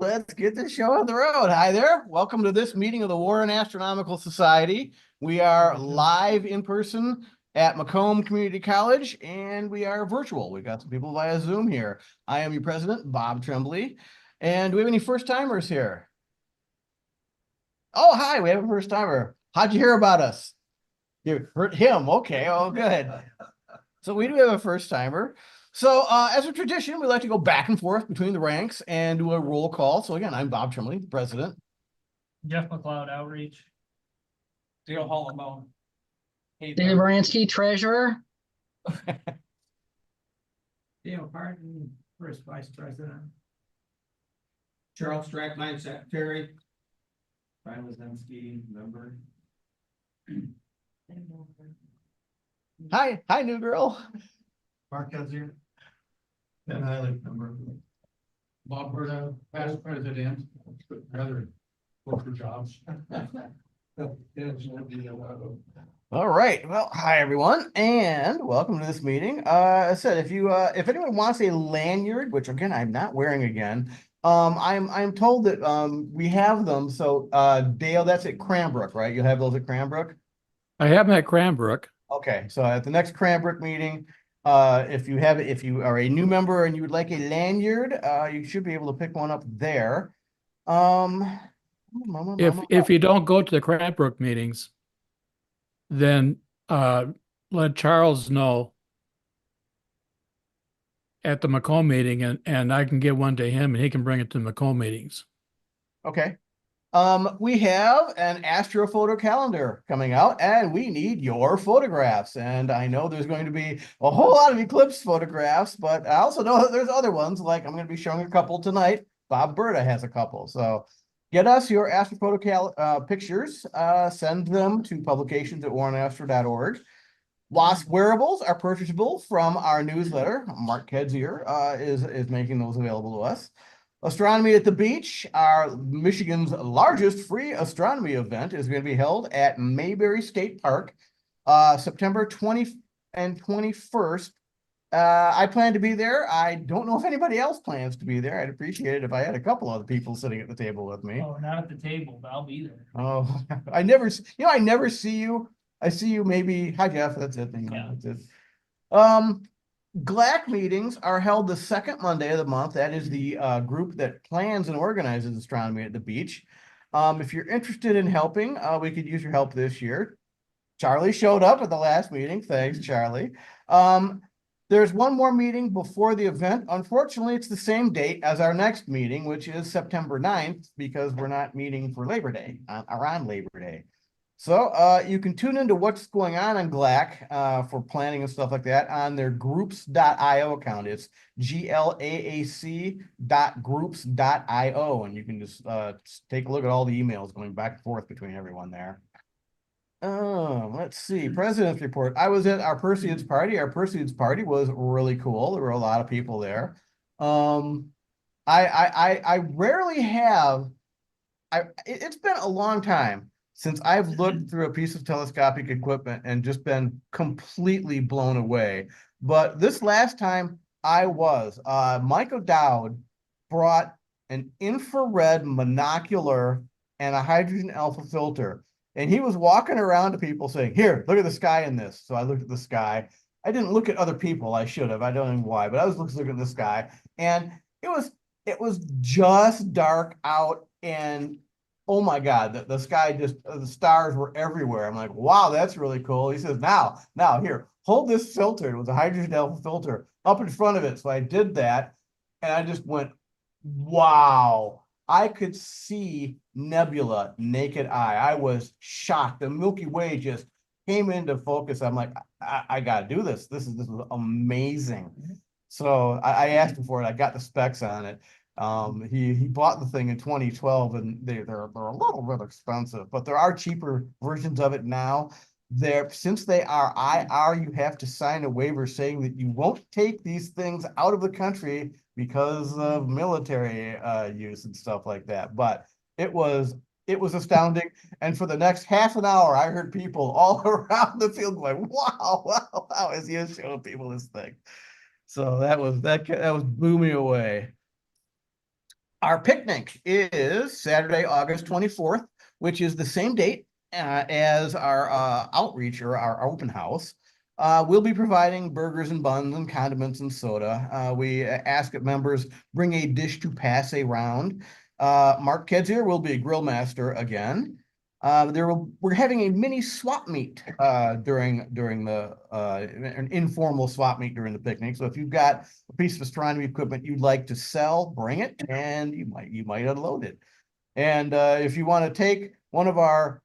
Let's get the show on the road. Hi there. Welcome to this meeting of the Warren Astronomical Society. We are live in person at Macomb Community College, and we are virtual. We've got some people via Zoom here. I am your president, Bob Tremblay. And do we have any first timers here? Oh, hi, we have a first timer. How'd you hear about us? You heard him. Okay, oh, good. So we do have a first timer. So as a tradition, we like to go back and forth between the ranks and do a roll call. So again, I'm Bob Tremblay, the president. Jeff McLeod, Outreach. Dale Hollenbaugh. Dave Baranski, treasurer. Dale Harden, first vice president. Charles Strackline, secretary. Brian Wazemski, member. Hi, new girl. Mark Kaiser. Ben Hiley, member. Bob Berta, past president, rather look for jobs. All right. Well, hi everyone, and welcome to this meeting. I said if anyone wants a lanyard, which again I'm not wearing again, I'm told that we have them. So Dale, that's at Cranbrook, right? You have those at Cranbrook? I have them at Cranbrook. Okay, so at the next Cranbrook meeting, if you are a new member and you would like a lanyard, you should be able to pick one up there. If you don't go to the Cranbrook meetings, then let Charles know at the Macomb meeting, and I can give one to him and he can bring it to the Macomb meetings. Okay. We have an astrophoto calendar coming out, and we need your photographs. And I know there's going to be a whole lot of eclipse photographs, but I also know that there's other ones, like I'm going to be showing a couple tonight. Bob Berta has a couple. So get us your astrophoto pictures, send them to publications@warrenastro.org. W.A.S.P wearables are purchasable from our newsletter. Mark Kedzier is making those available to us. Astronomy at the Beach, our Michigan's largest free astronomy event, is going to be held at Mayberry State Park, September 20th and 21st. I plan to be there. I don't know if anybody else plans to be there. I'd appreciate it if I had a couple other people sitting at the table with me. Oh, not at the table, but I'll be there. Oh, I never see you. I see you maybe. Hi, Jeff. That's it. Yeah. That's it. GLAC meetings are held the second Monday of the month. That is the group that plans and organizes astronomy at the beach. If you're interested in helping, we could use your help this year. Charlie showed up at the last meeting. Thanks, Charlie. There's one more meeting before the event. Unfortunately, it's the same date as our next meeting, which is September 9th, because we're not meeting for Labor Day, around Labor Day. So you can tune into what's going on GLAC for planning and stuff like that on their groups.io account. It's glaac.groups.io, and you can just take a look at all the emails going back and forth between everyone there. Let's see, President's report. I was at our Perseids party. Our Perseids party was really cool. There were a lot of people there. I rarely have. It's been a long time since I've looked through a piece of telescopic equipment and just been completely blown away. But this last time I was, Mike O'Dowd brought an infrared monocular and a hydrogen alpha filter. And he was walking around to people saying, here, look at the sky in this. So I looked at the sky. I didn't look at other people. I should have. I don't know why, but I was looking at the sky. And it was just dark out, and oh my God, the sky just, the stars were everywhere. I'm like, wow, that's really cool. He says, now here, hold this filter. It was a hydrogen alpha filter up in front of it. So I did that, and I just went, wow. I could see nebula naked eye. I was shocked. The Milky Way just came into focus. I'm like, I got to do this. This is amazing. So I asked him for it. I got the specs on it. He bought the thing in 2012, and they're a little bit expensive, but there are cheaper versions of it now. Since they are IR, you have to sign a waiver saying that you won't take these things out of the country because of military use and stuff like that. But it was astounding. And for the next half an hour, I heard people all around the field going, wow, as he was showing people this thing. So that blew me away. Our picnic is Saturday, August 24th, which is the same date as our outreach or our open house. We'll be providing burgers and buns and condiments and soda. We ask that members bring a dish to pass around. Mark Kedzier will be a grill master again. We're having a mini swap meet during the an informal swap meet during the picnic. So if you've got a piece of astronomy equipment you'd like to sell, bring it, and you might unload it. And if you want to take one of our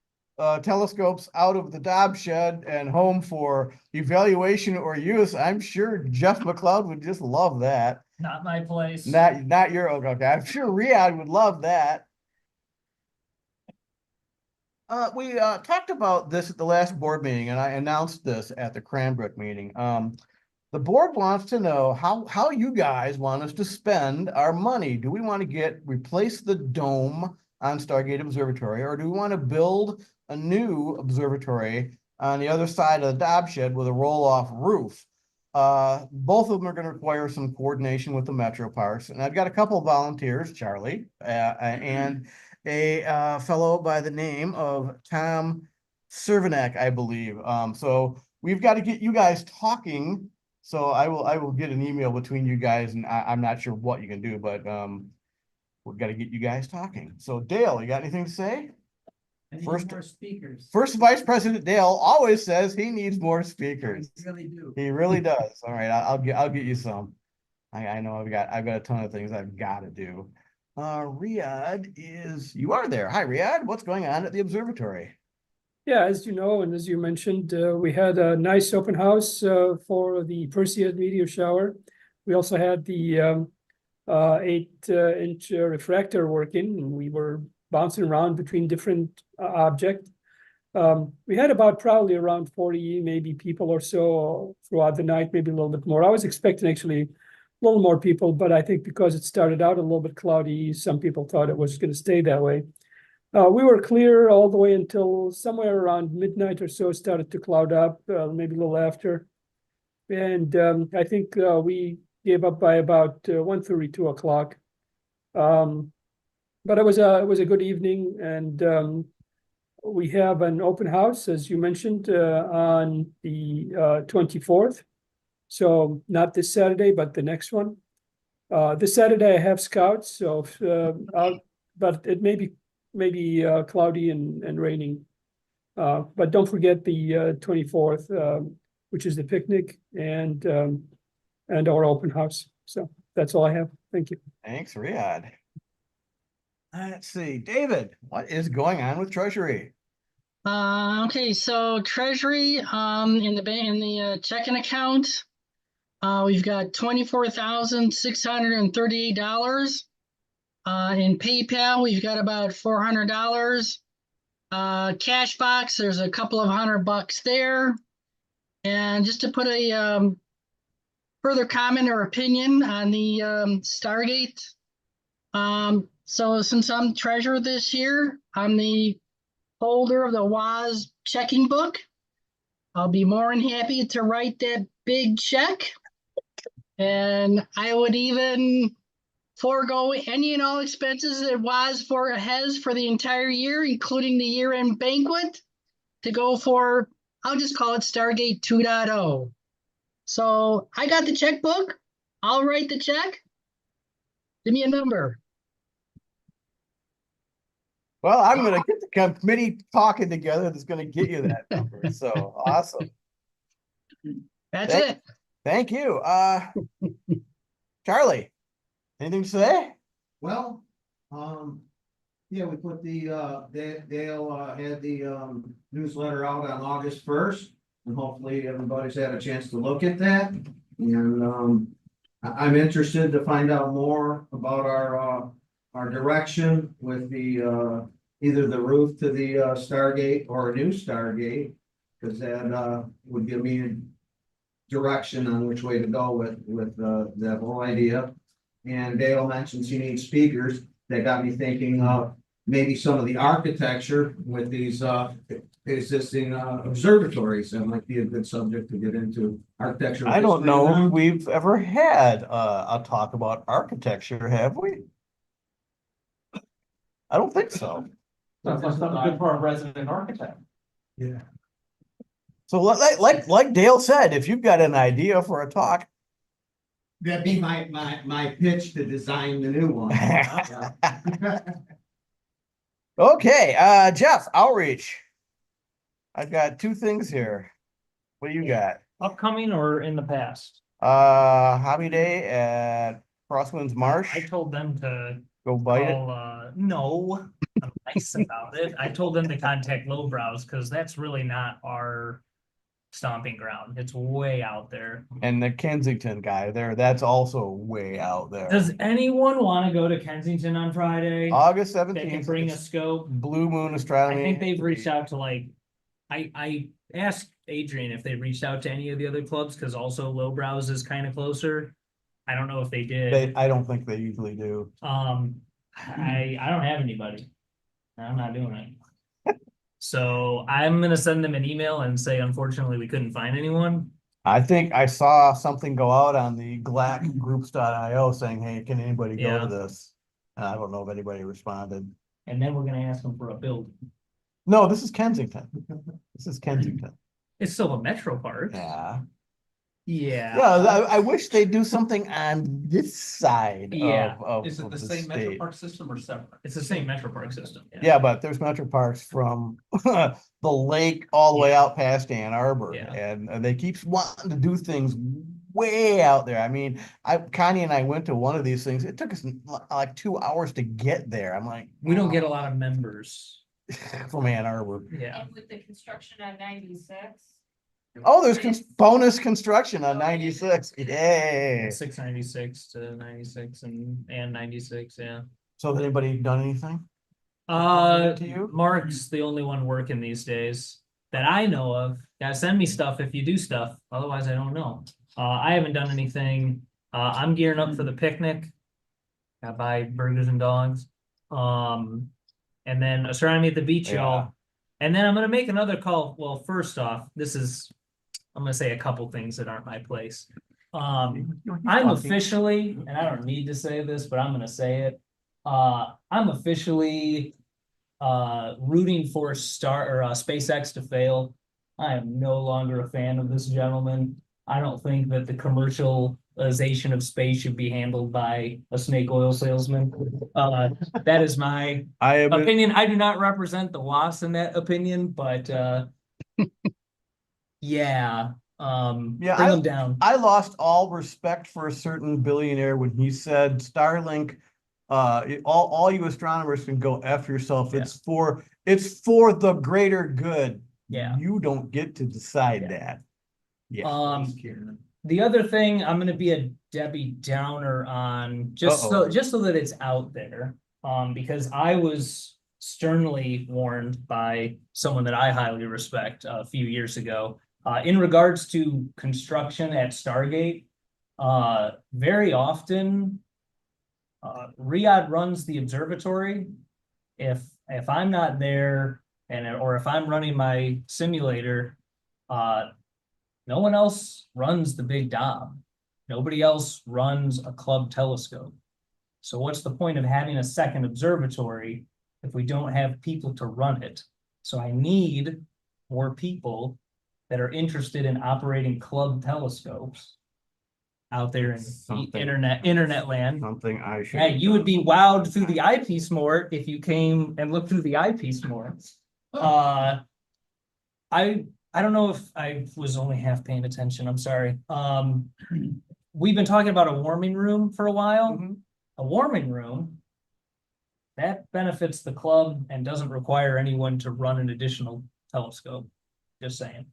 telescopes out of the Dobb shed and home for evaluation or use, I'm sure Jeff McLeod would just love that. Not my place. Not your, okay, I'm sure Riyadh would love that. We talked about this at the last board meeting, and I announced this at the Cranbrook meeting. The board wants to know how you guys want us to spend our money. Do we want to replace the dome on Stargate Observatory, or do we want to build a new observatory on the other side of the Dobb shed with a roll-off roof? Both of them are going to require some coordination with the Metro Parks, and I've got a couple of volunteers, Charlie, and a fellow by the name of Tom Cervinak, I believe. So we've got to get you guys talking. So I will get an email between you guys, and I'm not sure what you can do, but we've got to get you guys talking. So Dale, you got anything to say? I need First- more speakers. First Vice President Dale always says he needs more speakers. I really do. He really does. All right, I'll get you some. I know I've got a ton of things I've got to do. Riyadh you are there. Hi, Riyadh. What's going on at the observatory? Yeah, as you know, and as you mentioned, we had a nice open house for the Perseid meteor shower. We also had the 8-inch refractor working, and we were bouncing around between different objects. We had probably around 40, maybe people or so throughout the night, maybe a little bit more. I was expecting actually a little more people, but I think because it started out a little bit cloudy, some people thought it was going to stay that way. We were clear all the way until somewhere around midnight or so, started to cloud up, maybe a little after. And I think we gave up by about 1:30, 2 o'clock. But it was a good evening, and we have an open house, as you mentioned, on the 24th. So not this Saturday, but the next one. This Saturday I have scouts, so but it may be cloudy and raining. But don't forget the 24th, which is the picnic and our open house. So that's all I have. Thank you. Thanks, Riyadh. Let's see, David, what is going on with Treasury? Okay, so Treasury, in the checking account, we've got $24,638. In PayPal, we've got about $400. Cash box, there's a couple of $100 there. And just to put a further comment or opinion on the Stargate. So since I'm treasurer this year, I'm the holder of the W.A.S.P checking book. I'll be more than happy to write that big check. And I would even forego any and all expenses that W.A.S.P has for the entire year, including the year-end banquet, to go for, I'll just call it Stargate 2.0. So I got the checkbook. I'll write the check. Give me a number. Well, I'm going to get the committee talking together that's going to get you that number. So awesome. That's it. Thank you. Charlie, anything to say? Well, yeah, we put the, Dale had the newsletter out on August 1st, and hopefully everybody's had a chance to look at that. And I'm interested to find out more about our direction with the either the roof to the Stargate or a new Stargate, because that would give me a direction on which way to go with that whole idea. And Dale mentions he needs speakers. That got me thinking of maybe some of the architecture with these existing observatories. That might be a good subject to get into, architecture. I don't know if we've ever had a talk about architecture, have we? I don't think so. Sounds like something good for a resident architect. Yeah. So like Dale said, if you've got an idea for a talk. That'd be my pitch to design the new one. Okay, Jeff, outreach. I've got two things here. What do you got? Upcoming or in the past? Hobby Day at Crosswinds I Marsh. told them to Go bite it. call, no, I'm nice about it. I told them to contact Lowbrows because that's really not our stomping ground. It's way out there. And the Kensington guy there, that's also way out there. Does anyone want to go to Kensington on Friday? August That can 17th. bring a it's scope. Blue Moon I Astronomy. think they've reached out to like, I asked Adrian if they reached out to any of the other clubs, because also Lowbrows is kind of closer. I don't know if they did. I don't think they usually do. I don't have anybody. I'm not doing it. So I'm gonna send them an email and say, unfortunately, we couldn't find anyone. I think I saw something go out on the glackgroups.io saying, hey, can anybody go Yeah. to this? And I don't know if anybody responded. And then we're gonna ask them for a build. No, this is Kensington. This is Kensington. It's still a metro park. Yeah. Yeah. Yeah, I wish they'd do something on this side Yeah. of Is it the the same Metro state. Park system or separate? It's the same metro park system. Yeah, but there's metro parks from the lake all the way out past Ann Arbor. Yeah. And they keep wanting to do things way out there. I mean, Connie and I went to one of these things. It took us like 2 hours to get there. I'm like, We don't get a lot of members. from Ann Arbor. Yeah. And with the construction on 96. Oh, there's bonus construction on 96. Yay. 696 to 96 and 96, yeah. So has anybody done anything? To you? Mark's the only one working these days that I know of. Gotta send me stuff if you do stuff, otherwise I don't know. I haven't done anything. I'm gearing up for the picnic. Gotta buy burgers and dogs. And then astronomy at the beach, Yeah. y'all. And then I'm gonna make another call. Well, first off, I'm gonna say a couple things that aren't my place. I'm officially, and I don't need to say this, but I'm gonna say it. I'm officially rooting for SpaceX to fail. I am no longer a fan of this gentleman. I don't think that the commercialization of space should be handled by a snake oil salesman. That is my opinion. I do not represent the W.A.S.P in that opinion, but yeah. Bring them down. I lost all respect for a certain billionaire when he said Starlink, all you astronomers can go F yourself. Yeah. It's for the greater good. Yeah. You don't get to decide Yeah. that. Yeah. The other thing I'm gonna be a Debbie Downer on, just so that it's out there. Because I was sternly warned by someone that I highly respect a few years ago. In regards to construction at Stargate, very often, Riyadh runs the observatory. If I'm not there or if I'm running my simulator, no one else runs the big dom. Nobody else runs a club telescope. So what's the point of having a second observatory if we don't have people to run it? So I need more people that are interested in operating club telescopes out there in Something. internet land. Something I should. Hey, you would be wowed through the eyepiece more if you came and looked through the eyepiece more. I don't know if I was only half paying attention. I'm sorry. We've been talking about a warming room for a while. Mhm. A warming room that benefits the club and doesn't require anyone to run an additional telescope. Just saying.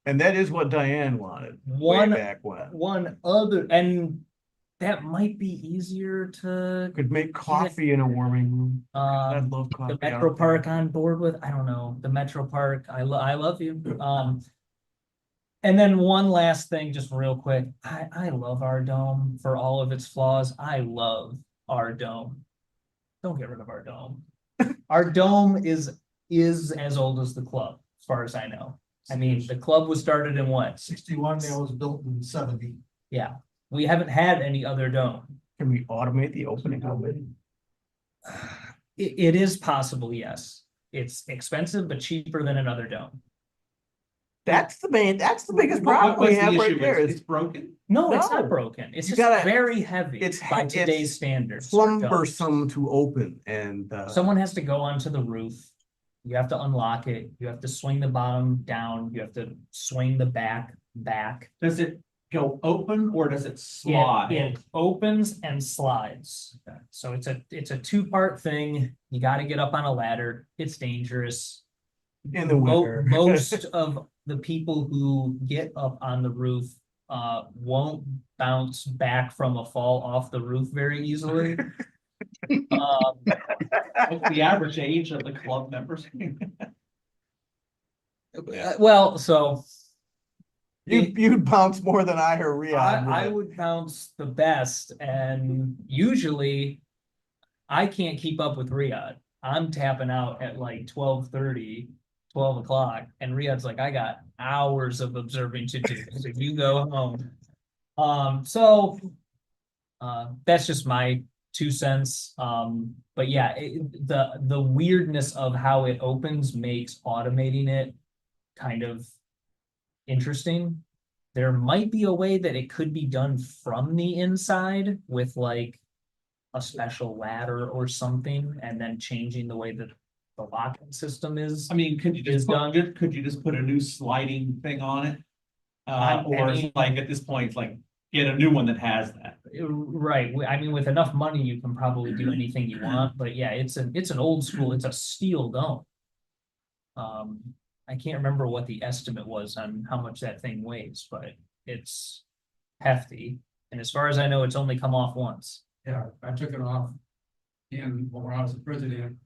And that is what Diane wanted way back when. One other, and that might be easier to Could make coffee in a warming room. I love coffee. the Metro Park on board with. I don't know, the Metro Park. I love you. And then one last thing, just real quick. I love our dome for all of its flaws. I love our dome. Don't get rid of our dome. Our dome is as old as the club, as far as I know. I mean, the club was started in what? 61, that was built in 70. Yeah, we haven't had any other dome. Can we automate the opening of it? It is possible, yes. It's expensive, but cheaper than another dome. That's the biggest What- problem we what's the have right issue? there It's is broken? No, it's No. not broken. It's You just gotta- very heavy it's by it's today's standards. for domes. cumbersome to open and Someone has to go onto the roof. You have to unlock it. You have to swing the bottom down. You have to swing the back. Does it go open or does it It, slide? it opens and slides. Okay. So it's a two-part thing. You got to get up on a ladder. It's dangerous. in the winter. Most of the people who get up on the roof won't bounce back from a fall off the roof very easily. What's the average age of the club members? Well, so You'd bounce more than I or Riyadh. I with it. would bounce the best, and usually I can't keep up with Riyadh. I'm tapping out at like 12:30, 12 o'clock, and Riyadh's like, I got hours of observing to do, so you go home. That's just my 2 cents. But yeah, the weirdness of how it opens makes automating it kind of interesting. There might be a way that it could be done from the inside with like a special ladder or something, and then changing the way that the locking system is. I mean, could you just Is could you just put a new sliding thing on it? I Or mean- like at this point, like get a new one that has that. Right, I mean, with enough money, you can probably do anything you want, but yeah, it's an old school, it's a steel dome. I can't remember what the estimate was on how much that thing weighs, but it's hefty. And as far as I know, it's only come off once. Yeah, I took it off. And when I was the president,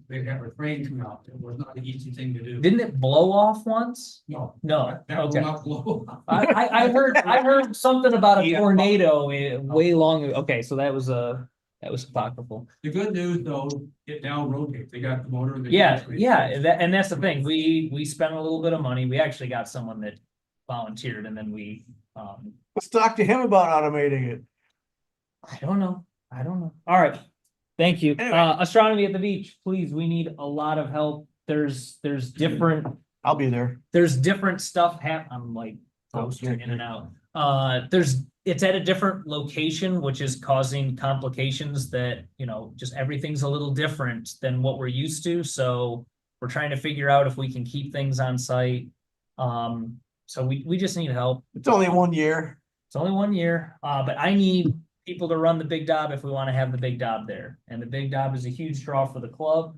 they had a crane come out. It was not an easy thing to do. Didn't it blow off once? No. No, That will okay. not blow. I heard something about a Yeah. tornado way long ago. Okay, so that was apocryphal. The good news though, it now rotates. They got the motor. Yeah, and that's the thing. We spent a little bit of money. We actually got someone that volunteered, and then we Let's talk to him about automating it. I don't know. All right. Thank you. Anyway. Astronomy at the beach, please. We need a lot of help. There's different I'll be there. stuff I'm like ghosting in and out. It's at a different location, which is causing complications that, just everything's a little different than what we're used to. So we're trying to figure out if we can keep things on site. So we just need help. It's only 1 year. It's only 1 year, but I need people to run the big job if we want to have the big job there. And the big job is a huge draw for the club.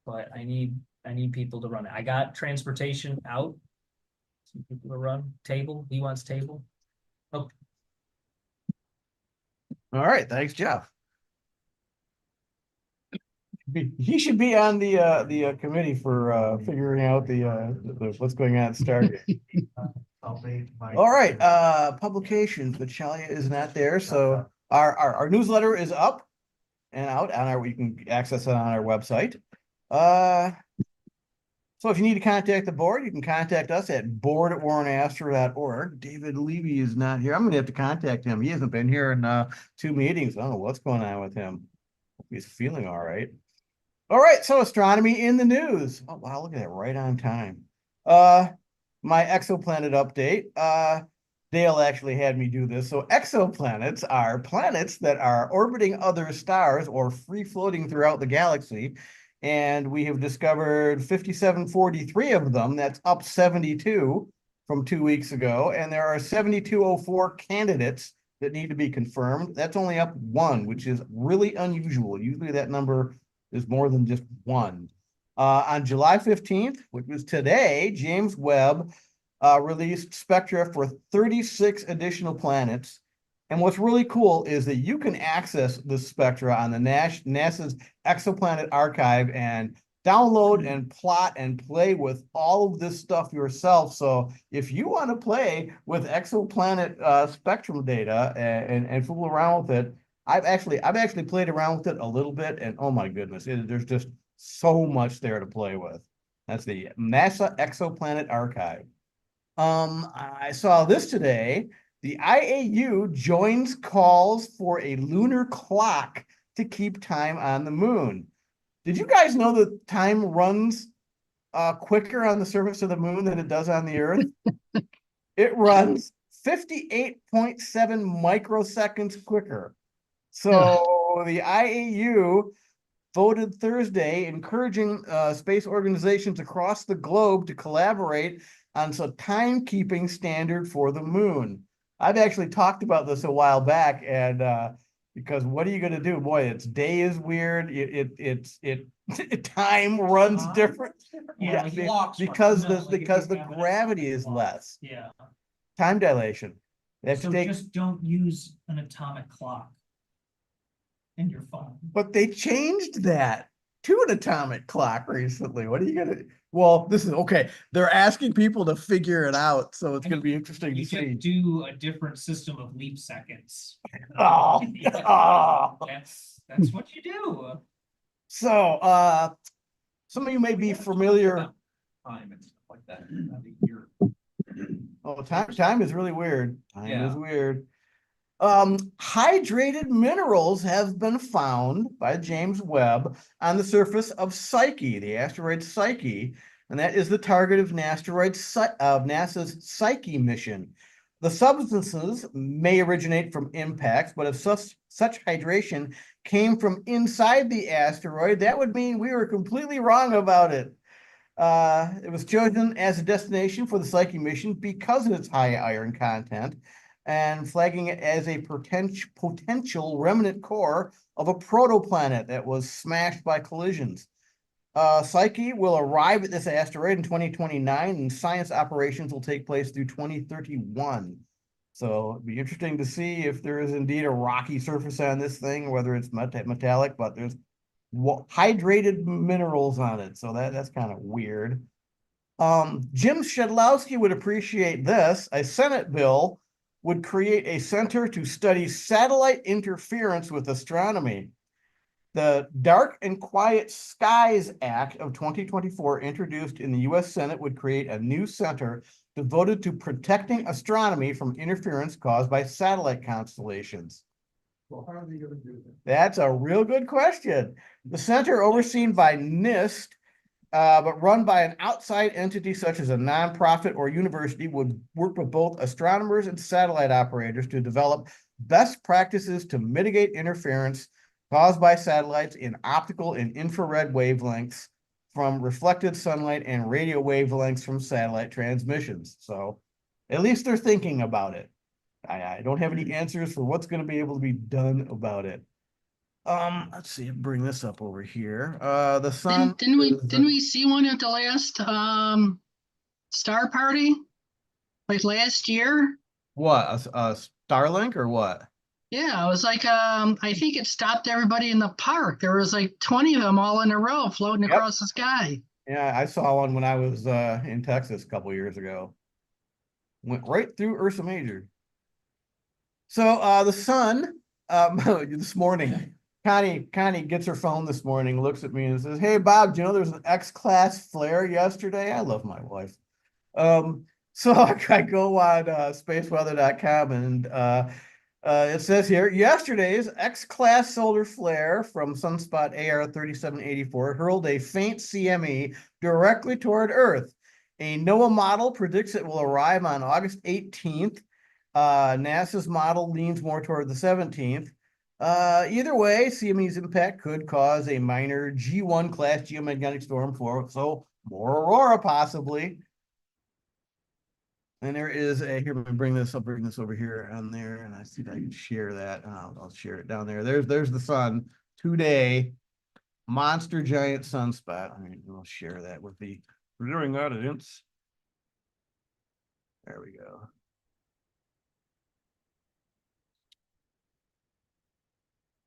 But I need people to run it. I got transportation out. Some people to run table. He wants table. Okay. All right, thanks, Jeff. He should be on the committee for figuring out the what's going on at Stargate. All right, publications, but Shalia is not there, so our newsletter is up and out on our, you can access it on our website. So if you need to contact the board, you can contact us at board@warrenastro.org. David Levy is not here. I'm gonna have to contact him. He hasn't been here in 2 meetings. I don't know what's going on with him. Hope he's feeling all right. All right, so astronomy in the news. Oh wow, look at that, right on time. My exoplanet update. Dale actually had me do this. So exoplanets are planets that are orbiting other stars or free floating throughout the galaxy. And we have discovered 5743 of them. That's up 72 from 2 weeks ago. And there are 7204 candidates that need to be confirmed. That's only up 1, which is really unusual. Usually that number is more than just 1. On July 15th, which was today, James Webb released spectra for 36 additional planets. And what's really cool is that you can access the spectra on the NASA's Exoplanet Archive and download and plot and play with all of this stuff yourself. So if you want to play with exoplanet spectrum data and fool around with it, I've actually played around with it a little bit, and oh my goodness, there's just so much there to play with. That's the NASA Exoplanet Archive. I saw this today. The IAU joins calls for a lunar clock to keep time on the moon. Did you guys know that time runs quicker on the surface of the moon than it does on the Earth? It runs 58.7 microseconds quicker. So the IAU voted Thursday encouraging space organizations across the globe to collaborate on some timekeeping standard for the moon. I've actually talked about this a while back, and because what are you going to do? Boy, its day is weird. Time runs different. Yeah, Like clocks run. because No, the like if because you the have an gravity atomic is clock. less. Yeah, Time dilation. They have to so take, just don't use an atomic clock in your phone. but they changed that to an atomic clock recently. What are you gonna? Well, this is okay. They're asking people to figure it out, so it's gonna be interesting to You see. just do a different system of leap seconds. Oh, Yeah, oh. that's what you do. So, some of you may be familiar. Time and stuff like that. I think you're- Oh, time is really weird. Time is Yeah. weird. Hydrated minerals have been found by James Webb on the surface of Psyche, the asteroid Psyche, and that is the target of NASA's Psyche mission. The substances may originate from impacts, but if such hydration came from inside the asteroid, that would mean we were completely wrong about it. It was chosen as a destination for the Psyche mission because of its high iron content and flagging it as a potential remnant core of a protoplanet that was smashed by collisions. Psyche will arrive at this asteroid in 2029, and science operations will take place through 2031. So it'd be interesting to see if there is indeed a rocky surface on this thing, whether it's metallic, but there's hydrated minerals on it. So that's kind of weird. Jim Shedlowski would appreciate this. A Senate bill would create a center to study satellite interference with astronomy. The Dark and Quiet Skies Act of 2024, introduced in the US Senate, would create a new center devoted to protecting astronomy from interference caused by satellite constellations. Well, how are they gonna do that? That's a real good question. The center, overseen by NIST, but run by an outside entity such as a nonprofit or university, would work with both astronomers and satellite operators to develop best practices to mitigate interference caused by satellites in optical and infrared wavelengths from reflected sunlight and radio wavelengths from satellite transmissions. So at least they're thinking about it. I don't have any answers for what's going to be able to be done about it. Let's see, bring this up over here. The sun. Didn't we see one at the last star party? Like last year? What, a Starlink or what? Yeah, it was like I think it stopped everybody in the park. There was like 20 of them all in a row floating Yep. across the sky. Yeah, I saw one when I was in Texas a couple years ago. Went right through Ursa Major. So the sun, this morning, Connie gets her phone this morning, looks at me and says, "Hey Bob, do you know there's an X-class flare yesterday?" I love my wife. So I go on spaceweather.com, and it says here, yesterday's X-class solar flare from sunspot AR 3784 hurled a faint CME directly toward Earth. A NOAA model predicts it will arrive on August 18th. NASA's model leans more toward the 17th. Either way, CME's impact could cause a minor G1 class geomagnetic storm for, so more aurora possibly. And there is a, here, let me bring this, I'll bring this over here on there, and I see if I can share that. I'll share it down there. There's the sun today, monster giant sunspot. I mean, we'll share that with the viewing audience. There we go.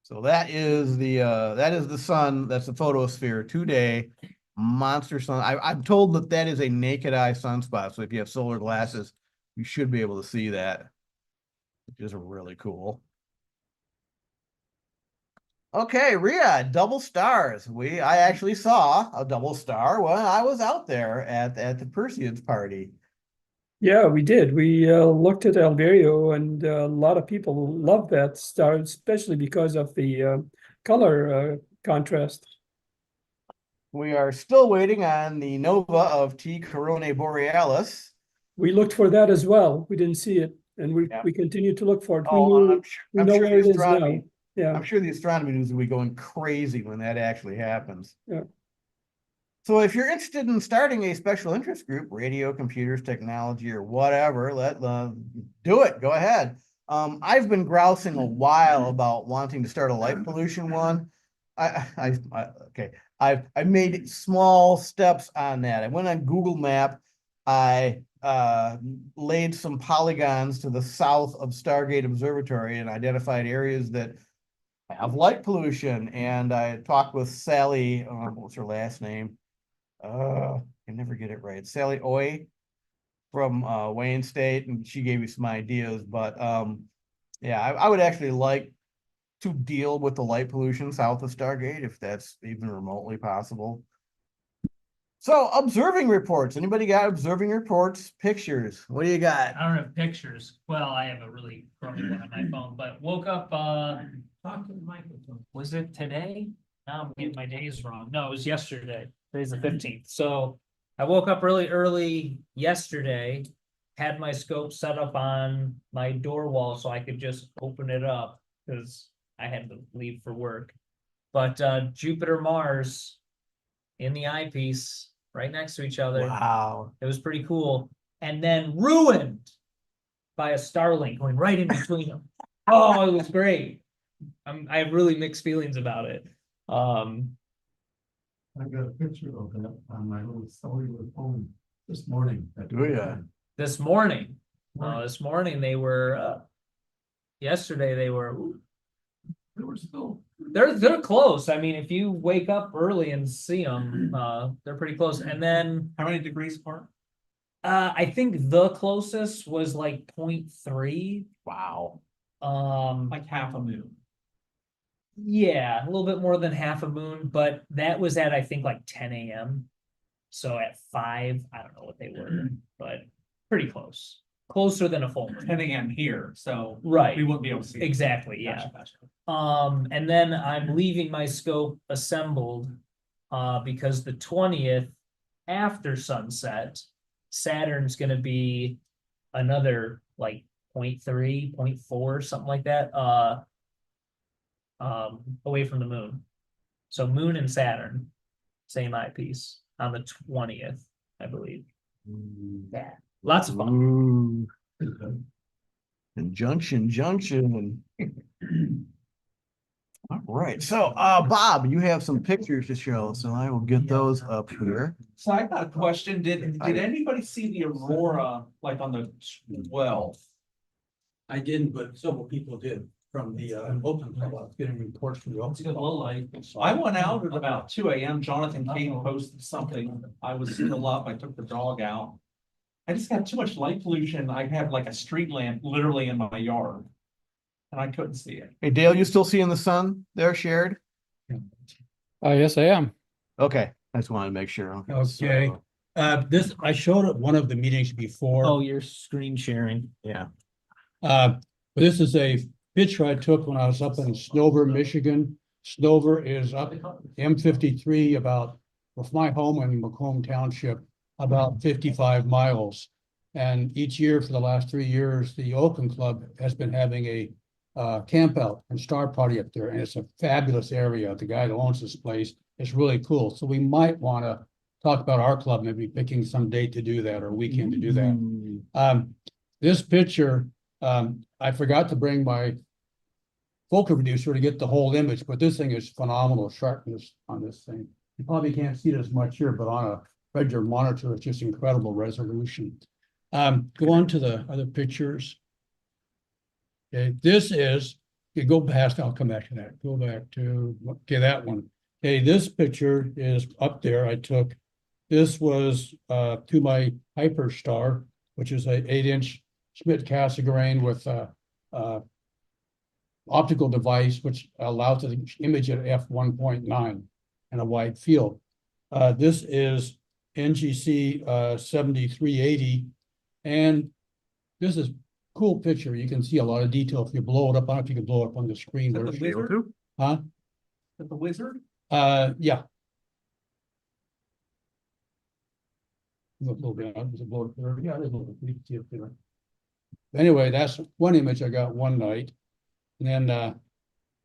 So that is the sun. That's the photosphere today. Monster sun. I'm told that is a naked eye sunspot. So if you have solar glasses, you should be able to see that, which is really cool. Okay, Rhea, double stars. I actually saw a double star when I was out there at the Perseids party. Yeah, we did. We looked at Alberio, and a lot of people love that star, especially because of the color contrast. We are still waiting on the nova of T Coronae Borealis. We looked for that as well. We didn't see it, and we Yeah. we continue to look for it. Oh, We I'm know sure where the it is now. astronomy, Yeah, I'm sure the astronomy news will be going crazy when that actually happens. Yeah. So if you're interested in starting a special interest group, radio, computers, technology, or whatever, do it. Go ahead. I've been grousing a while about wanting to start a light pollution one. I made small steps on that. I went on Google Map. I laid some polygons to the south of Stargate Observatory and identified areas that have light pollution. And I talked with Sally, what's her last name? I can never get it right. Sally Oy from Wayne State, and she gave me some ideas. But yeah, I would actually like to deal with the light pollution south of Stargate if that's even remotely possible. So observing reports. Anybody got observing reports? Pictures. What do you got? I don't have pictures. Well, I have a really crummy one on my phone, but woke up, Talk to the microphone. was it today? Now I'm getting my days wrong. No, it was yesterday. Today's the 15th. So I woke up really early yesterday, had my scope set up on my door wall so I could just open it up because I had to leave for work. But Jupiter, Mars in the eyepiece right next to each other. Wow. It was pretty cool. And then ruined by a Starlink going right in between them. Oh, it was great. I have really mixed feelings about it. I got a picture of that on my little cellular phone this morning. Oh, yeah. This morning, this morning they were, yesterday they were, They were still. they're close. I mean, if you wake up early and see them, they're pretty close. And then, How many degrees apart? I think the closest was like 0.3. Wow. Like half a moon. Yeah, a little bit more than half a moon, but that was at, I think, like 10 a.m. So at 5, I don't know what they were, but pretty close. Closer than a full moon. 10 a.m. here, so Right. we wouldn't be able to see it. Exactly, yeah. Gotcha, gotcha. And then I'm leaving my scope assembled, because the 20th after sunset, Saturn's gonna be another like 0.3, 0.4, something like that, away from the moon. So moon and Saturn, same eyepiece on the 20th, I believe. Yeah, lots of fun. Ooh. Junction. All right, so Bob, you have some pictures to show, so I will get those up here. So I got a question. Did anybody see the aurora like on the 12th? I didn't, but several people did from the open club. I was getting reports from the It's a open good club. low light. I went out at about 2 a.m. Jonathan King posted something. I was still up. I took the dog out. I just got too much light pollution. I have like a street lamp literally in my yard. And I couldn't see it. Hey, Dale, you still seeing the sun there shared? Yes, I am. Okay, I just wanted to make sure. Okay. This, I showed at one of the meetings before. Oh, you're screen sharing. Yeah. This is a picture I took when I was up in Snover, Michigan. Snover is up M53 about, with my home in Macomb Township, about 55 miles. And each year for the last 3 years, the Oaken Club has been having a camp out and star party up there. And it's a fabulous area. The guy that owns this place is really cool. So we might want to talk about our club, maybe picking some date to do that or weekend to do that. This picture, I forgot to bring my focal reducer to get the whole image, but this thing is phenomenal sharpness on this thing. You probably can't see it as much here, but on a regular monitor, it's just incredible resolution. Go on to the other pictures. Okay, this is, you go past, I'll come back to that. Go back to, okay, that one. Okay, this picture is up there I took. This was to my Hyperstar, which is a 8-inch Schmidt Cassegrain with optical device, which allows the image at f1.9 and a wide field. This is NGC 7380, and this is cool picture. You can see a lot of detail if you blow it up. I don't know if you can blow it up on the screen. Is that the wizard? Huh? At the Wizard? Yeah. A little bit, there's a little bit, yeah, there's a little bit, you can see it there. Anyway, that's one image I got one night. And then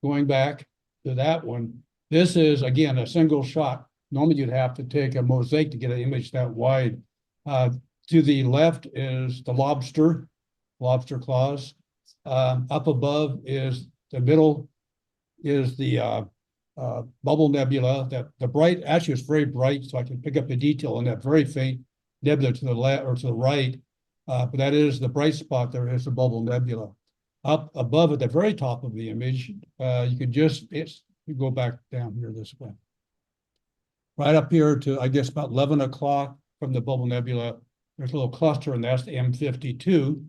going back to that one, this is again a single shot. Normally you'd have to take a mosaic to get an image that wide. To the left is the lobster claws. Up above is the middle is the bubble nebula. That the bright actually is very bright, so I can pick up the detail on that very faint nebula to the left or to the right. But that is the bright spot. There is the bubble nebula. Up above at the very top of the image, you can just you go back down here this way. Right up here to, I guess, about 11 o'clock from the bubble nebula, there's a little cluster, and that's the M52.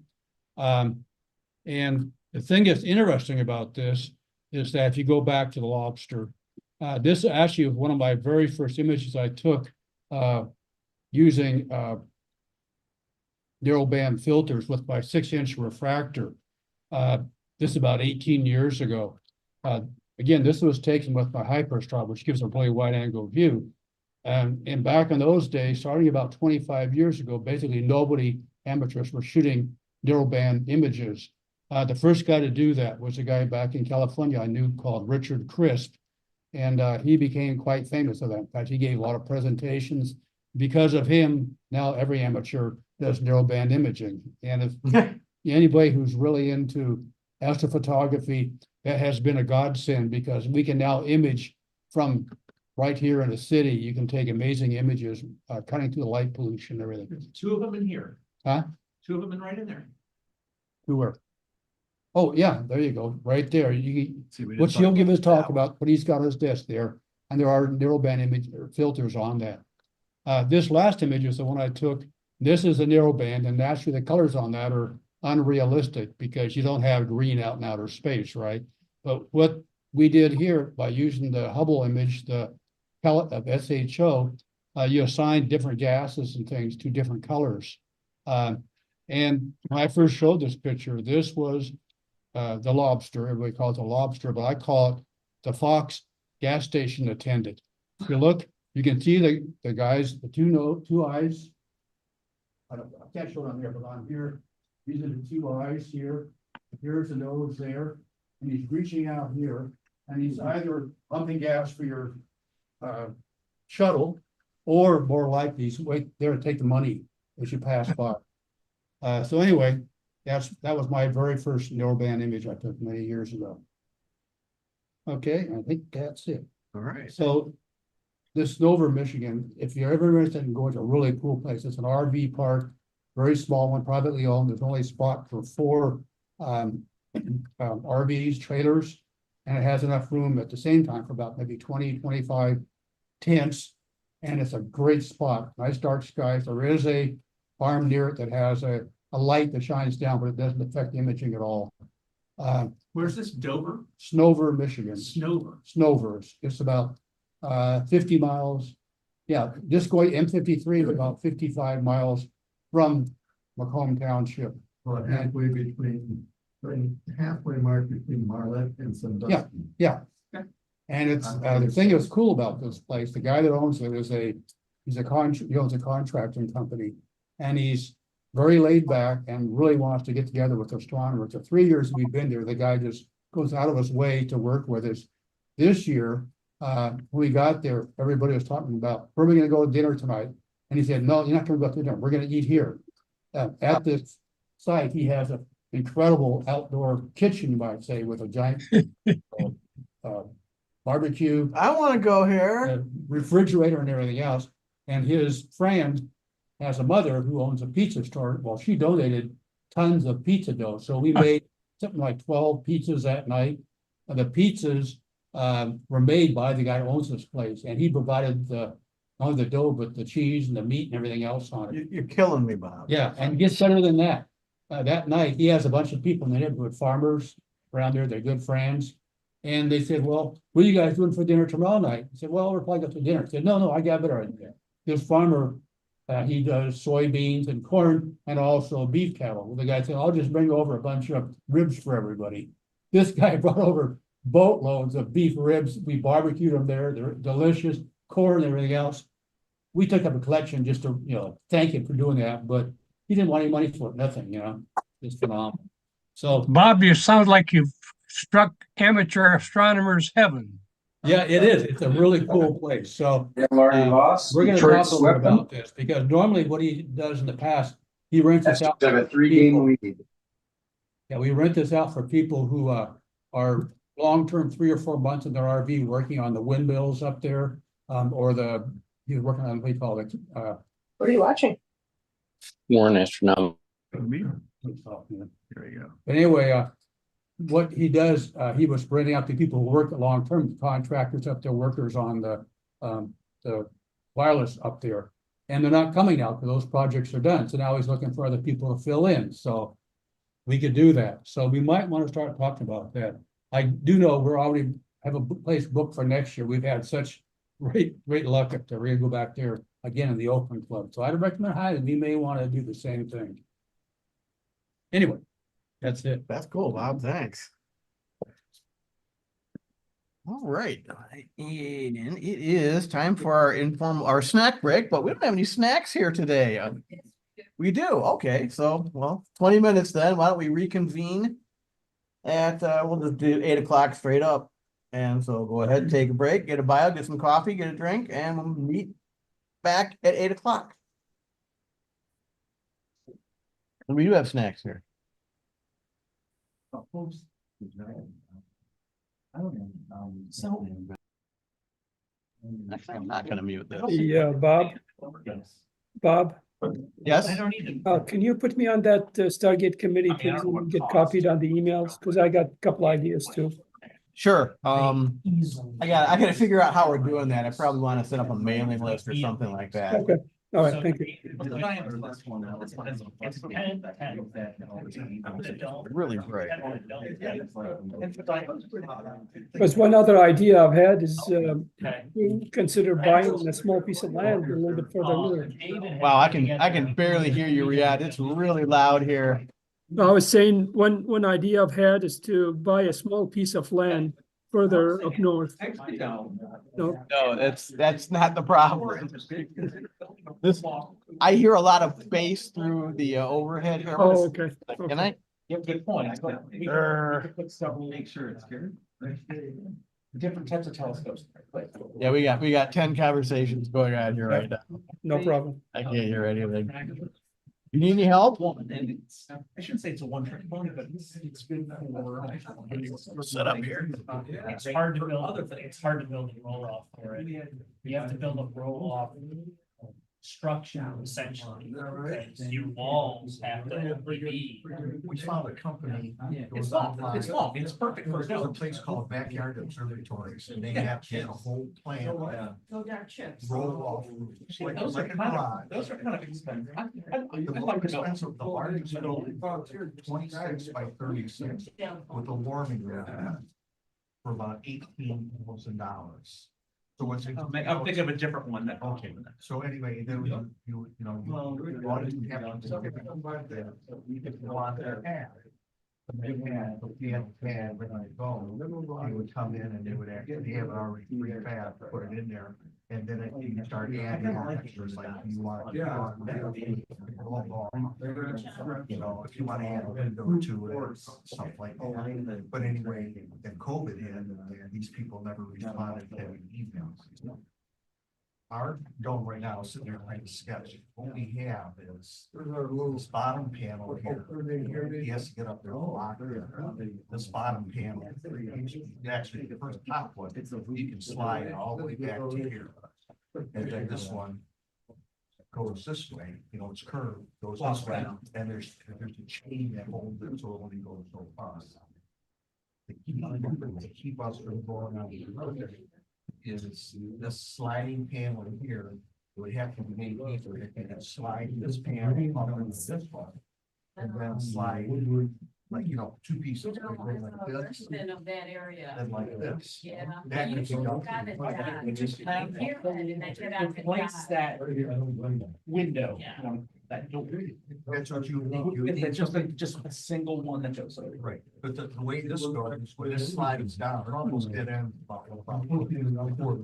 And the thing that's interesting about this is that if you go back to the lobster, this actually was one of my very first images I took using narrowband filters with my 6-inch refractor. This is about 18 years ago. Again, this was taken with my hyperstrop, which gives a really wide angle view. And back in those days, starting about 25 years ago, basically amateurs were shooting narrowband images. The first guy to do that was a guy back in California I knew called Richard Crisp. And he became quite famous for that. In fact, he gave a lot of presentations. Because of him, now every amateur does narrowband imaging. And if anybody who's really into astrophotography, that has been a godsend, because we can now image from right here in the city. You can take amazing images, cutting through the light pollution and everything. There's 2 of them in here. Huh? 2 of them in right in there. Who were? Oh, yeah, there you go, right there. See, Which he'll give his talk about, but he's got on his desk there, and there are narrowband image filters on that. This last image is the one I took. This is a narrowband, and naturally the colors on that are unrealistic because you don't have green out in outer space, right? But what we did here by using the Hubble image, the pellet of SHO, you assign different gases and things to different colors. And when I first showed this picture, this was the lobster. Everybody calls it a lobster, but I call it the Fox gas station attendant. If you look, you can see the guys, the two eyes. I can't show it on there, but on here, these are the 2 eyes here. Here's the nose there, and he's reaching out here, and he's either pumping gas for your shuttle, or more likely he's wait there to take the money as you pass by. So anyway, that was my very first narrowband image I took many years ago. Okay, I think that's it. All right. So this Snover, Michigan, if you're ever interested in going to a really cool place, it's an RV park, very small one, privately owned. There's only a spot for 4 RVs, trailers, and it has enough room at the same time for about maybe 20, 25 tents. And it's a great spot, nice dark skies. There is a farm near it that has a light that shines down, but it doesn't affect the imaging at all. Where's this, Dover? Snover, Michigan. Snover. It's about 50 miles. Yeah, just going M53 is about 55 miles from Macomb Township. Well, halfway mark between Marlette and Sandusky. Yeah. And it's the thing that's cool about this place, the guy that owns it is he owns a contracting company, and he's very laid back and really wants to get together with astronomers. The 3 years we've been there, the guy just goes out of his way to work with us. This year, when we got there, everybody was talking about, where are we going to go to dinner tonight? And he said, no, you're not going to go to dinner. We're going to eat here. At this site, he has an incredible outdoor kitchen, you might say, with a giant barbecue. I want to go here. Refrigerator and everything else. And his friend has a mother who owns a pizza store. Well, she donated tons of pizza dough. So we made something like 12 pizzas that night. And the pizzas were made by the guy who owns this place. And he provided not the dough, but the cheese and the meat and everything else on it. You're killing me, Bob. Yeah, and it gets better than that. That night, he has a bunch of people in the neighborhood, farmers around there, they're good friends. And they said, well, what are you guys doing for dinner tomorrow night? He said, well, we're probably going to dinner. He said, no, I got a better idea. This farmer, he does soybeans and corn and also beef cattle. Well, the guy said, I'll just bring over a bunch of ribs for everybody. This guy brought over boatloads of beef ribs. We barbecued them there. They're delicious, corn and everything else. We took up a collection just to, thank him for doing that, but he didn't want any money for it, nothing, just phenomenal. So, Bob, you sound like you've struck amateur astronomers heaven. yeah, it is. It's a really cool place. So we're gonna Detroit talk a little bit about this because normally what he does in the past, he rents this out. Have a 3-game lead. Yeah, we rent this out for people who are long-term 3 or 4 months in their RV working on the windmills up there. He's working on, what do you call it? What are you watching? Warren astronomy. There we go. But anyway, what he does, he was renting out to people who work long-term, contractors up there, workers on the wireless up there. And they're not coming out because those projects are done. So now he's looking for other people to fill in. So we could do that. So we might want to start talking about that. I do know we're already have a place booked for next year. We've had such great luck up there. We're gonna go back there again in the Oakland Club. So I'd recommend highly, we may want to do the same thing. Anyway, that's it. That's cool, Bob. Thanks. All right, and it is time for our snack break, but we don't have any snacks here today. We do. Okay, so, well, 20 minutes then. Why don't we reconvene at, we'll just do 8 o'clock straight up. And so go ahead and take a break, get a bio, get some coffee, get a drink, and we'll meet back at 8 o'clock. And we do have snacks here. So, actually, I'm not gonna mute this. Yeah, Bob. Bob, Yes? can you put me on that Stargate committee, please, and get copied on the emails? Because I got a couple ideas too. Sure. I gotta figure out how we're doing that. I probably want to set up a mailing list or something like that. Okay, all right, thank you. Really great. There's one other idea I've had is consider buying a small piece of land a little bit further north. Wow, I can barely hear you, Riyadh. It's really loud here. I was saying one idea I've had is to buy a small piece of land further up north. No, that's not the problem. I hear a lot of bass through the overhead here. oh, okay. Can I? You have a good point. Put stuff, make sure it's good. Different types of telescopes. Yeah, we got 10 conversations going on here right now. No problem. I can't hear anything. You need any help? And I shouldn't say it's a one-trick pony, but it's good for. Set up here. It's hard to build, it's hard to build a roll off for it. You have to build a roll off structure essentially. Because your walls have to be. We found a company. It's small, it's perfect for There's a place called Backyard Observatories, and they have a whole plan. Go down chips. Roll off. Those are kind of expensive. The more expensive, the largest building, 26 by 36 with a warming room for about $18,000. So what's it? I'll think of a different one that. Okay, so anyway, then you have to want their ad. If you had a pad ready to go, they would come in and they would actually have it already pre-fab, put it in there. And then you start adding on extras like you want. You know, if you want to add a window to it, or something like that. But anyway, then COVID hit and these people never responded to emails. Our dome right now is sitting there like a sketch. What we have is this bottom panel here. He has to get up there and lock it. This bottom panel, actually the first top one, you can slide it all the way back to here. And then this one goes this way, it's curved, goes this way. And there's a chain that holds it, so it only goes so far. To keep us from going on the road is this sliding panel here. It would have to be made easier if you could slide this panel up into this one. And then slide, like, 2 pieces. Like this, Of that area. and like this. Yeah. That could be done. Place that window. Yeah. That you'll read. That's what you It's just a single one that goes over. Right, but the way this goes, when this slides down, it almost dead ends about.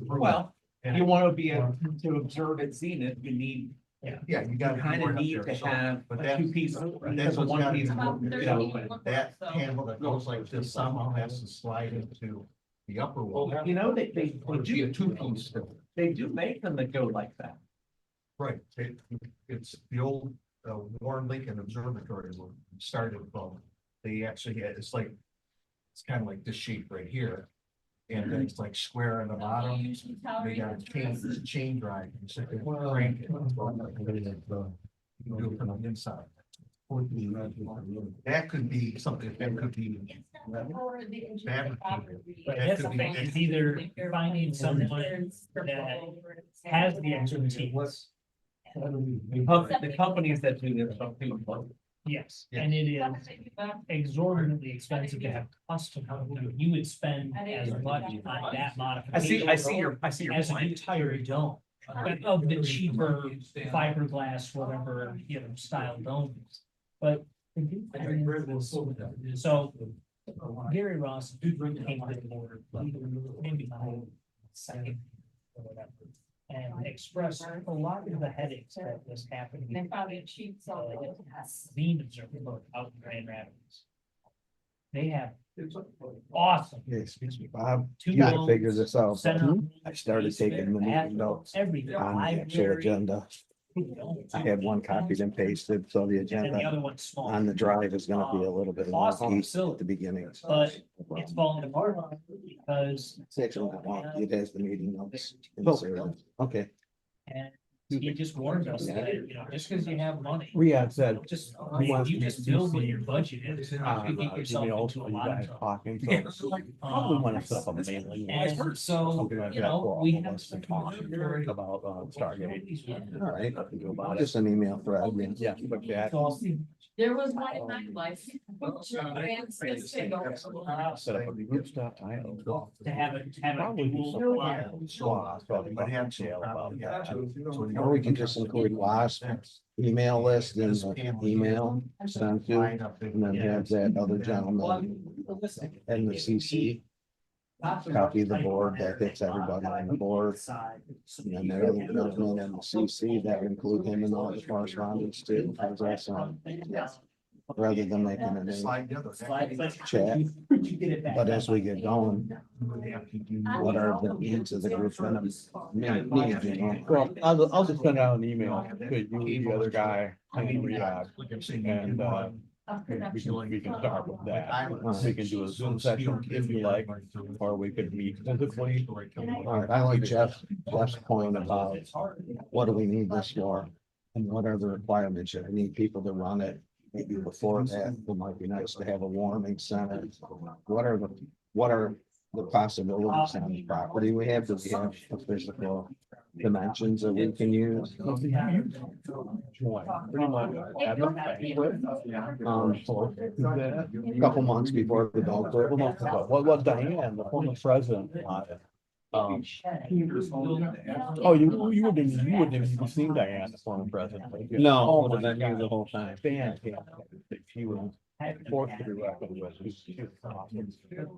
Well, you want to be able to observe at zenith, you need, Yeah, you gotta. kind of need to have But a that's, two piece. that's what's one gotta piece. be, About you 30 know, people, that so- handle that goes like this somehow has to slide into the upper wall. You know, they Or be a do, two-piece. they do make them that go like that. Right, it's the old Warren Lincoln Observatory where it started from. They actually had, it's kind of like this shape right here. And then it's like square on the bottom. They got a chain drive. You sit there and crank it. You can do it from the inside. That could be something, that could be. fabricated. But That that's the could be- thing, it's either finding someone that has the expertise. The companies that do this, some people. Yes, and it is exorbitantly expensive to have custom, you would spend as much on that modification. I see your As an point. entire dome, of the cheaper fiberglass, whatever, style domes. But. So Gary Ross came to the board, maybe second or whatever. And expressed a lot of the headaches that was happening. They found it cheap, so they didn't pass. Being observable out in Grand Rapids. They have awesome. Hey, excuse me, Bob, two you gotta domes, figure this out. but center I started taking the meeting notes everything. on the actual agenda. I had one copied and pasted, so the And then the agenda other one's small. on the drive is gonna be a little bit Awesome wonky facility. at the beginning. But it's falling apart because, It's actually not wonky, it has the meeting notes. inserted. Okay. and he just warned us that, just because you have money. Riyadh said. Just, he wants you to just just build see, what your budget is. You get yourself into a lot of trouble. talking, so probably wanna set up a mailing. list. And so, Something like that for all we of have us to some talk about Stargate. All right, just an email thread, yeah, but that. There was one in my life. Set up a group stuff, To have it, Probably do dual- something. But have jail about that too. Or we can just include WASP email list in the email sent to, and then have that other gentleman and the CC. Copy the board that hits everybody on the board. And then that other gentleman and the CC that would include him in all the correspondence too. How's that sound? Rather than making a name chat. But as we get going, what are the needs of the group? Well, I'll just send out an email to you, the other guy, and Riyadh, and we can start with that. We can do a Zoom session if you like, or we could meet physically. All right, I like Jeff's point about what do we need this for? And what are the requirements? I need people to run it. Maybe before that, it might be nice to have a warming center. What are the possibilities on the property we have? Do we have the physical dimensions that we can use? Pretty much. A couple months before the dog. What was Diane, the former president, wanted? Oh, you wouldn't even seen Diane, the former president. No, Oh would have been here the whole time. Fantastic. She was fourth degree weapon was.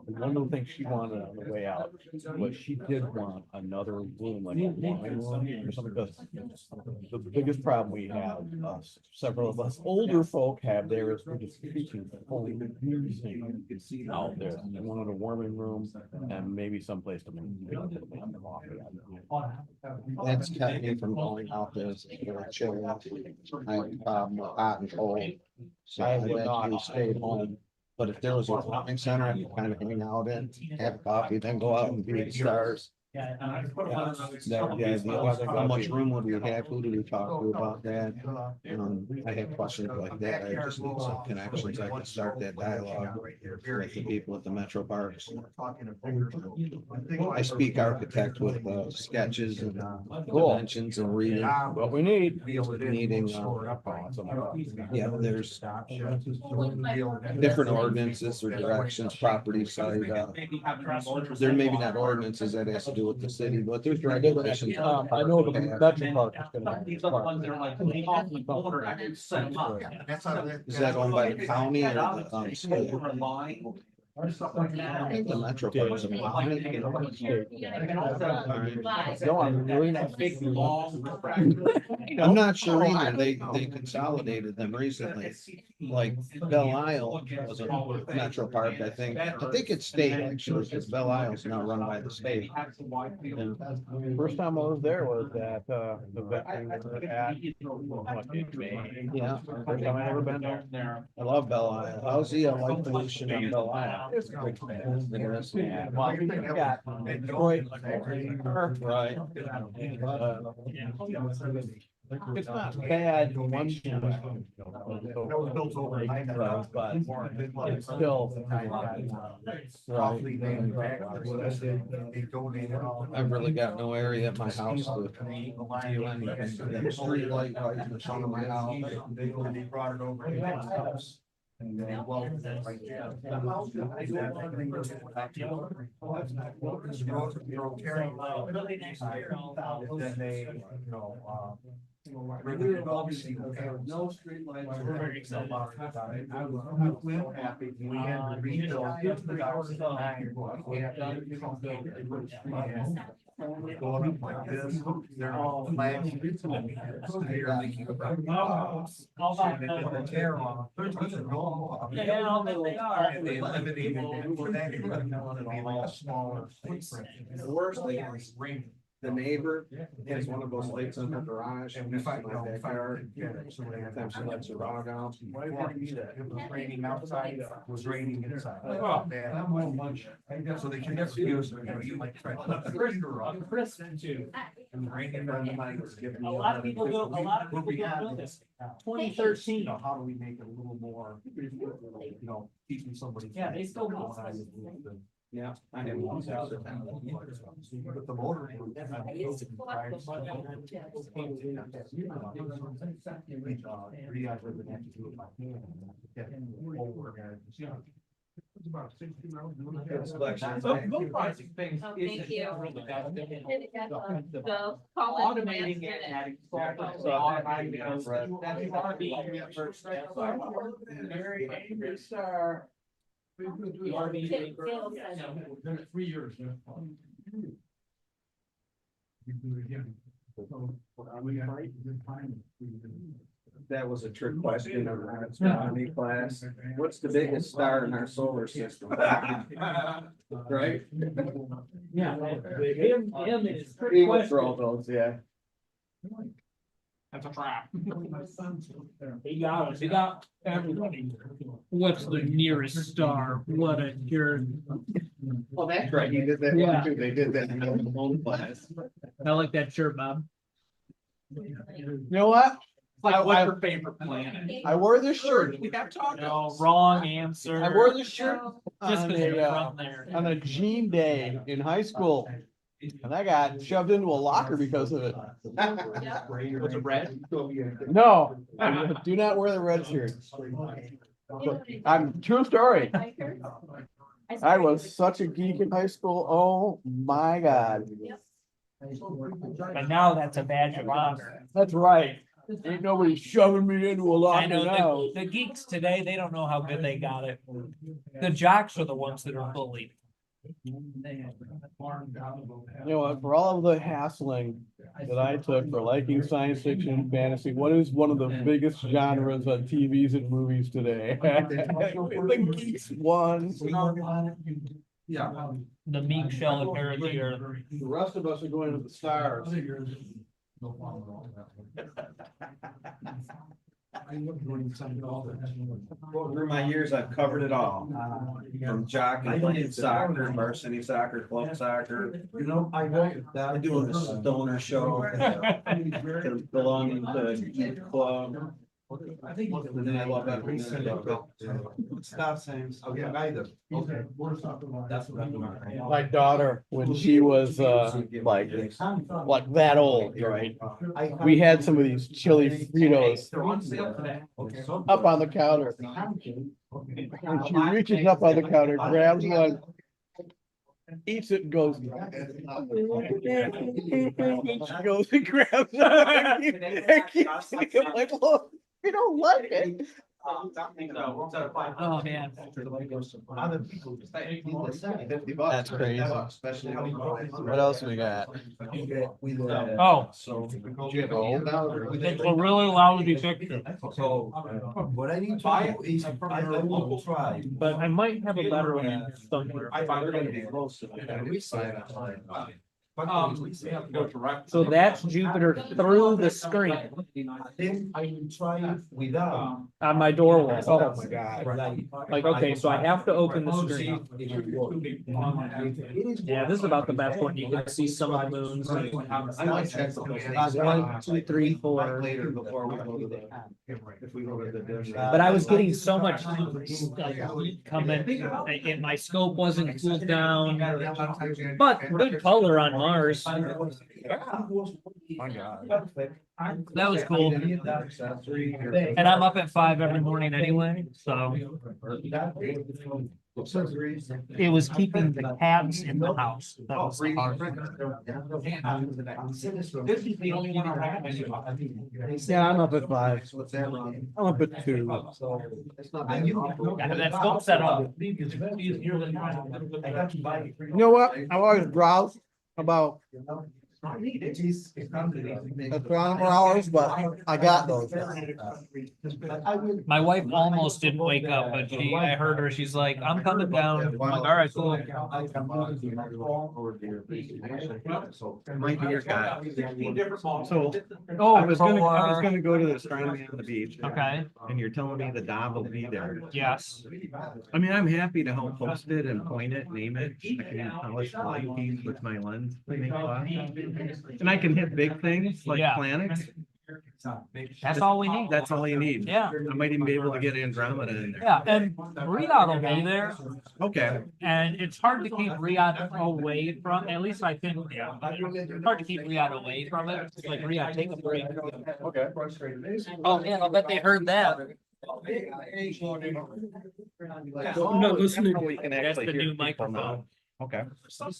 One of the things she wanted on the way out was she did want another room, like a wine room or something, because the biggest problem we have, several of us older folk have there is we're just speaking only out there. They wanted a warming room and maybe someplace to. That's kept me from going out there. Chill. I have a problem with hot and cold. So I eventually stayed home. But if there was a warming center, I could kind of hang out in, have coffee, then go out and view the stars. That would be ideal. How much room would we have? Who do we talk to about that? I have questions like that. I just need some connections. I can start that dialogue with the people at the Metro Parks. I speak architect with sketches and conventions and reading. What we need. Needing. Yeah, there's different ordinances or directions, property side. There may be not ordinances that has to do do with the city, but there's I regulations. I know the Metro Park is gonna. These other ones, they're like off the border, I can set them up. Is that owned by the county or the state? I think the Metro Parks are county. No, I'm really not. Big, long. I'm not sure either. They consolidated them recently. Like Belle Isle was a metro park, I think. I think it's state actually, because Belle Isle's now run by the state. First time I was there was at, the vet thing at. Yeah, First time I ever been there. I love Belle Isle. How's the light pollution on Belle Isle? Yeah, well, you got Detroit. Right. It's not bad once. But it's still. I've really got no area at my house to do anything. That street light right in the front of my house. They brought it over to his house. And then, well, right there. Really next year, Then they, you know, obviously, no street lights. We're very excited. I was happy. We had to rebuild. We have done. Going up like this, they're all flags. They're making about. They put the tear on. Yeah, they are. They eliminated all smaller. The worst thing is the neighbor has one of those lights in her garage and we find my backyard. Sometimes she lets her dog out. Why would you do that? It was raining outside, it was raining inside. So they can confuse, you might try. Chris too. And raining on the night was giving. A lot of people go, this. 2013. You know, how do we make it a little more, you know, keeping somebody. Yeah, they still do. Yeah, I have one. But the motor. It's about 60 miles. Those project things. Oh, thank you. The Automating it and adding software. So automating it. That's part of the first step. Very angry star. We are meeting. 3 years. That was a trick question in our astronomy class. What's the biggest star in our solar system? Right? Yeah. Him is pretty He would question. throw those, yeah. That's a trap. He got us. He got everybody. What's the nearest star? What a jerk. Well, that's right. He did that Yeah. one too. They did that in the home class. I like that shirt, Bob. You know what? Like, what's your favorite planet? I wore this shirt. We have tacos. No, wrong answer. I wore this shirt Just on because you're a, from there. on a jean day in high school. And I got shoved into a locker because of it. Was it red? No, do not wear the red shirt. I'm true story. I was such a geek in high school. Oh my God. But now that's a badge of honor. That's right. Ain't nobody shoving me into a I locker know now. the geeks today, they don't know how good they got it. The jocks are the ones that are bullied. You know what, for all of the hassling that I took for liking science fiction and fantasy, what is one of the biggest genres on TVs and movies today? The geeks won. Yeah. The meek shall inherit the earth. The rest of us are going to the stars. Through my years, I've covered it all. From jockey, playing soccer, varsity soccer, club soccer. You know, I go. I'm doing the stoner show. Belonging to youth club. I think. And then I love everything about it. Stop saying. Okay, neither. Okay. That's what I'm. My daughter, when she was like that old, right? We had some of these chili Fritos They're on sale today. up on the counter. And she reaches up on the counter, grabs one, eats it and goes. Goes and grabs it and keeps it. I'm like, look, you don't like it. Oh, man. That's crazy. What else we got? Oh, So. it's a really lousy picture, What I need to do is find a local tribe. but I might have a better one somewhere. So that's Jupiter through the screen Then I will try without. on my door wall. Oh my God. Like, okay, so I have to open the screen. Yeah, this is about the best one. You can see some of the moons. I might check. 1, 2, 3, 4. Later before we go to the. If we go to the. But I was getting so much heat coming, and my scope wasn't cooled down. But good color on Mars. My God. That was cool. And I'm up at 5 every morning anyway, so it was keeping the cats in the house. That was the hard part. Yeah, I'm up at 5. I'm up at 2. Yeah, that scope set up. You know what? I've always browsed about astronomer hours, but I got those. My wife almost didn't wake up, but I heard her, she's like, I'm coming down. I'm like, all right, cool. Might be your guy. So Oh, I was gonna go to the astronomy on the beach. Okay, And you're telling me the Dob will be there. yes. I mean, I'm happy to help post it and point it, name it. I can polish the light beams with my lens. And I can hit big things like Yeah. planets. That's all we need. That's all you need. Yeah. I might even be able to get Andromeda in there. Yeah, and Riyadh will be there, Okay. and it's hard to keep Riyadh away from, at least I think, yeah. It's hard to keep Riyadh away from it. It's like, Riyadh, take a break. Okay. Oh, man, I'll bet they heard that. I'm not listening. We can That's actually the hear new people microphone. now. Okay.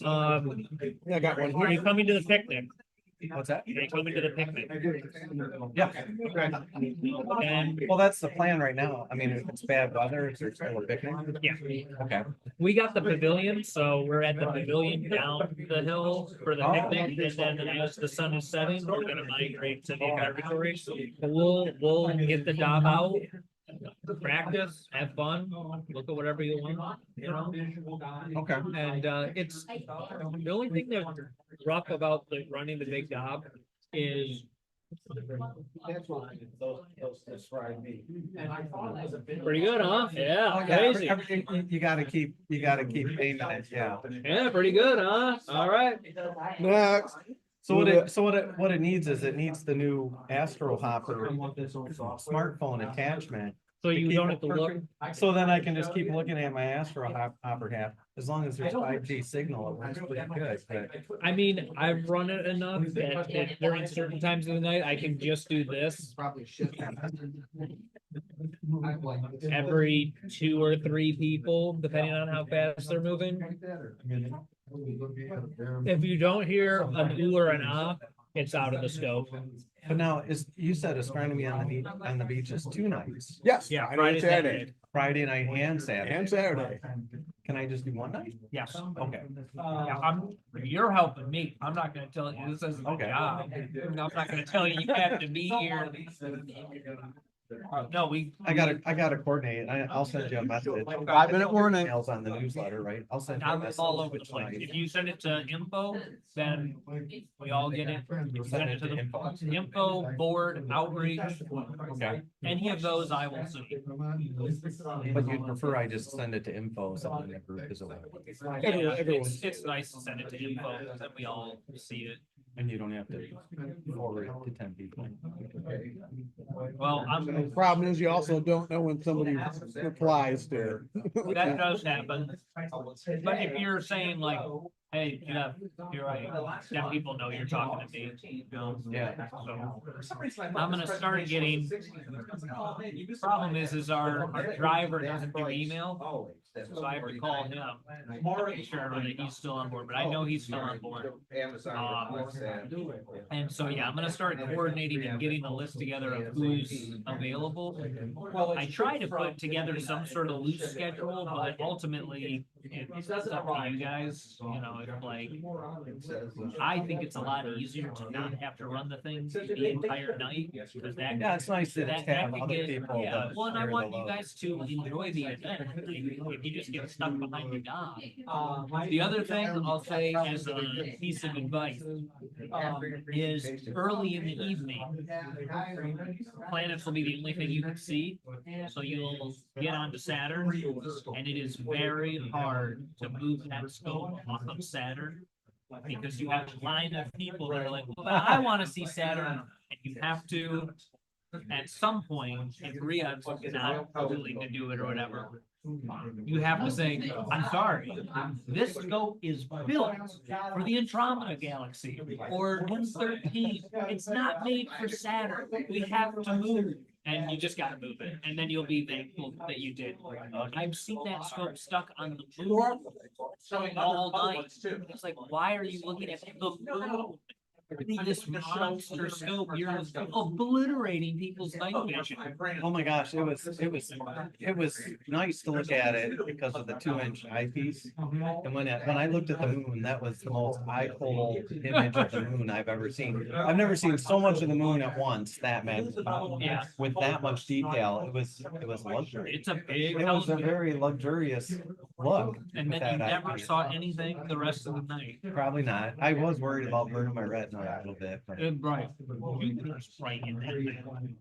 Yeah, I got one Are you here. coming to the picnic? What's that? Are you coming to the picnic? Yeah. And Well, that's the plan right now. I mean, if it's bad weather, is there still a picnic? yeah, Okay. we got the pavilion, so we're at the pavilion down the hill for the picnic, and then as the sun is setting, we're gonna migrate to the observatory. So we'll get the job out, practice, have fun, look at whatever you want, you know? Okay. And it's, the only thing that's rough about the running the big job is pretty good, huh? Yeah, crazy. You gotta keep aiming it, yeah. Yeah, pretty good, huh? All right. Next. So what it needs is it needs the new Astro Hopper smartphone attachment. So you don't have to look. So then I can just keep looking at my Astro Hopper app, as long as there's 5G signal, it works pretty good, but. I mean, I've run it enough that during certain times of the night, I can just do this. Every 2 or 3 people, depending on how fast they're moving. If you don't hear an ooh or an ah, it's out of the scope. But now, you said astronomy on the beach is 2 nights. Yes. Yeah, Friday Friday, and Saturday. Saturday. Friday night and Saturday. And Saturday. Can I just do one night? Yes. Okay. Yeah, you're helping me. I'm not gonna tell you, this isn't a Okay. job. I'm not gonna tell you, you have to be here. No, I gotta coordinate. I'll send you a message. 5-minute warning. Emails on the newsletter, right? I'll send you a I'm message. all over the place. If you send it to info, then we all get it. You send it to the info, board, outreach. Okay. Any of those I will see. But you'd prefer I just send it to info, so then the group is aware. It's nice to send it to info, then we all see it. And you don't have to forward it to 10 people. Well, The problem is you also don't know when somebody replies to. that does happen. But if you're saying like, hey, Jeff, you're right, 10 people know you're talking to me. You know? Yeah. So I'm gonna start getting, problem is our driver doesn't do email. So I have to call him, make sure that he's still on board, but I know he's still on board. And so, yeah, I'm gonna start coordinating and getting the list together of who's available. I try to put together some sort of loose schedule, but ultimately, it's up to you guys, you know, if like, I think it's a lot easier to not have to run the thing the entire night, because that. Yeah, it's nice to have can other get- people Yeah, that well, and I share the want you load. guys to enjoy the event, if you just get stuck behind your dog. The other thing I'll say as a piece of advice, is early in the evening, planets will be the only thing you can see, so you'll get onto Saturn, and it is very hard to move that scope off of Saturn, because you have a line of people that are like, well, I want to see Saturn, and you have to, at some point, if Riyadh's not willing to do it or whatever, you have to say, I'm sorry, this scope is built for the Andromeda Galaxy or 113. It's not made for Saturn. We have to move. And you just gotta move it, and then you'll be thankful that you did. I've seen that scope stuck on the moon all night. It's like, why are you looking at the moon? This monster scope, you're obliterating people's night vision. Oh my gosh, it was nice to look at it because of the 2-inch eyepiece. And when I looked at the moon, that was the most eye-pull image of the moon I've ever seen. I've never seen so much of the moon at once, that magnitude. Yeah. With that much detail, it was luxury. It's a big. It was a very luxurious look. And with then you that never eyepiece. saw anything the rest of the night. Probably not. I was worried about burning my retina a little bit, but. Right. You were right in that thing.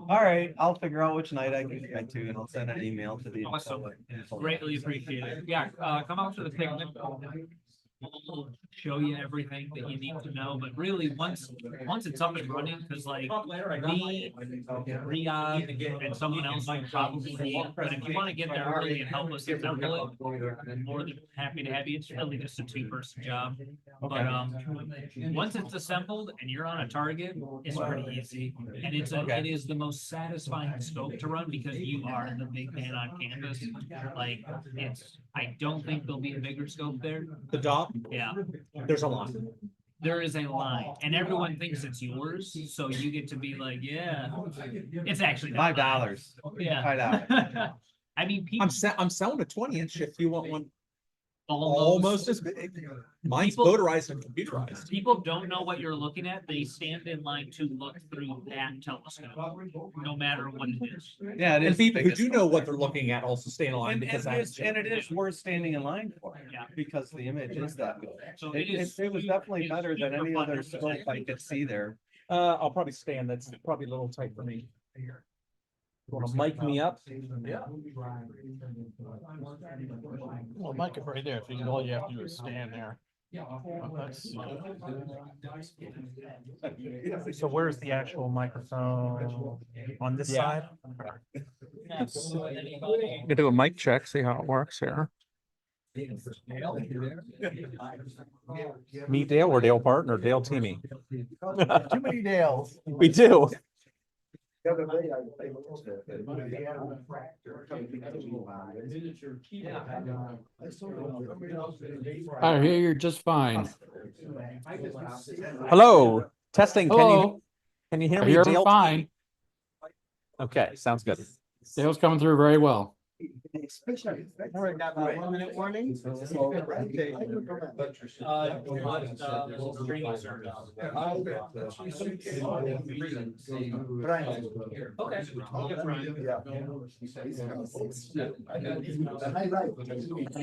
All right, I'll figure out which night I can get to, and I'll send an email to the. Awesome. Greatly appreciated. Yeah, come out to the picnic. We'll show you everything that you need to know, but really, once it's up and running, because like me, Riyadh, and someone else might probably, but if you want to get there early and help us assemble it, I'm more than happy to have you. It's really just a 2-person job. But once it's assembled and you're on a target, it's pretty easy, and it is the most satisfying scope to run because you are the big man on campus. Like I don't think there'll be a bigger scope there. The dog? Yeah. There's a lot. There is a line, and everyone thinks it's yours, so you get to be like, yeah, it's actually not mine. $5. Yeah. $5. I mean, people I'm selling a 20-inch if you want one almost almost as big. Mine's People- motorized and computerized. people don't know what you're looking at. They stand in line to look through that telescope, no matter what it is. Yeah, it And is. people who biggest do one. know what they're looking at also stay in line And because it is worth standing in line for, Yeah. because the image is that good. So It was definitely better than any other scope I could see there. I'll probably stand. That's probably a little tight for me. Want to mic me up? Yeah. Well, mic it right there. So all you have to do is stand there. So where's the actual microphone? On this side? Gonna do a mic check, see how it works here. Meet Dale or Dale partner, Dale Teamy. Too many Dales. We do. I hear you're just fine. Hello, testing. Hello. Can you hear I me? hear Dale fine. Teamy? Okay, sounds good. Dale's coming through very well. All right, got my 1-minute warning.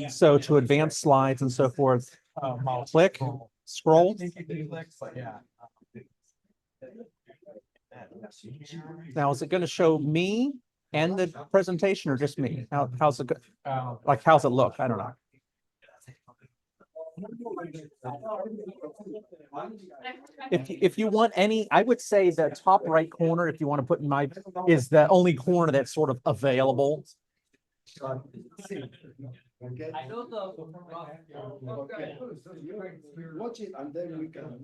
So to advance slides and so forth, click, scroll. Now, is it going to show me and the presentation or just me? How's it go? Like, how's it look? I don't know. If you want any, I would say the top right corner, if you want to put in is the only corner that's sort of available. Okay. I know the. Watch it and then we can.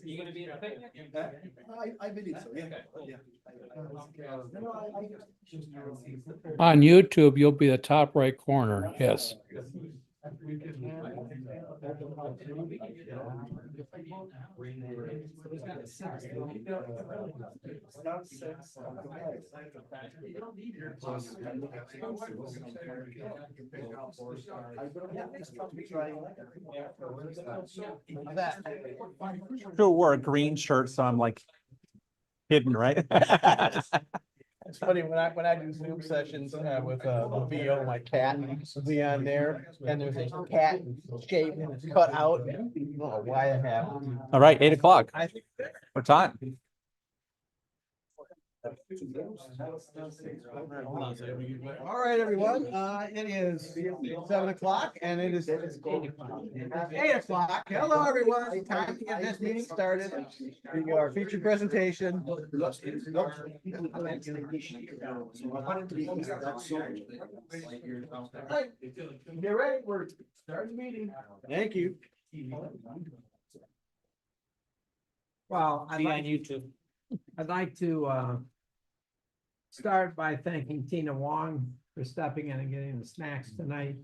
You gonna be in the picnic? I believe so, yeah. On YouTube, you'll be the top right corner. Yes. Still wore a green shirt, so I'm like hidden, right? It's funny when I do Zoom sessions with the VO, my cat will be on there, and there's a cat shape and it's cut out. I don't know why it happened. All right, 8 o'clock. What time? All right, everyone, it is 7 o'clock and it is 8 o'clock. Hello, everyone. Time to get this meeting started. Our feature presentation. Right. Get ready, we're starting the meeting. Thank you. Well, See you on YouTube. I'd like to start by thanking Tina Wong for stepping in and getting the snacks tonight.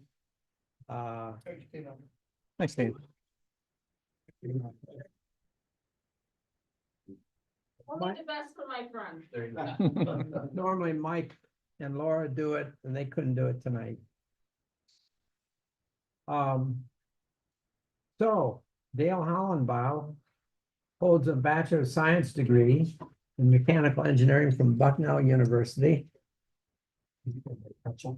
Thanks, Dave. Only the best for my friend. Normally Mike and Laura do it, and they couldn't do it tonight. So Dale Hollenbaugh holds a Bachelor of Science degree in mechanical engineering from Bucknell University.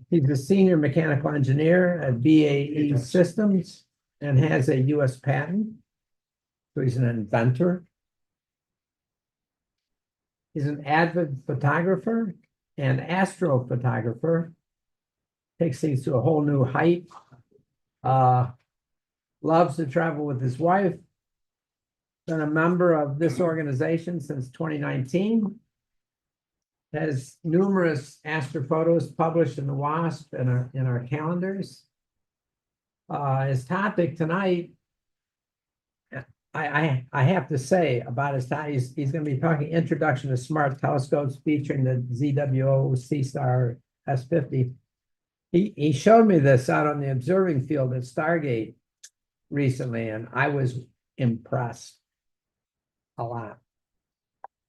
He's a senior mechanical engineer at BAE Systems and has a U.S. patent. So he's an inventor. He's an avid photographer and astrophotographer. Takes things to a whole new height. Loves to travel with his wife. Been a member of this organization since 2019. Has numerous astrophotos published in the W.A.S.P. in our calendars. His topic tonight, I have to say about his time, he's going to be talking introduction to smart telescopes featuring the ZWO Seestar S50. He showed me this out on the observing field at Stargate recently, and I was impressed a lot.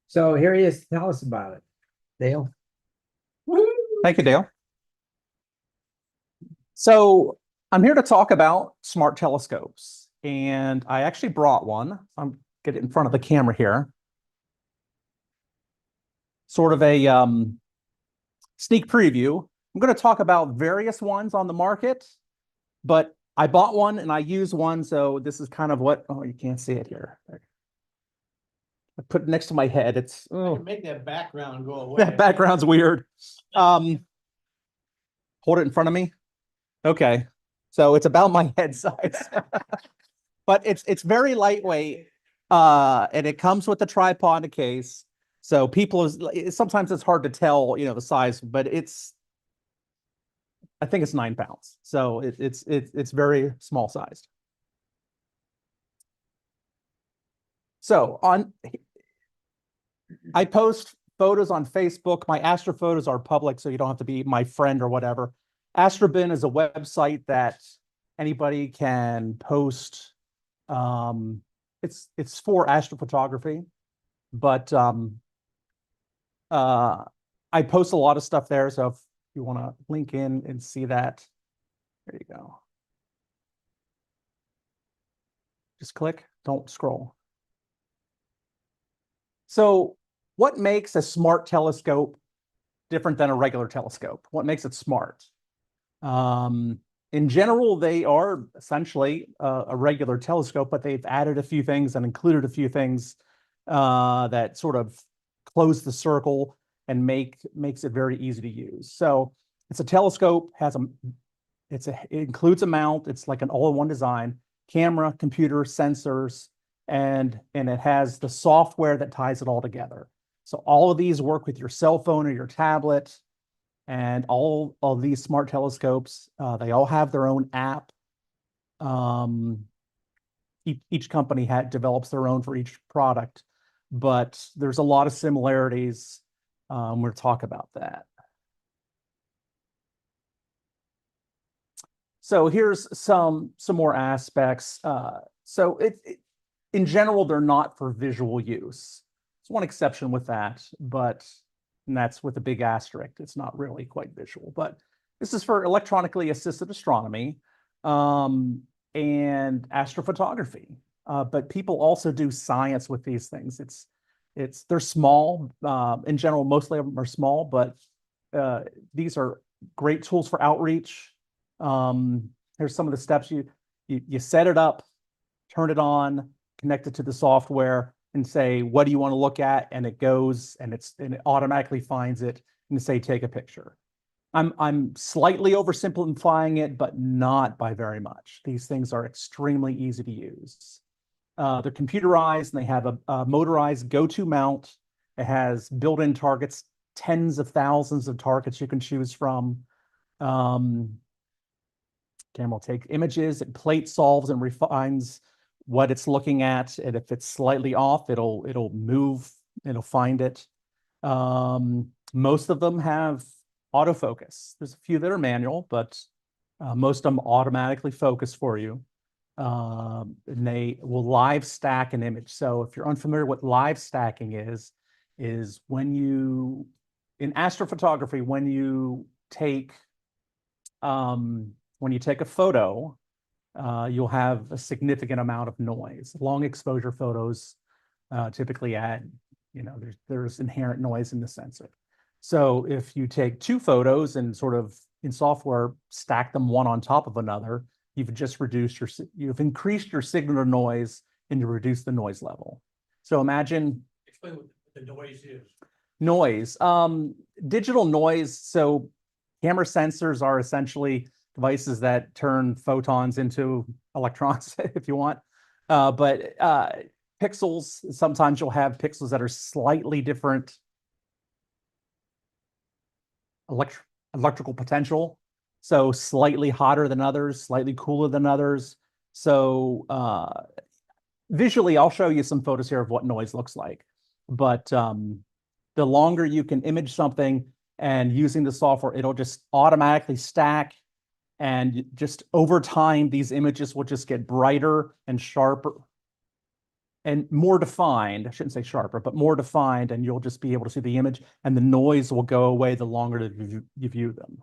So here he is to tell us about it. Dale. Thank you, Dale. So I'm here to talk about smart telescopes, and I actually brought one. I'm get it in front of the camera here. Sort of a sneak preview. I'm going to talk about various ones on the market, but I bought one and I use one, so this is kind of what, oh, you can't see it here. I put it next to my head. It's Make that background go away. that background's weird. Hold it in front of me. Okay, so it's about my head size, but it's very lightweight, and it comes with the tripod and a case. So sometimes it's hard to tell, the size, but I think it's 9 pounds. So it's very small sized. So I post photos on Facebook. My astro photos are public, so you don't have to be my friend or whatever. Astrobin is a website that anybody can post. It's for astrophotography, but I post a lot of stuff there. So if you want to link in and see that, there you go. Just click, don't scroll. So what makes a smart telescope different than a regular telescope? What makes it smart? In general, they are essentially a regular telescope, but they've added a few things and included a few things that sort of close the circle and makes it very easy to use. So it's a telescope, it includes a mount. It's like an all-in-one design, camera, computer, sensors, and it has the software that ties it all together. So all of these work with your cell phone or your tablet. And all of these smart telescopes, they all have their own app. Each company develops their own for each product, but there's a lot of similarities. We'll talk about that. So here's some more aspects. So in general, they're not for visual use. There's one exception with that, and that's with a big asterisk. It's not really quite visual, but this is for electronically assisted astronomy and astrophotography. But people also do science with these things. They're small. In general, mostly of them are small, but these are great tools for outreach. Here's some of the steps. You set it up, turn it on, connect it to the software, and say, what do you want to look at? And it goes and it automatically finds it and say, take a picture. I'm slightly oversimplifying it, but not by very much. These things are extremely easy to use. They're computerized and they have a motorized go-to mount. It has built-in targets, tens of thousands of targets you can choose from. Camera will take images, it plate solves and refines what it's looking at, and if it's slightly off, it'll move, it'll find it. Most of them have autofocus. There's a few that are manual, but most of them automatically focus for you. And they will live stack an image. So if you're unfamiliar with live stacking is when in astrophotography, when you take a photo, you'll have a significant amount of noise. Long exposure photos typically add, there's inherent noise in the sensor. So if you take two photos and sort of in software stack them one on top of another, you've increased your signal to noise and you reduce the noise level. So imagine. Explain what the noise is. Noise, digital noise. So camera sensors are essentially devices that turn photons into electrons, if you want. But pixels, sometimes you'll have pixels that are slightly different electrical potential. So slightly hotter than others, slightly cooler than others. So visually, I'll show you some photos here of what noise looks like. But the longer you can image something and using the software, it'll just automatically stack. And just over time, these images will just get brighter and sharper and more defined. I shouldn't say sharper, but more defined. And you'll just be able to see the image and the noise will go away the longer that you view them.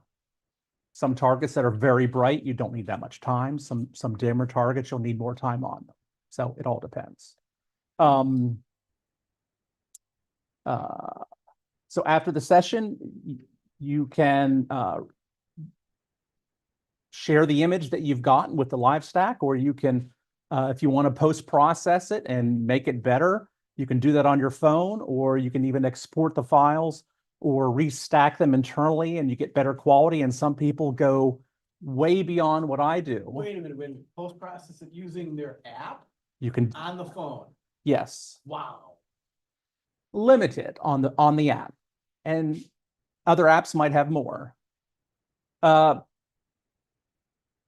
Some targets that are very bright, you don't need that much time. Some dimmer targets, you'll need more time on them. So it all depends. So after the session, you can share the image that you've gotten with the live stack, or you can, if you want to post-process it and make it better, you can do that on your phone, or you can even export the files or restack them internally and you get better quality. And some people go way beyond what I do. Wait a minute, when you post-process it using their app You can, on the phone? yes, Wow. limited on the app, and other apps might have more.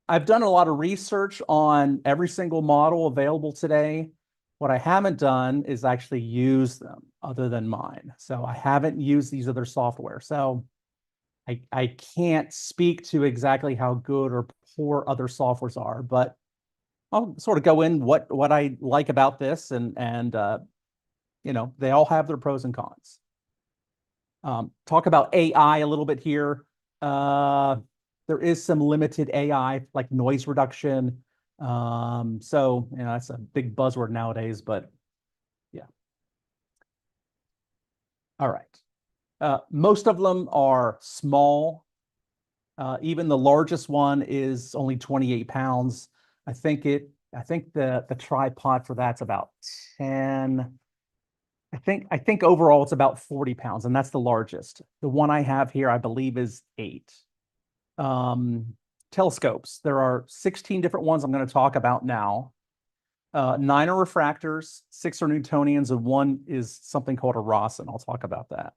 I've done a lot of research on every single model available today. What I haven't done is actually use them other than mine. So I haven't used these other software. So I can't speak to exactly how good or poor other softwares are, but I'll sort of go in what I like about this, and they all have their pros and cons. Talk about AI a little bit here. There is some limited AI, like noise reduction. So, that's a big buzzword nowadays, but yeah. All right. Most of them are small. Even the largest one is only 28 pounds. I think the tripod for that's about 10. I think overall it's about 40 pounds, and that's the largest. The one I have here, I believe, is 8. Telescopes. There are 16 different ones I'm going to talk about now. 9 are refractors, 6 are Newtonians, and 1 is something called a Rossum. I'll talk about that.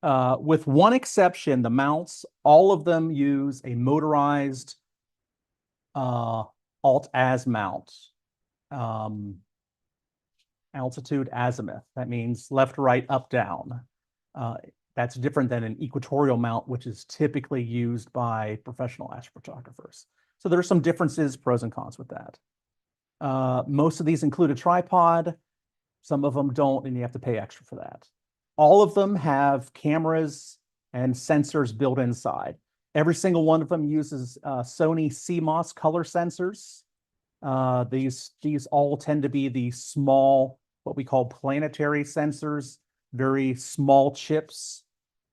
With one exception, the mounts, all of them use a motorized alt-az mount. Altitude azimuth. That means left, right, up, down. That's different than an equatorial mount, which is typically used by professional astrophotographers. So there are some differences, pros and cons with that. Most of these include a tripod. Some of them don't, and you have to pay extra for that. All of them have cameras and sensors built inside. Every single one of them uses Sony CMOS color sensors. These all tend to be the small, what we call planetary sensors, very small chips.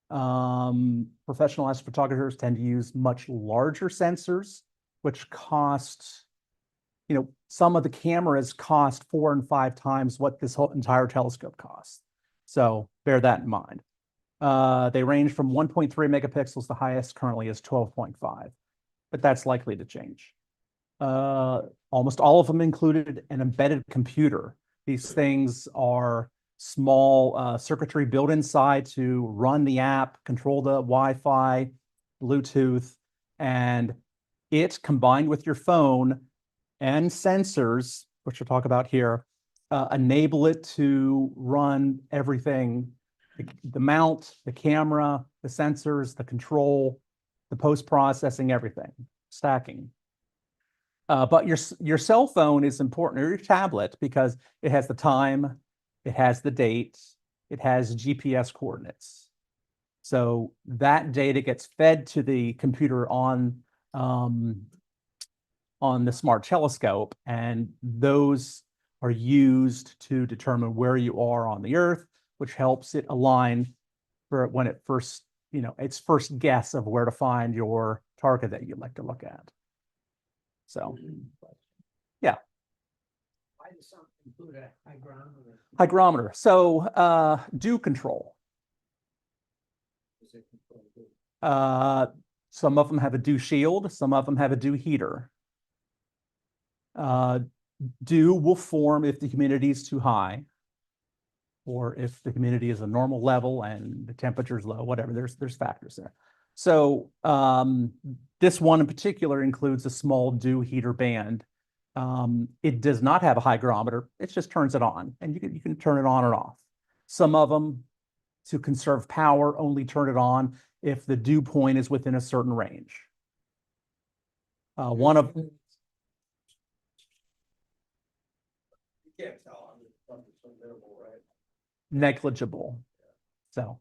Professional astrophotographers tend to use much larger sensors, which cost, some of the cameras cost 4 and 5 times what this whole entire telescope costs. So bear that in mind. They range from 1.3 megapixels. The highest currently is 12.5, but that's likely to change. Almost all of them included an embedded computer. These things are small circuitry built inside to run the app, control the Wi-Fi, Bluetooth, and it combined with your phone and sensors, which we'll talk about here, enable it to run everything, the mount, the camera, the sensors, the control, the post-processing, everything, stacking. But your cell phone is important, or your tablet, because it has the time, it has the date, it has GPS coordinates. So that data gets fed to the computer on the smart telescope, and those are used to determine where you are on the Earth, which helps it align for when it first, its first guess of where to find your target that you'd like to look at. So, yeah. Why does something include a hygrometer? Hygrometer. So, dew control. Some of them have a dew shield. Some of them have a dew heater. Dew will form if the humidity is too high, or if the humidity is a normal level and the temperature is low, whatever, there's factors there. So this one in particular includes a small dew heater band. It does not have a hygrometer. It just turns it on, and you can turn it on or off. Some of them, to conserve power, only turn it on if the dew point is within a certain range. One of negligible. So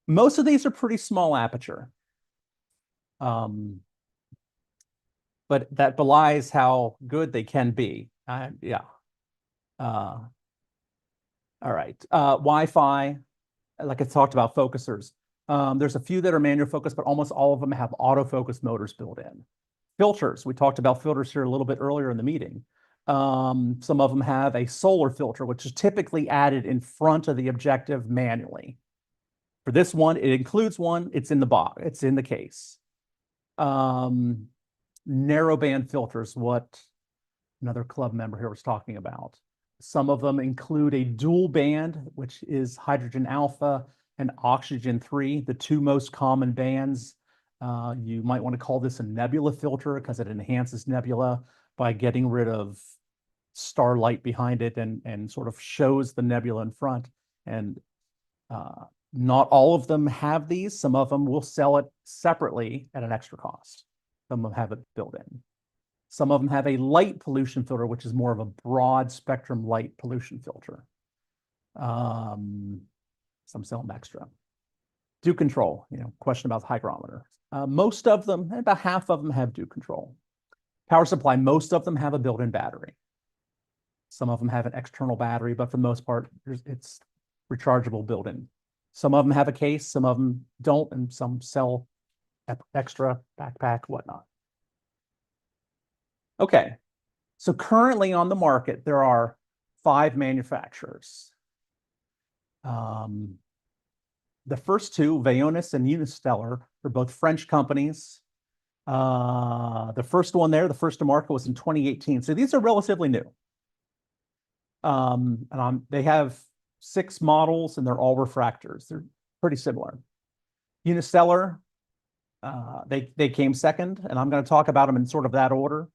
most of these are pretty small aperture. But that belies how good they can be. Yeah. All right. Wi-Fi, like I talked about, focusers. There's a few that are manual focus, but almost all of them have autofocus motors built in. Filters, we talked about filters here a little bit earlier in the meeting. Some of them have a solar filter, which is typically added in front of the objective manually. For this one, it includes one. It's in the box. It's in the case. Narrowband filters, what another club member here was talking about. Some of them include a dual band, which is hydrogen alpha and oxygen 3, the two most common bands. You might want to call this a nebula filter because it enhances nebula by getting rid of starlight behind it and sort of shows the nebula in front. And not all of them have these. Some of them will sell it separately at an extra cost. Some of them have it built in. Some of them have a light pollution filter, which is more of a broad spectrum light pollution filter. Some sell them extra. Dew control, question about the hygrometer. Most of them, about half of them, have dew control. Power supply, most of them have a built-in battery. Some of them have an external battery, but for the most part, it's rechargeable built-in. Some of them have a case, some of them don't, and some sell extra, backpack, whatnot. Okay, so currently on the market, there are 5 manufacturers. The first two, Vaonis and Unistellar, are both French companies. The first one there, the first to market, was in 2018. So these are relatively new. They have 6 models, and they're all refractors. They're pretty similar. Unistellar, they came second, and I'm going to talk about them in sort of that order.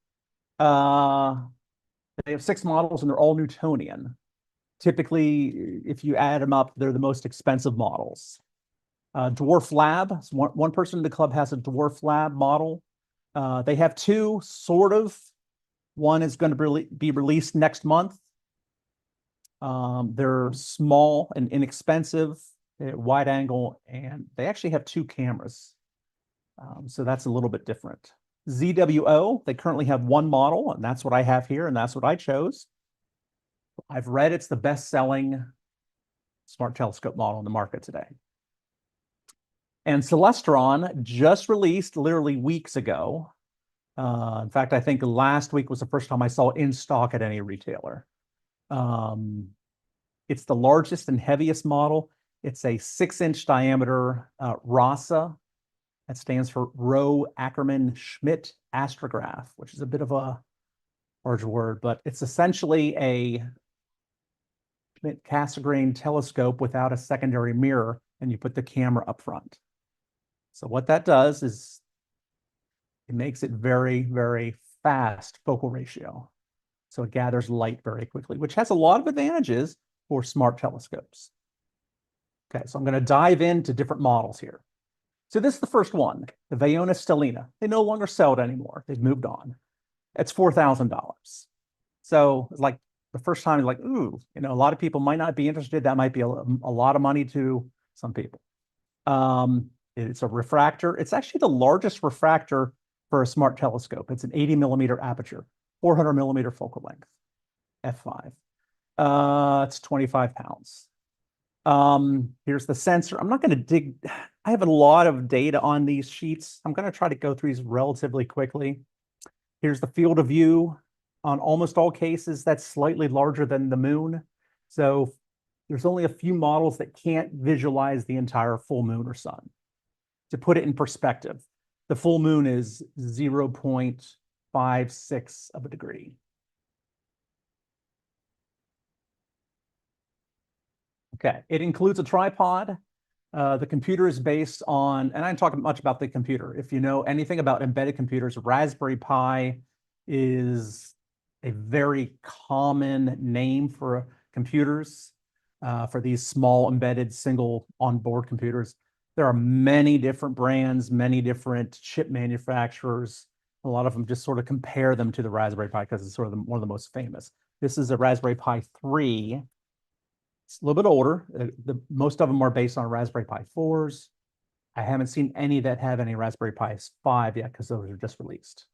They have 6 models, and they're all Newtonian. Typically, if you add them up, they're the most expensive models. Dwarf Lab, so one person in the club has a Dwarf Lab model. They have 2, sort of. One is going to be released next month. They're small and inexpensive, wide angle, and they actually have 2 cameras. So that's a little bit different. ZWO, they currently have 1 model, and that's what I have here, and that's what I chose. I've read it's the best-selling smart telescope model in the market today. And Celestron just released literally weeks ago. In fact, I think last week was the first time I saw it in stock at any retailer. It's the largest and heaviest model. It's a 6-inch diameter RASA. That stands for Rowe Ackerman Schmidt astrograph, which is a bit of a large word, but it's essentially a Schmidt Cassegrain telescope without a secondary mirror, and you put the camera up front. So what that does is it makes it very, very fast focal ratio. So it gathers light very quickly, which has a lot of advantages for smart telescopes. Okay, so I'm going to dive into different models here. So this is the first one, the Vaiona Stellina. They no longer sell it anymore. They've moved on. It's $4,000. So it's like the first time, like, ooh, you know, a lot of people might not be interested. That might be a lot of money to some people. It's a refractor. It's actually the largest refractor for a smart telescope. It's an 80 millimeter aperture, 400 millimeter focal length, f5. It's 25 pounds. Here's the sensor. I'm not going to dig. I have a lot of data on these sheets. I'm going to try to go through these relatively quickly. Here's the field of view. On almost all cases, that's slightly larger than the moon. So there's only a few models that can't visualize the entire full moon or sun. To put it in perspective, the full moon is 0.56 of a degree. Okay, it includes a tripod. The computer is based on, and I didn't talk much about the computer. If you know anything about embedded computers, Raspberry Pi is a very common name for computers, for these small embedded single onboard computers. There are many different brands, many different chip manufacturers. A lot of them just sort of compare them to the Raspberry Pi because it's sort of one of the most famous. This is a Raspberry Pi 3. It's a little bit older. Most of them are based on Raspberry Pi 4s. I haven't seen any that have any Raspberry Pi 5 yet because those are just released.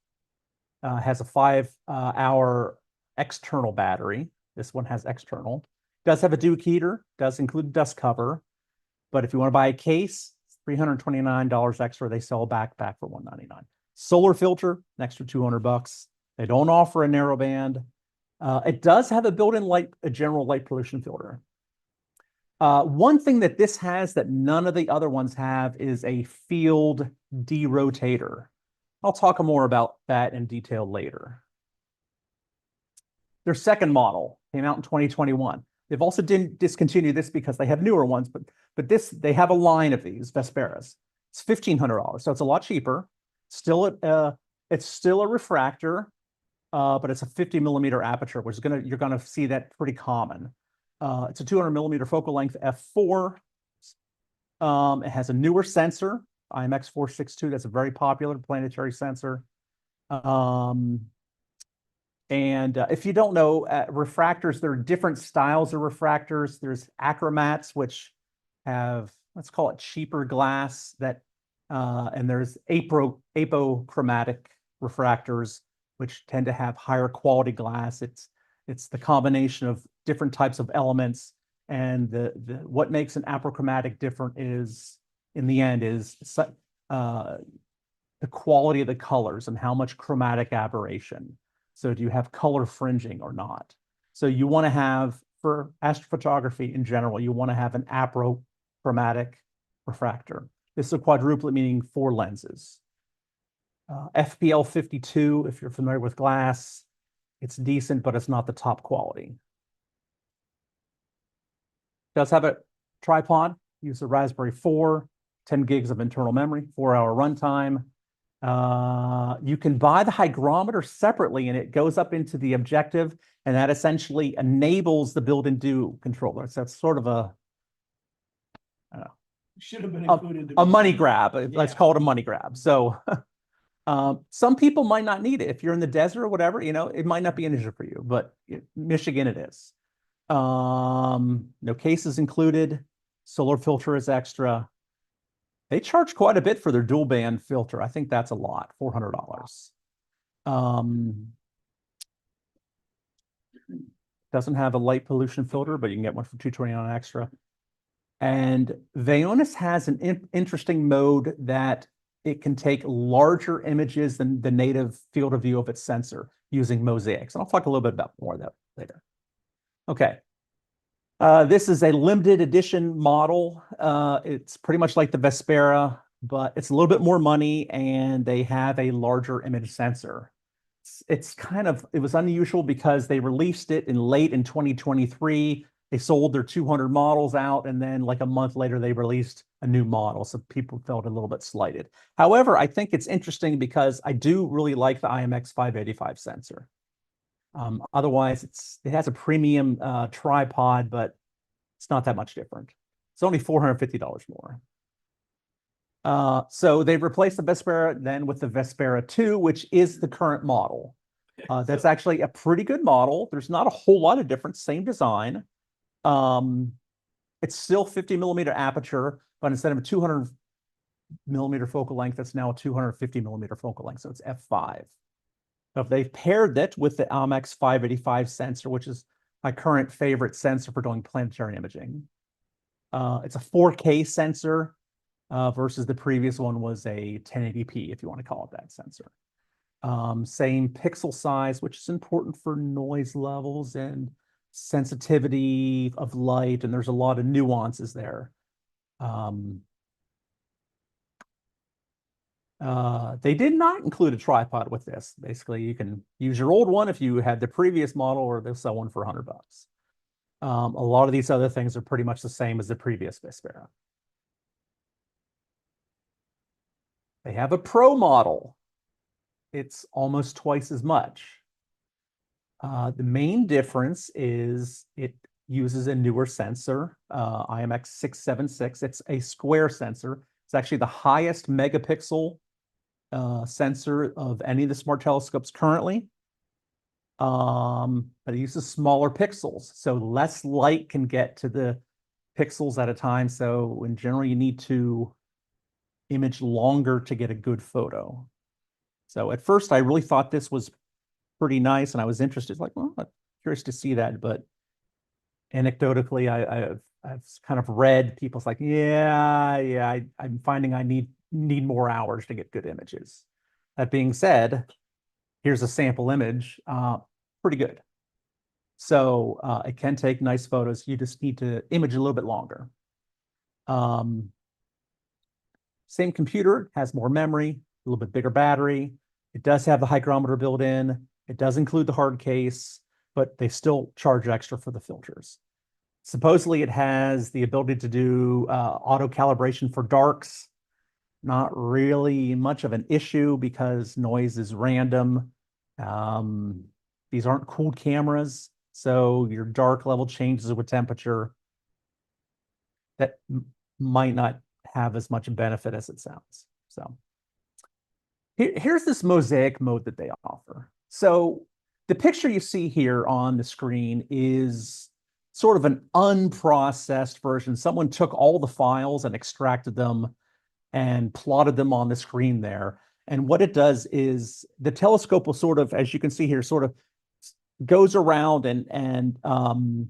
Has a 5-hour external battery. This one has external. Does have a Duke heater. Does include dust cover. But if you want to buy a case, it's $329 extra. They sell a backpack for $199. Solar filter, an extra $200. They don't offer a narrowband. It does have a built-in a general light pollution filter. One thing that this has that none of the other ones have is a field derotator. I'll talk more about that in detail later. Their second model came out in 2021. They've also discontinued this because they have newer ones, but they have a line of these Vesperas. It's $1,500, so it's a lot cheaper. It's still a refractor, but it's a 50 millimeter aperture, which is you're gonna see that pretty common. It's a 200 millimeter focal length f4. It has a newer sensor, IMX 462. That's a very popular planetary sensor. If you don't know, refractors, there are different styles of refractors. There's achromats, which have, let's call it cheaper glass, and there's apochromatic refractors, which tend to have higher quality glass. It's the combination of different types of elements, and what makes an apochromatic different is, in the end, is the quality of the colors and how much chromatic aberration. So do you have color fringing or not? So you want to have, for astrophotography in general, you want to have an apochromatic refractor. This is a quadruplet, meaning 4 lenses. FPL 52, if you're familiar with glass, it's decent, but it's not the top quality. Does have a tripod, use a Raspberry 4, 10 gigs of internal memory, 4-hour runtime. You can buy the hygrometer separately and it goes up into the objective, and that essentially enables the build and do controller. So that's sort of a, Should have been included. a money grab. Let's Yeah. call it a money grab. So some people might not need it. If you're in the desert or whatever, you know, it might not be an issue for you, but Michigan it is. No cases included. Solar filter is extra. They charge quite a bit for their dual band filter. I think that's a lot, $400. Doesn't have a light pollution filter, but you can get one for $229 extra. And Vaonis has an interesting mode that it can take larger images than the native field of view of its sensor using mosaics. And I'll talk a little bit about more of that later. Okay. This is a limited edition model. It's pretty much like the Vespera, but it's a little bit more money and they have a larger image sensor. It's kind of, it was unusual because they released it late in 2023. They sold their 200 models out, and then like a month later, they released a new model. So people felt a little bit slighted. However, I think it's interesting because I do really like the IMX 585 sensor. Otherwise, it has a premium tripod, but it's not that much different. It's only $450 more. So they've replaced the Vespera then with the Vespera 2, which is the current model. That's actually a pretty good model. There's not a whole lot of difference, same design. It's still 50mm aperture, but instead of a 200mm focal length, it's now a 250mm focal length. So it's f5. Now, if they've paired that with the IMX 585 sensor, which is my current favorite sensor for doing planetary imaging, it's a 4K sensor versus the previous one was a 1080p, if you want to call it that sensor. Same pixel size, which is important for noise levels and sensitivity of light, and there's a lot of nuances there. They did not include a tripod with this. Basically, you can use your old one if you had the previous model, or they'll sell one for $100. A lot of these other things are pretty much the same as the previous Vespera. They have a Pro model. It's almost twice as much. The main difference is it uses a newer sensor, IMX 676. It's a square sensor. It's actually the highest megapixel sensor of any of the smart telescopes currently. But it uses smaller pixels, so less light can get to the pixels at a time. So in general, you need to image longer to get a good photo. So at first, I really thought this was pretty nice, and I was interested, like, well, I'm curious to see that. But anecdotally, I've kind of read people's like, I'm finding I need more hours to get good images. That being said, here's a sample image, pretty good. So it can take nice photos. You just need to image a little bit longer. Same computer, has more memory, a little bit bigger battery. It does have the hygrometer built in. It does include the hard case, but they still charge extra for the filters. Supposedly it has the ability to do auto calibration for darks. Not really much of an issue because noise is random. These aren't cooled cameras, so your dark level changes with temperature. That might not have as much benefit as it sounds. So here's this mosaic mode that they offer. So the picture you see here on the screen is sort of an unprocessed version. Someone took all the files and extracted them and plotted them on the screen there. And what it does is the telescope will sort of, as you can see here, sort of goes around and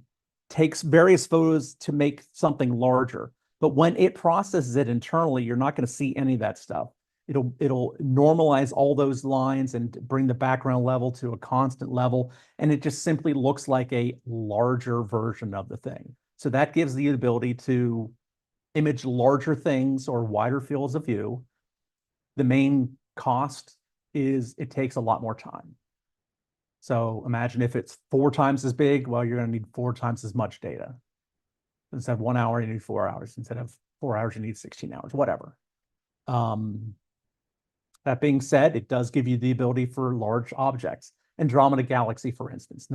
takes various photos to make something larger. But when it processes it internally, you're not going to see any of that stuff. It'll normalize all those lines and bring the background level to a constant level. And it just simply looks like a larger version of the thing. So that gives the ability to image larger things or wider fields of view. The main cost is it takes a lot more time. So imagine if it's 4 times as big, well, you're going to need 4 times as much data. Instead of 1 hour, you need 4 hours. Instead of 4 hours, you need 16 hours, whatever. That being said, it does give you the ability for large objects. Andromeda Galaxy, for instance,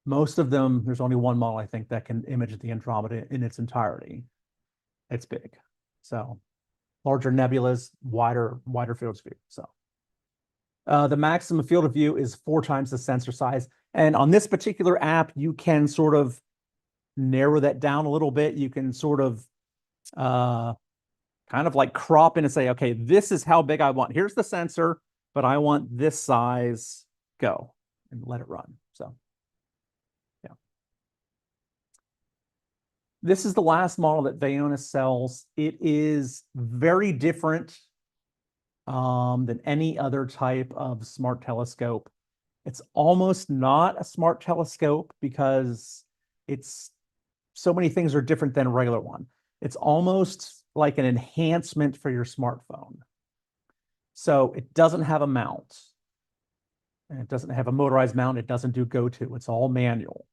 most of them, there's only one model, I think, that can image the Andromeda in its entirety. It's big. So larger nebulas, wider fields of view. So the maximum field of view is 4 times the sensor size. And on this particular app, you can sort of narrow that down a little bit. You can sort of kind of like crop in and say, okay, this is how big I want. Here's the sensor, but I want this size, go, and let it run. So yeah. This is the last model that Vaonis sells. It is very different than any other type of smart telescope. It's almost not a smart telescope because it's so many things are different than a regular one. It's almost like an enhancement for your smartphone. So it doesn't have a mount. And it doesn't have a motorized mount. It doesn't do go-to. It's all manual.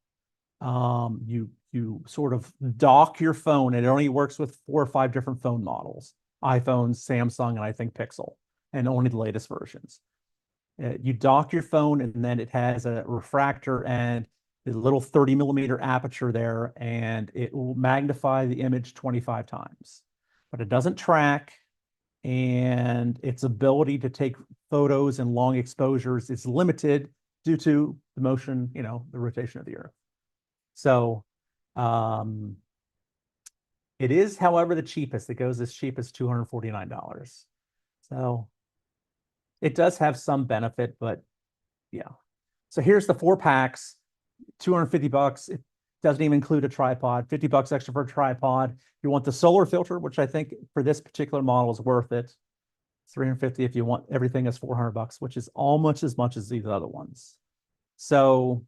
You sort of dock your phone, and it only works with 4 or 5 different phone models: iPhone, Samsung, and I think Pixel, and only the latest versions. You dock your phone, and then it has a refractor and a little 30mm aperture there, and it will magnify the image 25 times. But it doesn't track, and its ability to take photos and long exposures is limited due to the motion, the rotation of the Earth. So it is, however, the cheapest. It goes as cheap as $249. So it does have some benefit, but yeah. So here's the 4 packs, $250. It doesn't even include a tripod, $50 extra for a tripod. You want the solar filter, which I think for this particular model is worth it. $350 if you want everything is $400, which is almost as much as these other ones. So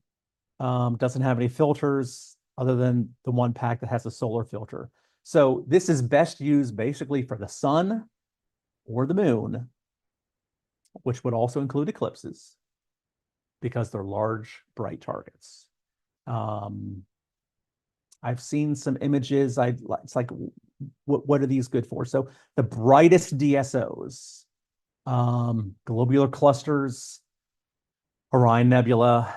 doesn't have any filters other than the 1 pack that has a solar filter. So this is best used basically for the sun or the moon, which would also include eclipses because they're large, bright targets. I've seen some images. It's like, what are these good for? So the brightest DSOs, globular clusters, Orion Nebula,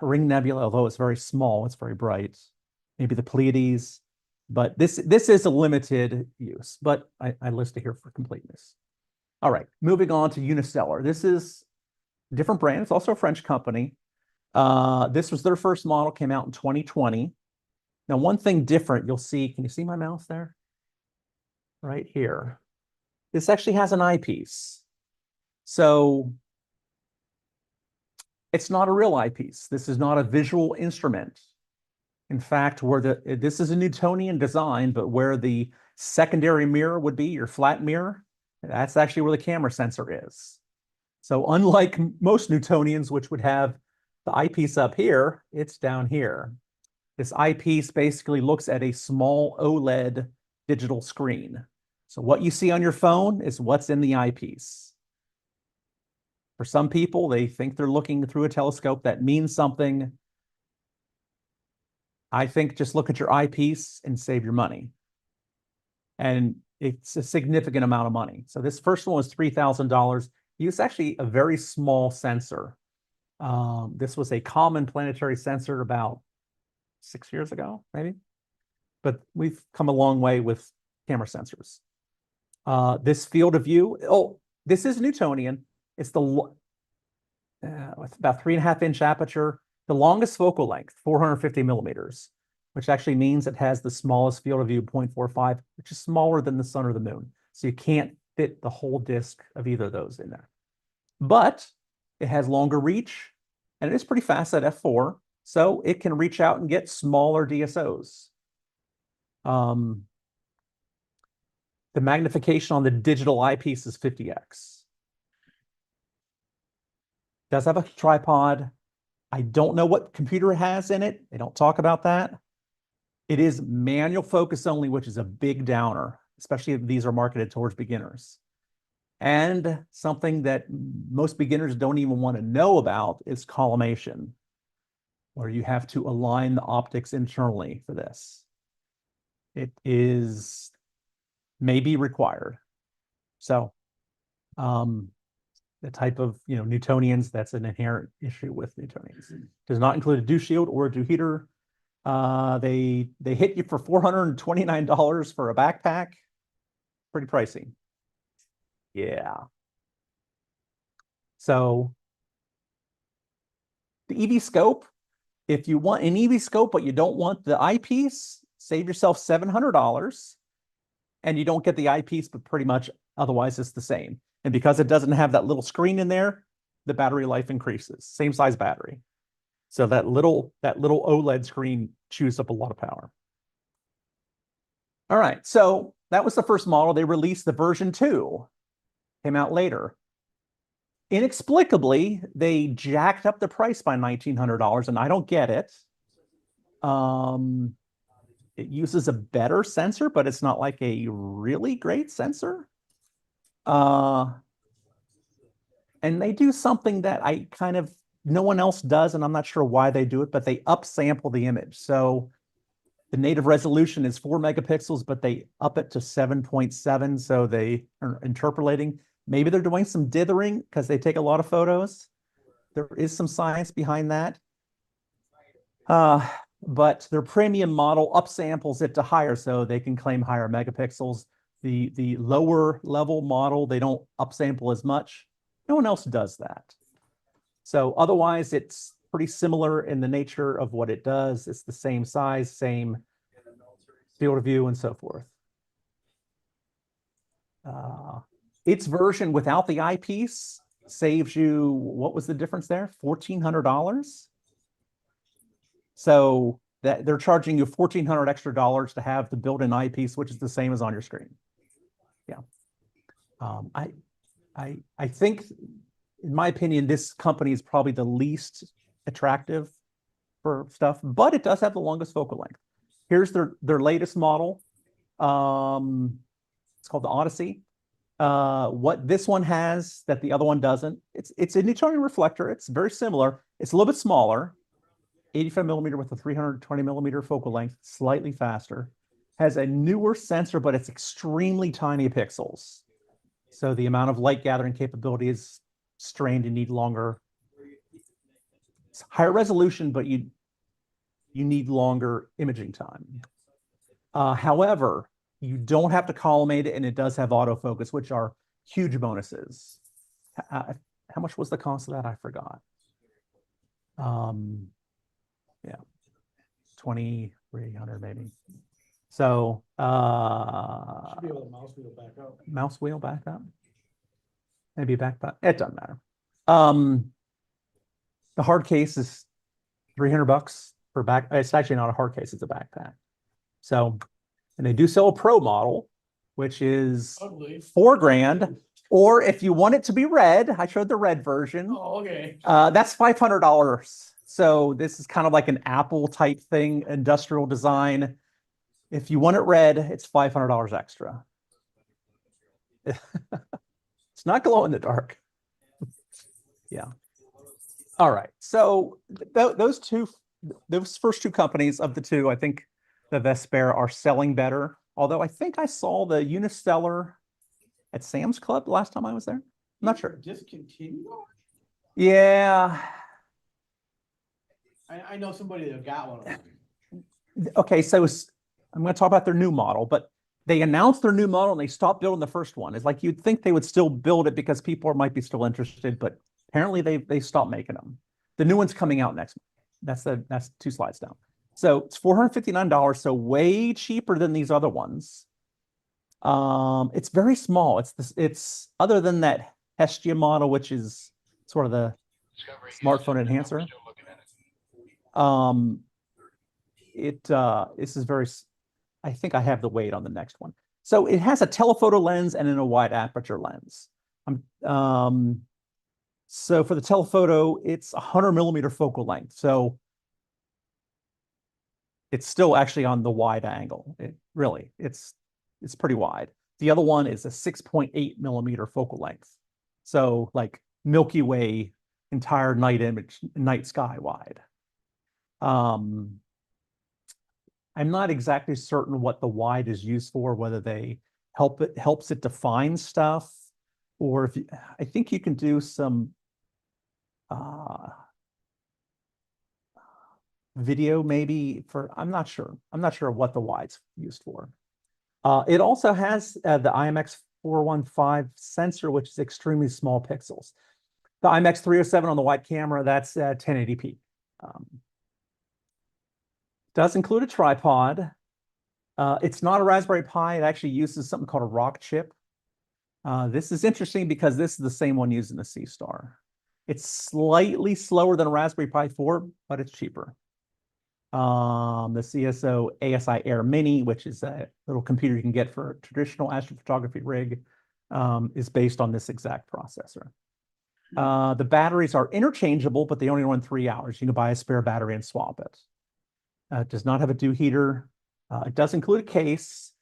Ring Nebula, although it's very small, it's very bright. Maybe the Pleiades, but this is a limited use, but I list it here for completeness. All right, moving on to Unistellar. This is a different brand. It's also a French company. This was their first model, came out in 2020. Now, one thing different, you'll see, can you see my mouse there? Right here. This actually has an eyepiece. So it's not a real eyepiece. This is not a visual instrument. In fact, this is a Newtonian design, but where the secondary mirror would be, your flat mirror, that's actually where the camera sensor is. So unlike most Newtonians, which would have the eyepiece up here, it's down here. This eyepiece basically looks at a small OLED digital screen. So what you see on your phone is what's in the eyepiece. For some people, they think they're looking through a telescope. That means something. I think just look at your eyepiece and save your money. And it's a significant amount of money. So this first one was $3,000. It's actually a very small sensor. This was a common planetary sensor about 6 years ago, maybe. But we've come a long way with camera sensors. This field of view, this is Newtonian. It's with about 3.5-inch aperture. The longest focal length, 450 millimeters, which actually means it has the smallest field of view, 0.45, which is smaller than the sun or the moon. So you can't fit the whole disk of either of those in there. But it has longer reach, and it is pretty fast at f4, so it can reach out and get smaller DSOs. The magnification on the digital eyepiece is 50x. Does have a tripod. I don't know what computer it has in it. They don't talk about that. It is manual focus only, which is a big downer, especially if these are marketed towards beginners. And something that most beginners don't even want to know about is collimation, where you have to align the optics internally for this. It is maybe required. So, the type of, Newtonians, that's an inherent issue with Newtonians. Does not include a dew shield or a dew heater. They hit you for $429 for a backpack. Pretty pricey. Yeah. So the EV scope, if you want an EV scope, but you don't want the eyepiece, save yourself $700 and you don't get the eyepiece, but pretty much otherwise it's the same. And because it doesn't have that little screen in there, the battery life increases, same size battery. So that little OLED screen chews up a lot of power. All right, so that was the first model. They released the version 2, came out later. Inexplicably, they jacked up the price by $1,900, and I don't get it. It uses a better sensor, but it's not like a really great sensor. And they do something that no one else does, and I'm not sure why they do it, but they upsample the image. So the native resolution is 4 megapixels, but they up it to 7.7, so they are interpolating. Maybe they're doing some dithering because they take a lot of photos. There is some science behind that. But their premium model upsamples it to higher, so they can claim higher megapixels. The lower level model, they don't upsample as much. No one else does that. So otherwise, it's pretty similar in the nature of what it does. It's the same size, same field of view, and so forth. Its version without the eyepiece saves you, what was the difference there? $1,400. So that they're charging you $1,400 extra to have the built-in eyepiece, which is the same as on your screen. Yeah. I think, in my opinion, this company is probably the least attractive for stuff, but it does have the longest focal length. Here's their latest model. It's called the Odyssey. What this one has that the other one doesn't, it's a Newtonian reflector. It's very similar. It's a little bit smaller, 85 millimeter with a 320 millimeter focal length, slightly faster. Has a newer sensor, but it's extremely tiny pixels. So the amount of light gathering capability is strained and need longer. It's higher resolution, but you need longer imaging time. However, you don't have to collimate it, and it does have autofocus, which are huge bonuses. How much was the cost of that? I forgot. Yeah, 2,300 maybe. So Should be able to mouse wheel back up. Mouse wheel back up. Maybe back. It doesn't matter. The hard case is $300 for back. It's actually not a hard case; it's a backpack. So, and they do sell a pro model, which is $4,000. Or if you want it to be red, I showed the red version. Oh, okay. That's $500. So this is kind of like an Apple type thing, industrial design. If you want it red, it's $500 extra. It's not glow in the dark. Yeah. All right. So those first two companies of the two, I think the W.A.S.P are selling better. Although I think I saw the Unistellar at Sam's Club last time I was there. I'm not sure. Discontinued? Yeah. I know somebody that got one of them. Okay, so I'm going to talk about their new model, but they announced their new model and they stopped building the first one. It's like you'd think they would still build it because people might be still interested, but apparently they stopped making them. The new one's coming out next month. That's 2 slides down. So it's $459, so way cheaper than these other ones. It's very small. It's other than that Hestia model, which is sort of the smartphone enhancer. This is very, I think I have the weight on the next one. So it has a telephoto lens and then a wide aperture lens. So for the telephoto, it's 100 millimeter focal length. So it's still actually on the wide angle. It's pretty wide. The other one is a 6.8 millimeter focal length. So like Milky Way, entire night image, night sky wide. I'm not exactly certain what the wide is used for, whether they helps it define stuff, or if I think you can do some video maybe for, I'm not sure. I'm not sure what the wide's used for. It also has the IMX415 sensor, which is extremely small pixels. The IMX307 on the wide camera, that's 1080p. Does include a tripod. It's not a Raspberry Pi. It actually uses something called a rock chip. This is interesting because this is the same one used in the Seestar. It's slightly slower than a Raspberry Pi 4, but it's cheaper. The CSO ASI Air Mini, which is a little computer you can get for a traditional astrophotography rig, is based on this exact processor. The batteries are interchangeable, but they only run 3 hours. You can buy a spare battery and swap it. It does not have a dew heater. It does include a case.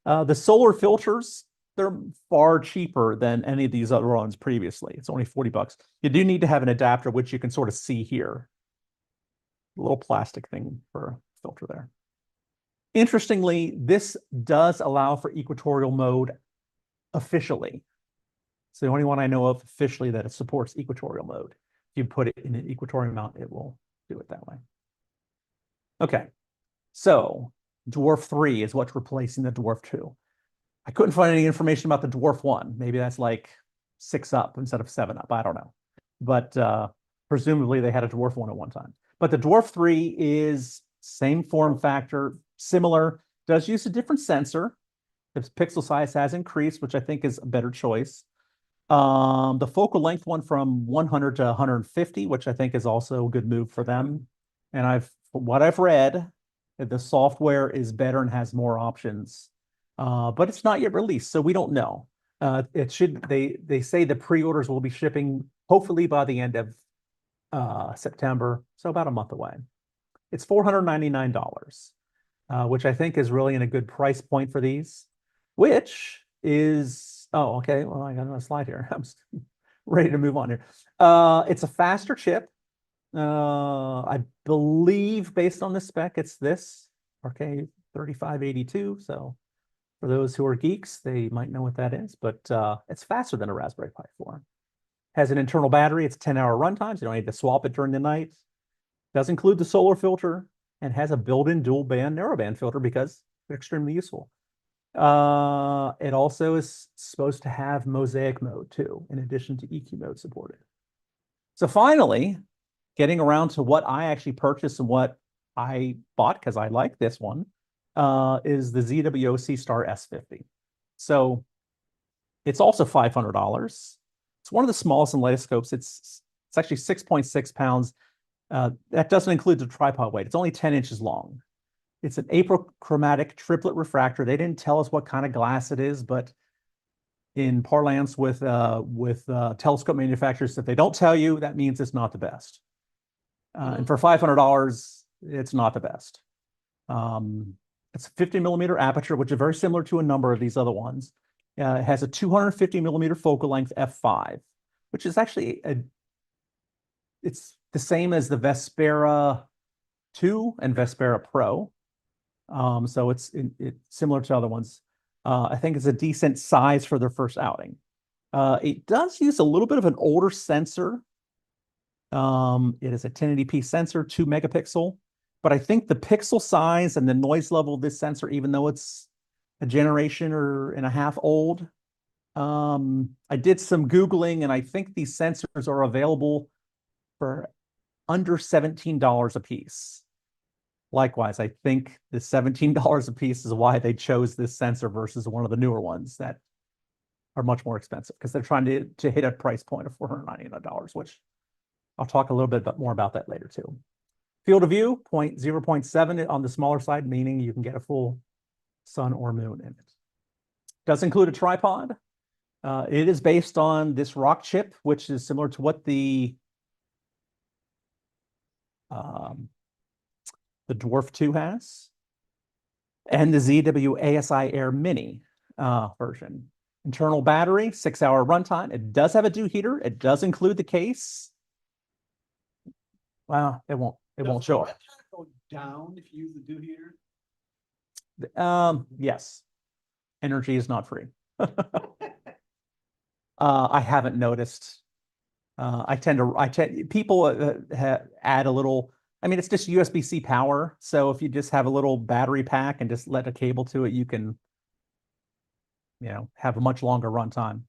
The solar filters, they're far cheaper than any of these other ones previously. It's only $40. You do need to have an adapter, which you can sort of see here. A little plastic thing for a filter there. Interestingly, this does allow for equatorial mode officially. It's the only one I know of officially that it supports equatorial mode. If you put it in an equatorial mount, it will do it that way. Okay, so Dwarf 3 is what's replacing the Dwarf 2. I couldn't find any information about the Dwarf 1. Maybe that's like 6 up instead of 7 up. I don't know. But presumably they had a Dwarf 1 at one time. But the Dwarf 3 is same form factor, similar, does use a different sensor. The pixel size has increased, which I think is a better choice. The focal length one from 100 to 150, which I think is also a good move for them. And from what I've read, the software is better and has more options, but it's not yet released, so we don't know. It should. They say the pre-orders will be shipping hopefully by the end of September, so about a month away. It's $499, which I think is really in a good price point for these, which is, oh, okay, well, I got another slide here. I'm ready to move on here. It's a faster chip. I believe based on the spec, it's this RK3582. So for those who are geeks, they might know what that is, but it's faster than a Raspberry Pi 4. Has an internal battery. It's 10-hour runtimes. You don't need to swap it during the night. Does include the solar filter and has a built-in dual band narrowband filter because they're extremely useful. It also is supposed to have mosaic mode too, in addition to EQ mode supported. So finally, getting around to what I actually purchased and what I bought because I like this one, is the ZWO Seestar S50. So it's also $500. It's one of the smallest and lightest scopes. It's actually 6.6 pounds. That doesn't include the tripod weight. It's only 10 inches long. It's an apochromatic triplet refractor. They didn't tell us what kind of glass it is, but in parlance with telescope manufacturers, if they don't tell you, that means it's not the best. And for $500, it's not the best. It's a 50mm aperture, which is very similar to a number of these other ones. It has a 250mm focal length f5, which is actually it's the same as the Vespera 2 and Vespera Pro. So it's similar to other ones. I think it's a decent size for their first outing. It does use a little bit of an older sensor. It is a 1080p sensor, 2 megapixel, but I think the pixel size and the noise level of this sensor, even though it's a generation and a half old, I did some Googling and I think these sensors are available for under $17 a piece. Likewise, I think the $17 a piece is why they chose this sensor versus one of the newer ones that are much more expensive because they're trying to hit a price point of $499, which I'll talk a little bit more about that later too. Field of view, 0.7 on the smaller side, meaning you can get a full sun or moon in it. Does include a tripod. It is based on this rock chip, which is similar to what the Dwarf 2 has, and the ZWO ASI Air Mini version. Internal battery, 6-hour runtime. It does have a dew heater. It does include the case. Well, it won't show up. Go down if you use the dew heater. Yes. Energy is not free. I haven't noticed. People add a little, I mean, it's just USB-C power. So if you just have a little battery pack and just let a cable to it, you can, have a much longer runtime.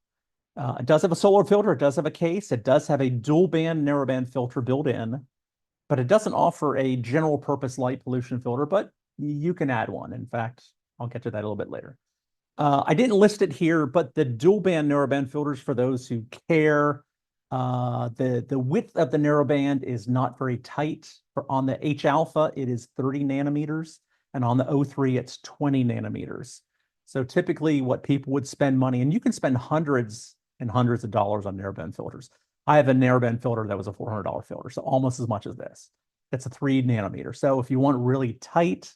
It does have a solar filter. It does have a case. It does have a dual band narrowband filter built in, but it doesn't offer a general purpose light pollution filter, but you can add one. In fact, I'll get to that a little bit later. I didn't list it here, but the dual band narrowband filters, for those who care, the width of the narrowband is not very tight. On the H alpha, it is 30 nanometers, and on the O3, it's 20 nanometers. So typically what people would spend money, and you can spend hundreds and hundreds of dollars on narrowband filters. I have a narrowband filter that was a $400 filter, so almost as much as this. It's a 3 nanometer. So if you want really tight,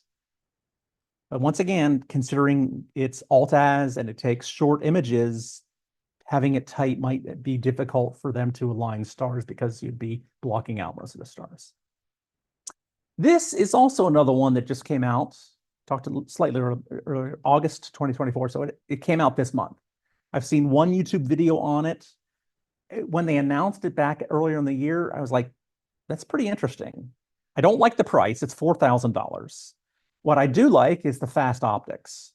but once again, considering it's alt-az and it takes short images, having it tight might be difficult for them to align stars because you'd be blocking out most of the stars. This is also another one that just came out, talked slightly earlier, August 2024. So it came out this month. I've seen one YouTube video on it. When they announced it back earlier in the year, I was like, that's pretty interesting. I don't like the price. It's $4,000. What I do like is the fast optics.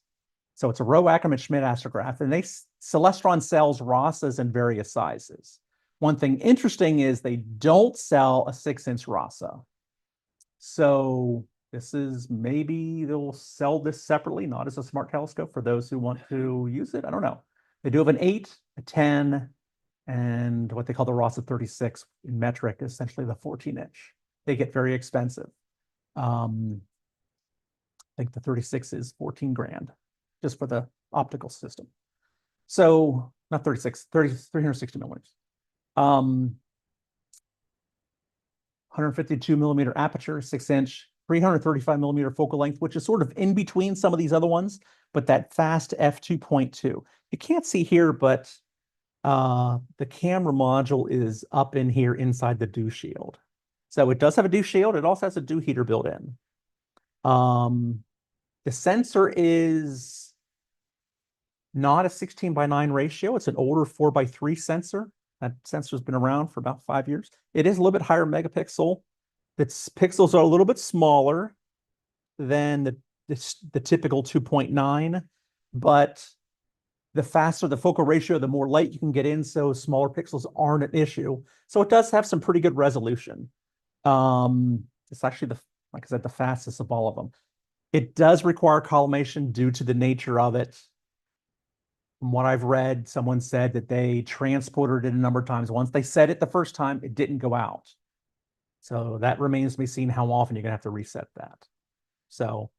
So it's a Rowe Ackerman Schmidt astrograph, and Celestron sells Rasas in various sizes. One thing interesting is they don't sell a 6-inch Rasa. So this is, maybe they'll sell this separately, not as a smart telescope for those who want to use it. I don't know. They do have an 8, a 10, and what they call the Rasa 36 in metric, essentially the 14-inch. They get very expensive. I think the 36 is 14 grand just for the optical system. So not 36, 360 millimeters. 152 millimeter aperture, 6-inch, 335 millimeter focal length, which is sort of in between some of these other ones, but that fast f2.2. You can't see here, but the camera module is up in here inside the dew shield. So it does have a dew shield. It also has a dew heater built in. The sensor is not a 16:9 ratio. It's an older 4:3 sensor. That sensor's been around for about 5 years. It is a little bit higher megapixel. Its pixels are a little bit smaller than the typical 2.9, but the faster the focal ratio, the more light you can get in, so smaller pixels aren't an issue. So it does have some pretty good resolution. It's actually, like I said, the fastest of all of them. It does require collimation due to the nature of it. From what I've read, someone said that they transported it a number of times. Once they set it the first time, it didn't go out. So that remains to be seen how often you're going to have to reset that. So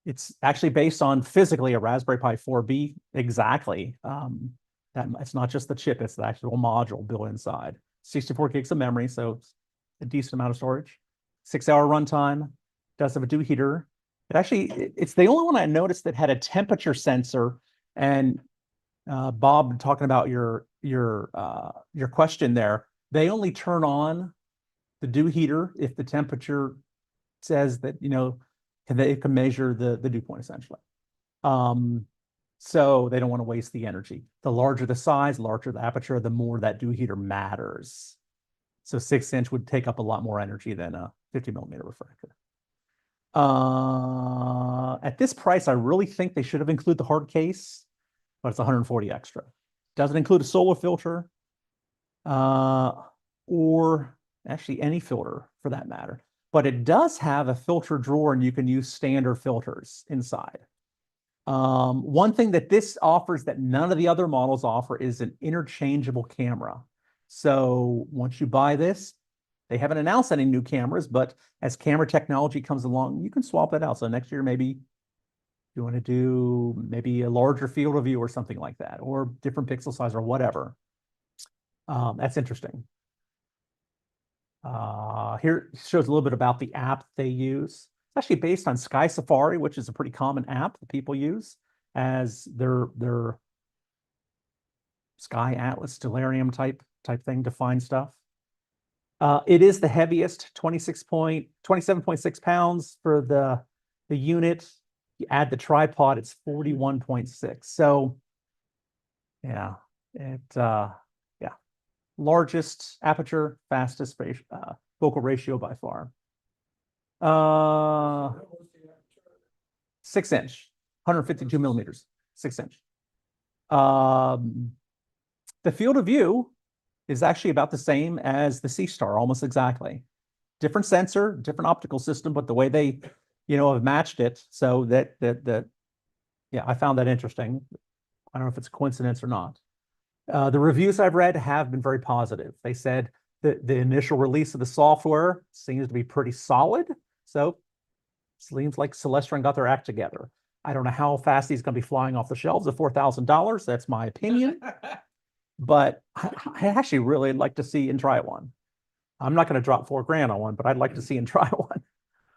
it's actually based on physically a Raspberry Pi 4B exactly. That it's not just the chip, it's the actual module built inside. 64 gigs of memory, so it's a decent amount of storage. 6-hour runtime. Does have a dew heater. It's the only one I noticed that had a temperature sensor. And Bob, talking about your question there, they only turn on the dew heater if the temperature says that they can measure the dew point essentially. So they don't want to waste the energy. The larger the size, larger the aperture, the more that dew heater matters. So 6-inch would take up a lot more energy than a 50 millimeter refractor. At this price, I really think they should have included the hard case, but it's 140 extra. Doesn't include a solar filter, or actually any filter for that matter. But it does have a filter drawer, and you can use standard filters inside. One thing that this offers that none of the other models offer is an interchangeable camera. So once you buy this, they haven't announced any new cameras, but as camera technology comes along, you can swap that out. So next year, maybe you want to do maybe a larger field of view or something like that, or different pixel size or whatever. That's interesting. Here shows a little bit about the app they use. It's actually based on Sky Safari, which is a pretty common app that people use as their Sky Atlas Stellarium type thing to find stuff. It is the heaviest, 27.6 pounds for the The unit, you add the tripod, it's 41.6. So yeah, yeah. Largest aperture, fastest focal ratio by far. 6-inch, 152 millimeters, 6-inch. The field of view is actually about the same as the Seestar, almost exactly. Different sensor, different optical system, but the way they, have matched it so that yeah, I found that interesting. I don't know if it's a coincidence or not. The reviews I've read have been very positive. They said that the initial release of the software seems to be pretty solid. So seems like Celestron got their act together. I don't know how fast he's going to be flying off the shelves at $4,000. That's my opinion. But I actually really like to see and try one. I'm not going to drop $4,000 on one, but I'd like to see and try one.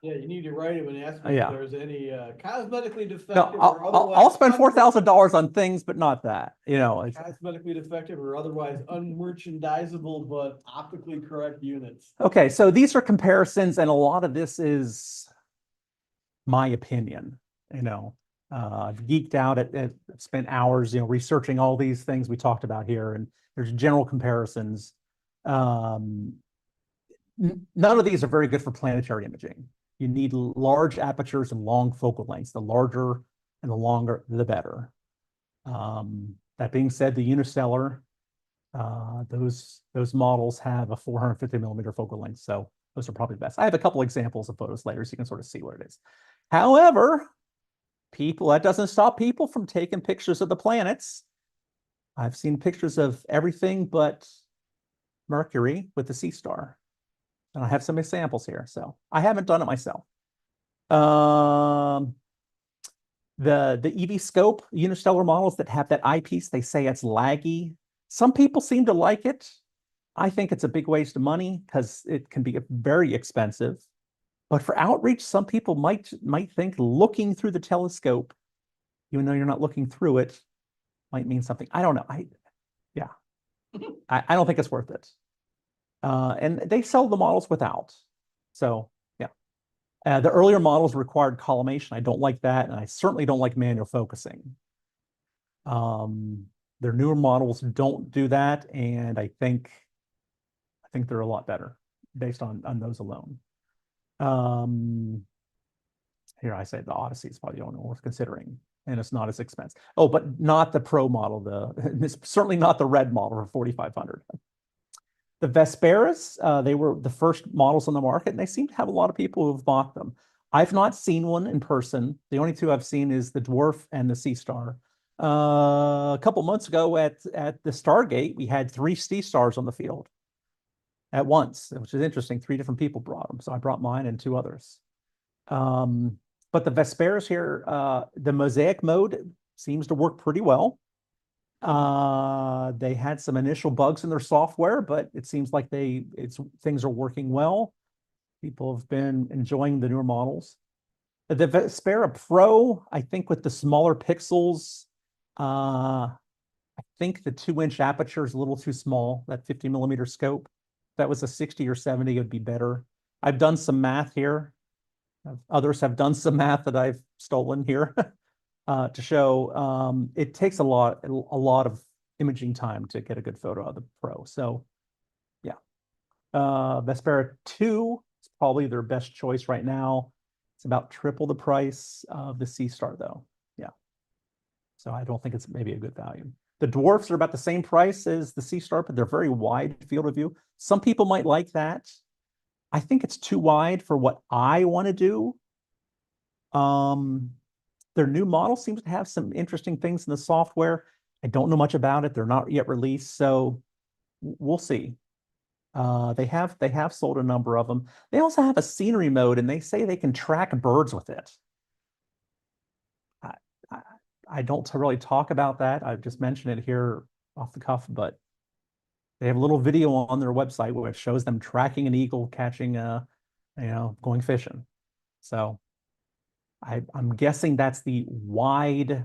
Yeah, you need to write him and ask me Yeah. if there's any cosmetically defective No, or otherwise. I'll spend $4,000 on things, but not that. It's, Cosmetically defective or otherwise unmerchandisable, but optically correct units. okay, so these are comparisons, and a lot of this is my opinion. I've geeked out spent hours, researching all these things we talked about here, and there's general comparisons. None of these are very good for planetary imaging. You need large apertures and long focal lengths. The larger and the longer, the better. That being said, the Unistellar, those models have a 450 millimeter focal length, so those are probably the best. I have a couple examples of photos later, so you can sort of see what it is. However, that doesn't stop people from taking pictures of the planets. I've seen pictures of everything but Mercury with the Seestar. And I have some examples here. So I haven't done it myself. The EV scope unistellar models that have that eyepiece, they say it's laggy. Some people seem to like it. I think it's a big waste of money because it can be very expensive. But for outreach, some people might think looking through the telescope, even though you're not looking through it, might mean something. I don't know. I don't think it's worth it. And they sell the models without. So yeah. The earlier models required collimation. I don't like that. And I certainly don't like manual focusing. Their newer models don't do that. And I think they're a lot better based on those alone. Here I say the Odyssey is probably the only one worth considering. And it's not as expensive. Oh, but not the Pro model. It's certainly not the red model for 4,500. The Vesperas, they were the first models on the market, and they seem to have a lot of people who've bought them. I've not seen one in person. The only two I've seen is the Dwarf and the Seestar. A couple months ago at the Stargate, we had 3 Seestars on the field at once, which is interesting. 3 different people brought them. So I brought mine and 2 others. But the Vesperas here, the mosaic mode seems to work pretty well. They had some initial bugs in their software, but it seems like things are working well. People have been enjoying the newer models. The Vespera Pro, I think with the smaller pixels, I think the 2-inch aperture is a little too small, that 50 millimeter scope. If that was a 60 or 70, it would be better. I've done some math here. Others have done some math that I've stolen here. To show it takes a lot of imaging time to get a good photo of the Pro. So yeah, Vespera 2 is probably their best choice right now. It's about triple the price of the Seestar though. Yeah, so I don't think it's maybe a good value. The Dwarfs are about the same price as the Seestar, but they're very wide field of view. Some people might like that. I think it's too wide for what I want to do. Their new model seems to have some interesting things in the software. I don't know much about it. They're not yet released, so we'll see. They have sold a number of them. They also have a scenery mode, and they say they can track birds with it. I don't really talk about that. I've just mentioned it here off the cuff, but they have a little video on their website where it shows them tracking an eagle catching going fishing. So I'm guessing that's the wide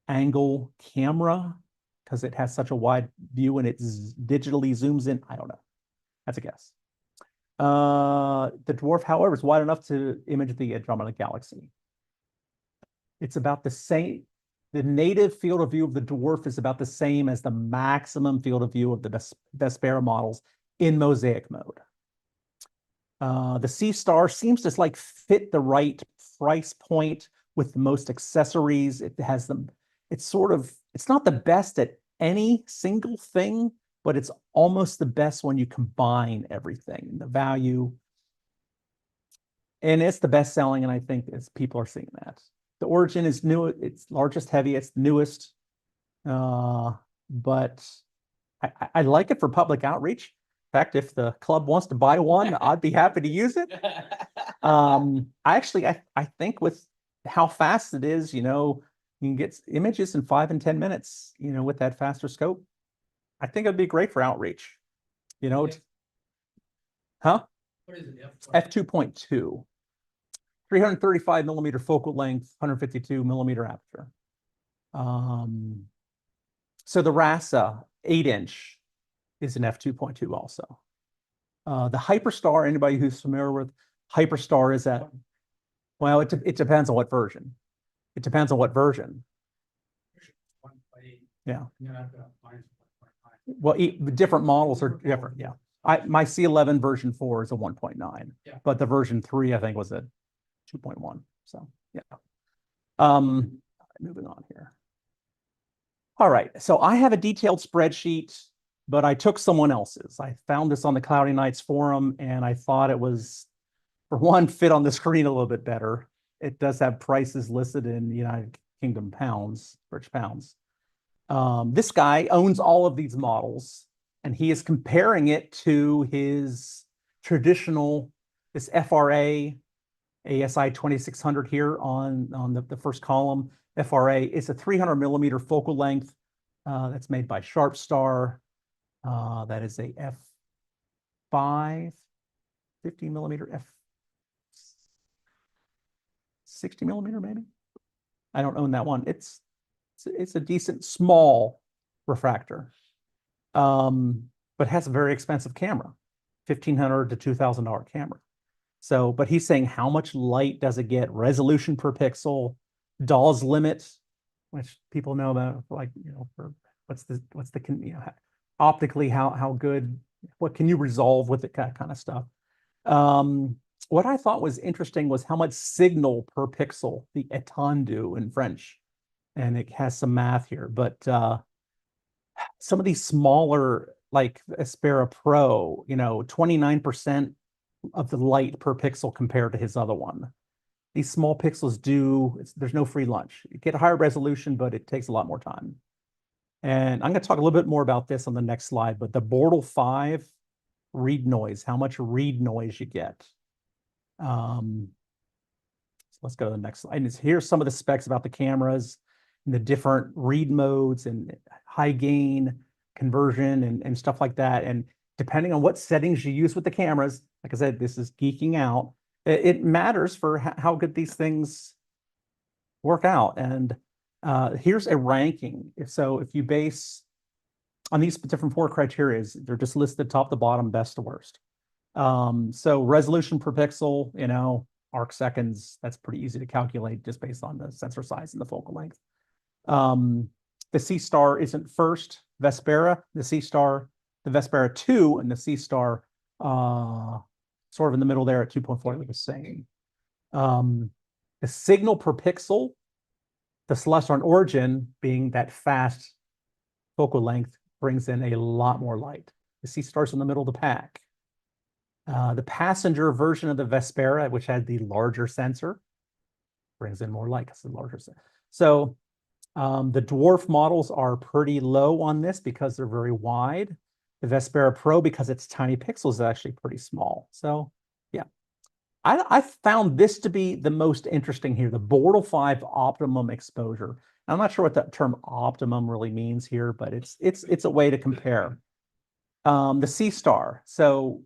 angle camera because it has such a wide view and it digitally zooms in. I don't know. That's a guess. The dwarf, however, is wide enough to image the Andromeda Galaxy. It's about the same. The native field of view of the dwarf is about the same as the maximum field of view of the Vespera models in mosaic mode. The Seestar seems to like fit the right price point with the most accessories. It has them. It's not the best at any single thing, but it's almost the best when you combine everything, the value. And it's the best selling, and I think people are seeing that. The Origin is new, it's largest, heaviest, newest. But I like it for public outreach. In fact, if the club wants to buy one, I'd be happy to use it. I think with how fast it is, you can get images in 5 and 10 minutes, with that faster scope. I think it'd be great for outreach. Huh? What is it? F2.2. 335 millimeter focal length, 152 millimeter aperture. So the RASA 8-inch is an F2.2 also. The Hyperstar, anybody who's familiar with Hyperstar is at, well, it depends on what version. It depends on what version. Yeah. Well, different models are different. Yeah. My C11 version 4 is a 1.9, but the version 3, I think, was a 2.1. So yeah. Moving on here. All right. So I have a detailed spreadsheet, but I took someone else's. I found this on the Cloudy Nights forum, and I thought it was, for one, fit on the screen a little bit better. It does have prices listed in United Kingdom pounds, British pounds. This guy owns all of these models, and he is comparing it to his traditional, this FRA ASI 2600 here on the first column. FRA is a 300 millimeter focal length that's made by Sharpstar. That is a F5, 50 millimeter, F 60 millimeter maybe. I don't own that one. It's a decent small refractor, but has a very expensive camera, $1,500 to $2,000 camera. So, but he's saying how much light does it get? Resolution per pixel, Dawes limit, which people know about, like, for what's the optically how good, what can you resolve with it, kind of stuff. What I thought was interesting was how much signal per pixel, the étendue in French, and it has some math here, but some of these smaller, like Aspera Pro, 29% of the light per pixel compared to his other one. These small pixels there's no free lunch. You get a higher resolution, but it takes a lot more time. And I'm going to talk a little bit more about this on the next slide, but the Bortle 5 read noise, how much read noise you get. So let's go to the next slide. And here's some of the specs about the cameras and the different read modes and high gain conversion and stuff like that. And depending on what settings you use with the cameras, like I said, this is geeking out. It matters for how good these things work out. And here's a ranking. So if you base on these different 4 criteria, they're just listed top to bottom, best to worst. So resolution per pixel, arc seconds, that's pretty easy to calculate just based on the sensor size and the focal length. The Seestar isn't first. Vespera, the Seestar, the Vespera 2 and the Seestar sort of in the middle there at 2.4, like the same. The signal per pixel, the Celestar and Origin being that fast focal length brings in a lot more light. The Seestar's in the middle of the pack. The passenger version of the Vespera, which had the larger sensor, brings in more light because the larger sensor. So the dwarf models are pretty low on this because they're very wide. The Vespera Pro, because it's tiny pixels, is actually pretty small. So yeah, I found this to be the most interesting here, the Bortle 5 optimum exposure. I'm not sure what that term optimum really means here, but it's a way to compare. The Seestar, so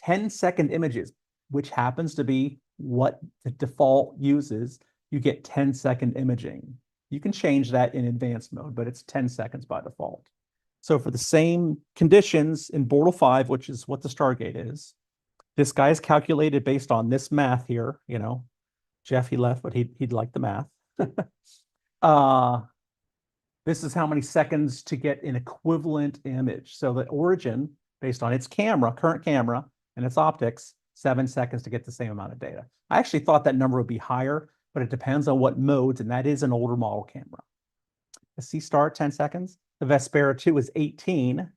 10-second images, which happens to be what the default uses, you get 10-second imaging. You can change that in advanced mode, but it's 10 seconds by default. So for the same conditions in Bortle 5, which is what the Stargate is, This guy is calculated based on this math here, you know. Jeff, he left, but he'd like the math. This is how many seconds to get an equivalent image. So the origin, based on its camera, current camera, and its optics, 7 seconds to get the same amount of data. I actually thought that number would be higher, but it depends on what modes, and that is an older model camera. The Seestar, 10 seconds. The Vespera 2 is 18.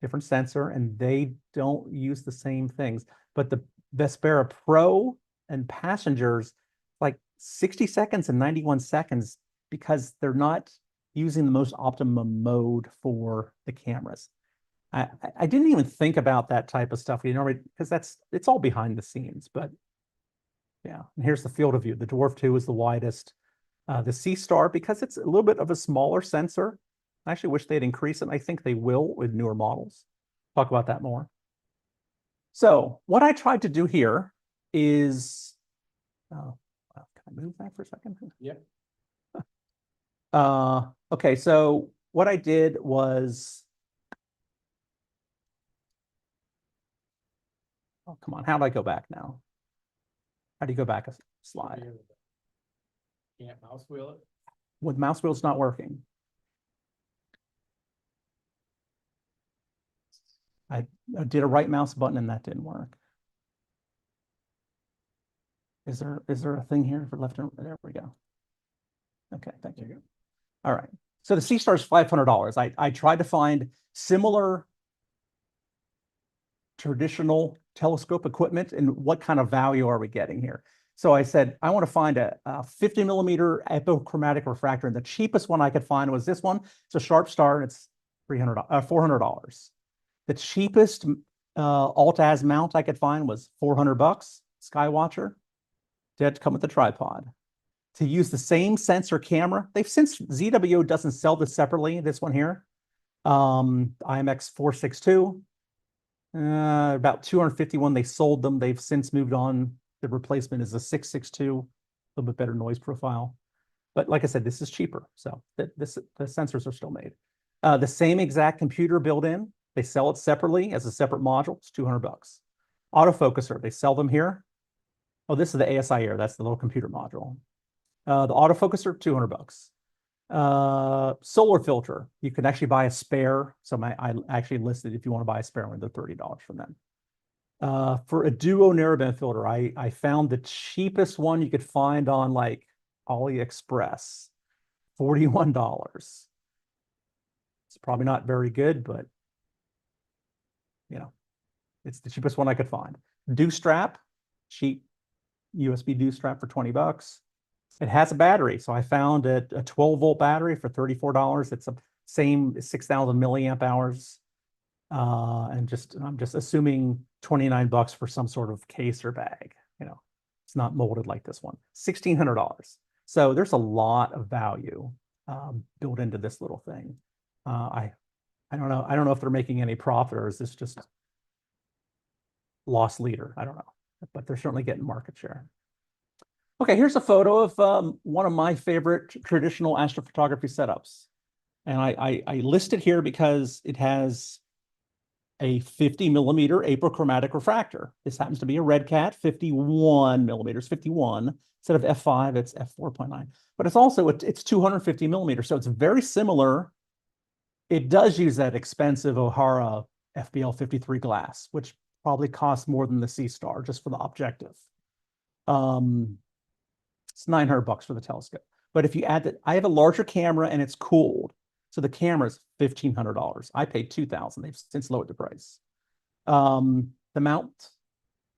Different sensor, and they don't use the same things. But the Vespera Pro and Passengers, like 60 seconds and 91 seconds, because they're not using the most optimum mode for the cameras. I didn't even think about that type of stuff, you know, because it's all behind the scenes. But yeah, and here's the field of view. The Dwarf 2 is the widest. The Seestar, because it's a little bit of a smaller sensor, I actually wish they'd increase it. I think they will with newer models. Talk about that more. So what I tried to do here is, can I move that for a second? Yep. Okay, so what I did was, oh, come on, how do I go back now? How do you go back a slide? Can't mouse wheel it. With mouse wheel's not working. I did a right mouse button and that didn't work. Is there a thing here for left and there we go. Okay, thank you. All right. So the Seestar is $500. I tried to find similar traditional telescope equipment and what kind of value are we getting here. So I said, I want to find a 50 millimeter epichromatic refractor, and the cheapest one I could find was this one. It's a Sharp Star, and it's $400. The cheapest alt-az mount I could find was $400, Skywatcher. They had to come with a tripod. To use the same sensor camera, since ZWO doesn't sell this separately, this one here, IMX 462, about 251, they sold them. They've since moved on. The replacement is a 662, a little bit better noise profile. But like I said, this is cheaper. So the sensors are still made. The same exact computer built in. They sell it separately as a separate module. It's $200. Autofocuser, they sell them here. Oh, this is the ASI Air. That's the little computer module. The autofocuser, $200. Solar filter, you can actually buy a spare. So I actually listed, if you want to buy a spare one, they're $30 from them. For a duo narrowband filter, I found the cheapest one you could find on like AliExpress, $41. It's probably not very good, but you know, it's the cheapest one I could find. Dew strap, cheap USB dew strap for $20. It has a battery, so I found a 12-volt battery for $34. It's the same 6,000 milliamp hours. And I'm just assuming $29 for some sort of case or bag. You know, it's not molded like this one. $1,600. So there's a lot of value built into this little thing. I don't know. I don't know if they're making any profit, or is this just loss leader? I don't know, but they're certainly getting market share. Okay, here's a photo of one of my favorite traditional astrophotography setups. And I list it here because it has a 50 millimeter apochromatic refractor. This happens to be a Red Cat, 51 millimeters, 51. Instead of f5, it's f4.9. But it's also, it's 250 millimeters, so it's very similar. It does use that expensive O'Hara FBL 53 glass, which probably costs more than the Seestar just for the objective. It's $900 for the telescope. But if you add that, I have a larger camera and it's cooled. So the camera is $1,500. I paid $2,000. They've since lowered the price. The mount,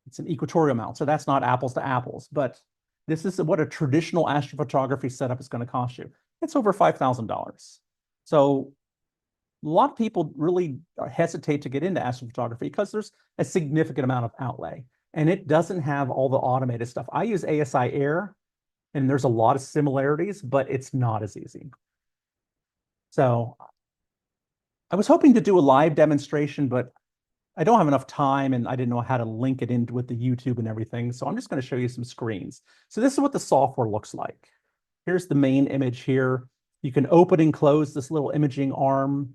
it's an equatorial mount. So that's not apples to apples, but this is what a traditional astrophotography setup is going to cost you. It's over $5,000. So a lot of people really hesitate to get into astrophotography because there's a significant amount of outlay, and it doesn't have all the automated stuff. I use ASI Air, and there's a lot of similarities, but it's not as easy. So I was hoping to do a live demonstration, but I don't have enough time, and I didn't know how to link it in with the YouTube and everything. So I'm just going to show you some screens. So this is what the software looks like. Here's the main image here. You can open and close this little imaging arm,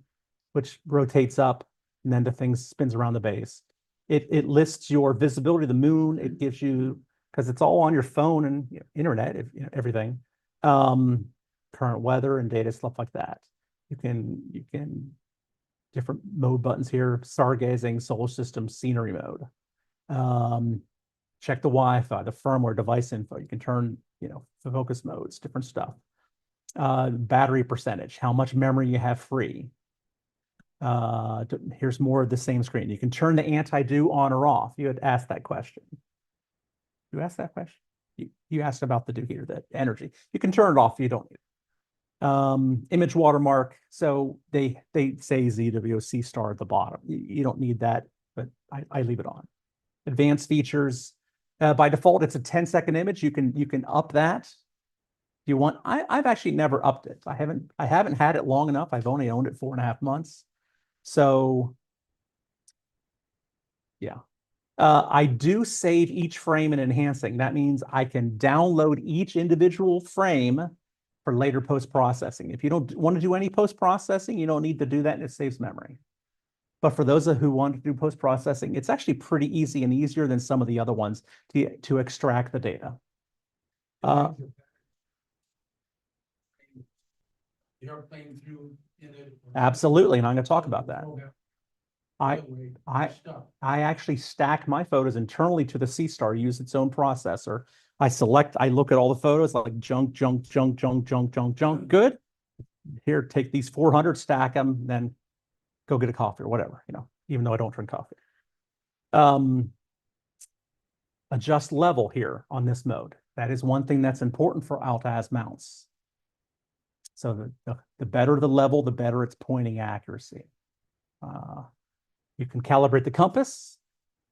which rotates up, and then the thing spins around the base. It lists your visibility of the moon. It gives you, because it's all on your phone and internet, everything. Current weather and data, stuff like that. You can different mode buttons here: stargazing, solar system, scenery mode. Check the Wi-Fi, the firmware, device info. You can turn, focus modes, different stuff. Battery percentage, how much memory you have free. Here's more of the same screen. You can turn the anti-dew on or off. You had asked that question. You asked that question? You asked about the dew heater, the energy. You can turn it off if you don't need it. Image watermark. So they say ZWO Seestar at the bottom. You don't need that, but I leave it on. Advanced features. By default, it's a 10-second image. You can up that. If you want, I've actually never upped it. I haven't had it long enough. I've only owned it 4.5 months. So yeah. I do save each frame in enhancing. That means I can download each individual frame for later post-processing. If you don't want to do any post-processing, you don't need to do that, and it saves memory. But for those who want to do post-processing, it's actually pretty easy and easier than some of the other ones to extract the data. You're playing through in it. Absolutely, and I'm going to talk about that. I actually stack my photos internally to the Seestar, use its own processor. I look at all the photos like junk. Good. Here, take these 400, stack them, then go get a coffee or whatever, even though I don't drink coffee. Adjust level here on this mode. That is one thing that's important for alt-az mounts. So the better the level, the better its pointing accuracy. You can calibrate the compass.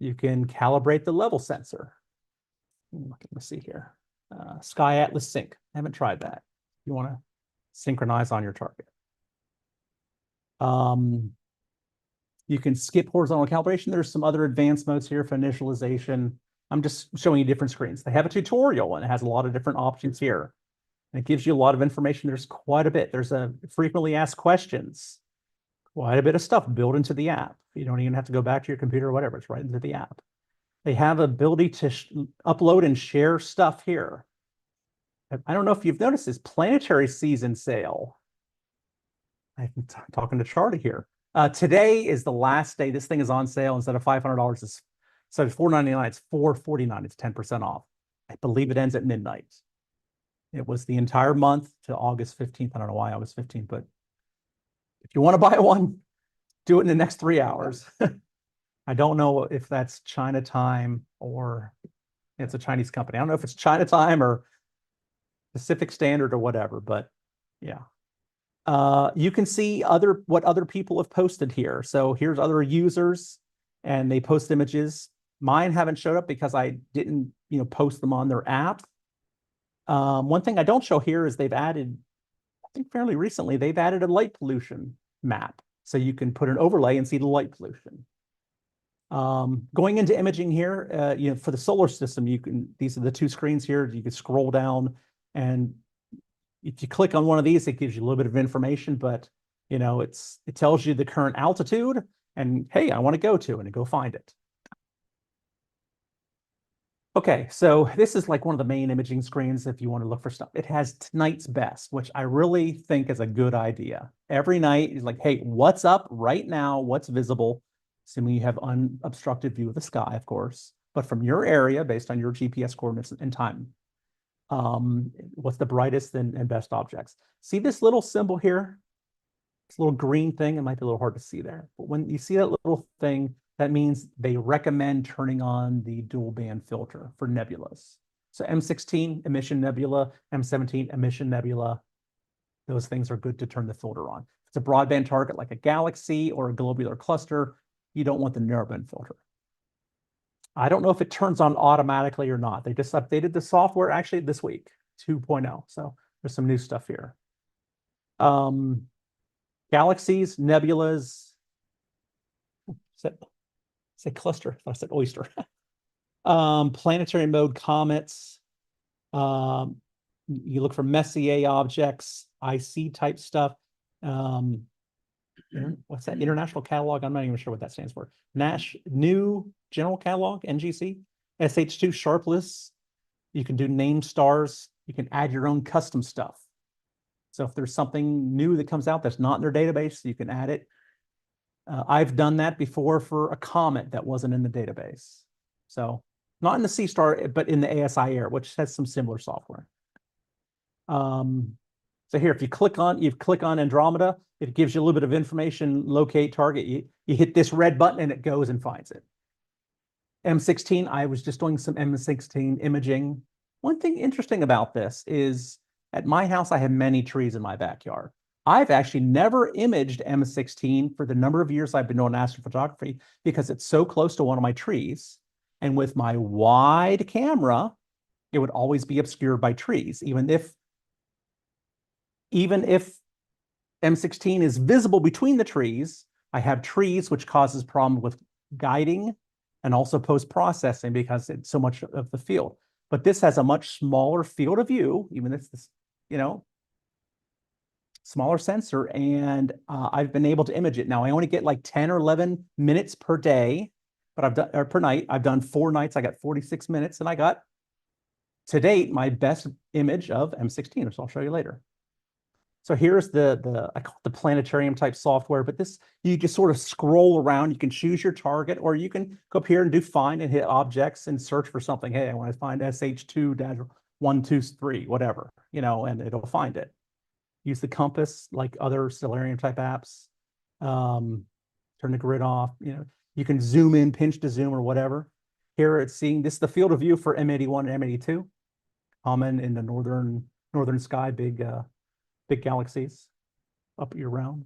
You can calibrate the level sensor. Let's see here. Sky Atlas Sync. I haven't tried that. You want to synchronize on your target. You can skip horizontal calibration. There's some other advanced modes here for initialization. I'm just showing you different screens. They have a tutorial and it has a lot of different options here. And it gives you a lot of information. There's quite a bit. There's a frequently asked questions. Quite a bit of stuff built into the app. You don't even have to go back to your computer or whatever. It's right into the app. They have ability to upload and share stuff here. I don't know if you've noticed this planetary season sale. I'm talking to Charlie here. Today is the last day. This thing is on sale. Instead of $500, instead of $499, it's $449. It's 10% off. I believe it ends at midnight. It was the entire month to August 15th. I don't know why August 15th, but if you want to buy one, do it in the next 3 hours. I don't know if that's China time or it's a Chinese company. I don't know if it's China time or Pacific Standard or whatever, but yeah. You can see what other people have posted here. So here's other users and they post images. Mine haven't showed up because I didn't, post them on their app. One thing I don't show here is they've added, I think fairly recently, they've added a light pollution map. So you can put an overlay and see the light pollution. Going into imaging here, for the solar system, these are the two screens here. You can scroll down, and if you click on one of these, it gives you a little bit of information, but it tells you the current altitude and hey, I want to go to, and go find it. Okay, so this is like one of the main imaging screens if you want to look for stuff. It has tonight's best, which I really think is a good idea. Every night is like, hey, what's up right now? What's visible? Assuming you have unobstructed view of the sky, of course, but from your area based on your GPS coordinates and time. What's the brightest and best objects? See this little symbol here? This little green thing, it might be a little hard to see there, but when you see that little thing, that means they recommend turning on the dual band filter for nebulas. So M16 emission nebula, M17 emission nebula, those things are good to turn the filter on. If it's a broadband target like a galaxy or a globular cluster, you don't want the narrowband filter. I don't know if it turns on automatically or not. They just updated the software actually this week, 2.0. So there's some new stuff here. Galaxies, nebulas, say cluster, I said oyster. Planetary mode comets. You look for Messier objects, IC type stuff. what's that? International Catalog. I'm not even sure what that stands for. New General Catalog, NGC, SH2 sharp lists. You can do name stars. You can add your own custom stuff. So if there's something new that comes out that's not in their database, you can add it. I've done that before for a comet that wasn't in the database. So not in the Seestar, but in the ASI Air, which has some similar software. So here, if you click on Andromeda, it gives you a little bit of information, locate target. You hit this red button and it goes and finds it. M16, I was just doing some M16 imaging. One thing interesting about this is at my house, I have many trees in my backyard. I've actually never imaged M16 for the number of years I've been doing astrophotography because it's so close to one of my trees. And with my wide camera, it would always be obscured by trees, even if M16 is visible between the trees. I have trees, which causes problem with guiding and also post-processing because it's so much of the field. But this has a much smaller field of view, even if this, smaller sensor, and I've been able to image it. Now I only get like 10 or 11 minutes per day, but I've done, or per night. I've done 4 nights. I got 46 minutes, and I got to date my best image of M16, which I'll show you later. So here's I call it the planetarium type software, but this, you just sort of scroll around. You can choose your target, or you can go up here and do find and hit objects and search for something. Hey, I want to find SH2-123, whatever, and it'll find it. Use the compass like other stellarium type apps. Turn the grid off. You can zoom in, pinch to zoom, or whatever. Here it's seeing this is the field of view for M81 and M82, common in the northern sky, big galaxies up year round.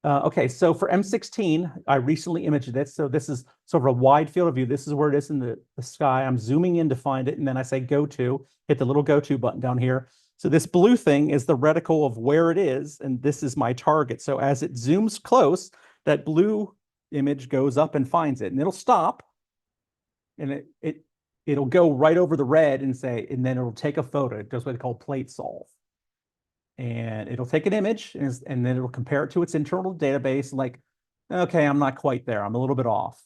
Okay, so for M16, I recently imaged this. So this is sort of a wide field of view. This is where it is in the sky. I'm zooming in to find it, and then I say go to, hit the little go to button down here. So this blue thing is the reticle of where it is, and this is my target. So as it zooms close, that blue image goes up and finds it, and it'll stop, and it'll go right over the red and then it'll take a photo. It does what they call plate solve. And it'll take an image and then it'll compare it to its internal database. Like, okay, I'm not quite there. I'm a little bit off.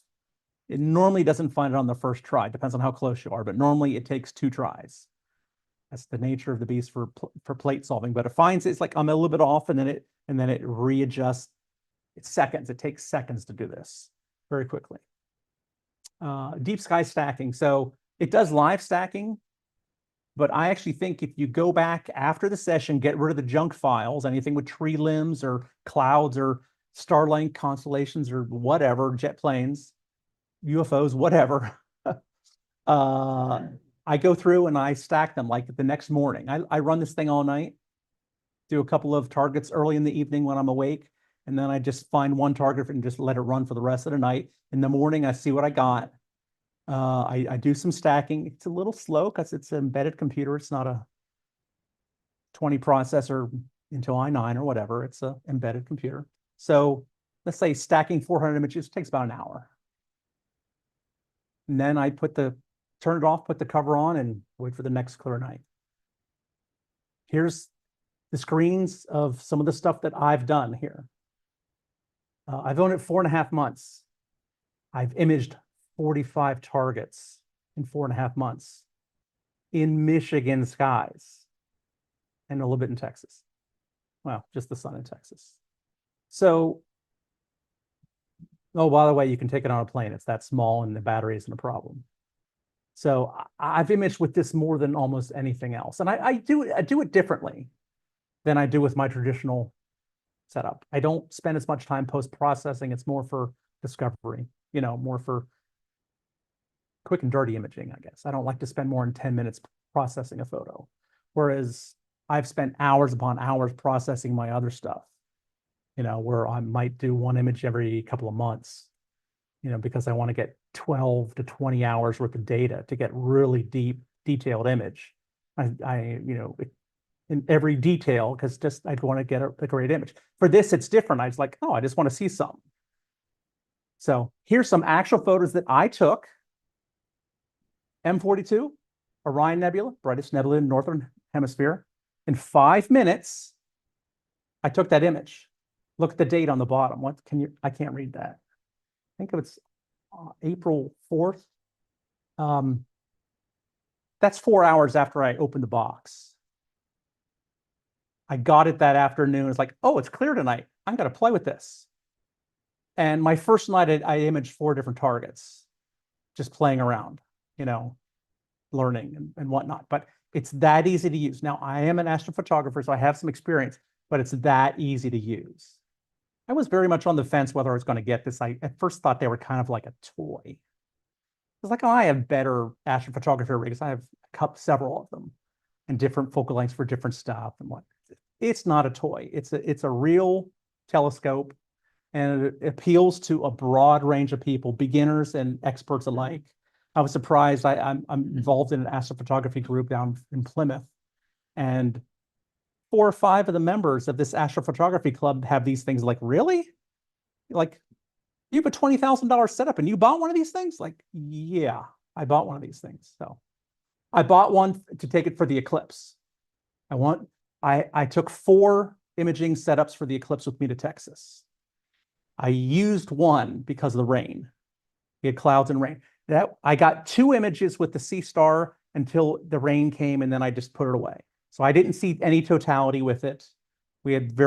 It normally doesn't find it on the first try. Depends on how close you are, but normally it takes 2 tries. That's the nature of the beast for plate solving. But it finds it's like I'm a little bit off, and then it readjusts. It's seconds. It takes seconds to do this very quickly. Deep sky stacking. So it does live stacking. But I actually think if you go back after the session, get rid of the junk files, anything with tree limbs or clouds or Starlink constellations or whatever, jet planes, UFOs, whatever. I go through and I stack them like the next morning. I run this thing all night, do a couple of targets early in the evening when I'm awake, and then I just find one target and just let it run for the rest of the night. In the morning, I see what I got. I do some stacking. It's a little slow because it's an embedded computer. It's not a 20 processor Intel i9 or whatever. It's an embedded computer. So let's say stacking 400 images takes about an hour. And then I turn it off, put the cover on, and wait for the next clear night. Here's the screens of some of the stuff that I've done here. I've owned it 4.5 months. I've imaged 45 targets in 4.5 months in Michigan skies and a little bit in Texas. Well, just the sun in Texas. So, oh, by the way, you can take it on a plane. It's that small and the battery isn't a problem. So I've imaged with this more than almost anything else. And I do it differently than I do with my traditional setup. I don't spend as much time post-processing. It's more for discovery, more for quick and dirty imaging, I guess. I don't like to spend more than 10 minutes processing a photo. Whereas I've spent hours upon hours processing my other stuff, where I might do one image every couple of months, because I want to get 12 to 20 hours worth of data to get really deep, detailed image. In every detail, because just I'd want to get a great image. For this, it's different. I was like, oh, I just want to see something. So here's some actual photos that I took. M42, Orion Nebula, brightest nebula in the northern hemisphere. In 5 minutes, I took that image Look at the date on the bottom. What can you, I can't read that. I think it's April 4th. That's 4 hours after I opened the box. I got it that afternoon. It's like, oh, it's clear tonight. I'm going to play with this. And my first night, I imaged 4 different targets, just playing around, you know, learning and whatnot. But it's that easy to use. Now, I am an astrophotographer, so I have some experience, but it's that easy to use. I was very much on the fence whether I was going to get this. I at first thought they were kind of like a toy. It was like, oh, I have better astrophotography rigs. I have several of them and different focal lengths for different stuff and what. It's not a toy. It's a real telescope, and it appeals to a broad range of people, beginners and experts alike. I was surprised. I'm involved in an astrophotography group down in Plymouth, and 4 or 5 of the members of this astrophotography club have these things. Like, really? Like, you have a $20,000 setup and you bought one of these things? Like, yeah, I bought one of these things. So I bought one to take it for the eclipse. I took 4 imaging setups for the eclipse with me to Texas. I used one because of the rain. We had clouds and rain. I got 2 images with the Seestar until the rain came, and then I just put it away. So I didn't see any totality with it. We had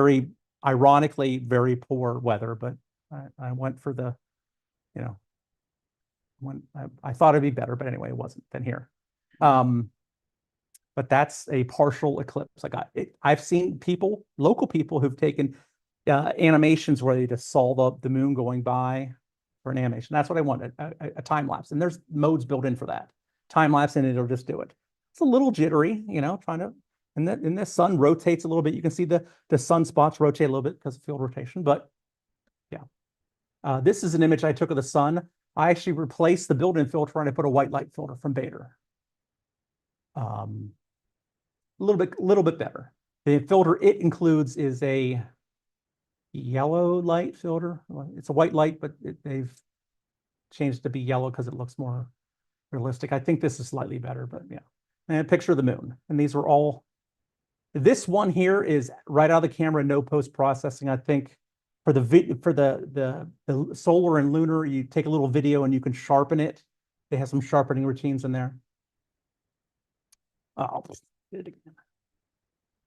ironically, very poor weather, but I went for the, you know, I thought it'd be better, but anyway, it wasn't than here. But that's a partial eclipse. I've seen local people who've taken animations where they just saw the moon going by for an animation. That's what I wanted, a time lapse. And there's modes built in for that. Time lapse, and it'll just do it. It's a little jittery, you know, and the sun rotates a little bit. You can see the sunspots rotate a little bit because of field rotation, but yeah. This is an image I took of the sun. I actually replaced the built-in filter and I put a white light filter from Bader. A little bit better. The filter it includes is a yellow light filter. It's a white light, but they've changed it to be yellow because it looks more realistic. I think this is slightly better, but yeah. And a picture of the moon. And these are all, this one here is right out of the camera, no post-processing. I think for the solar and lunar, you take a little video and you can sharpen it. They have some sharpening routines in there. Oh, did it again.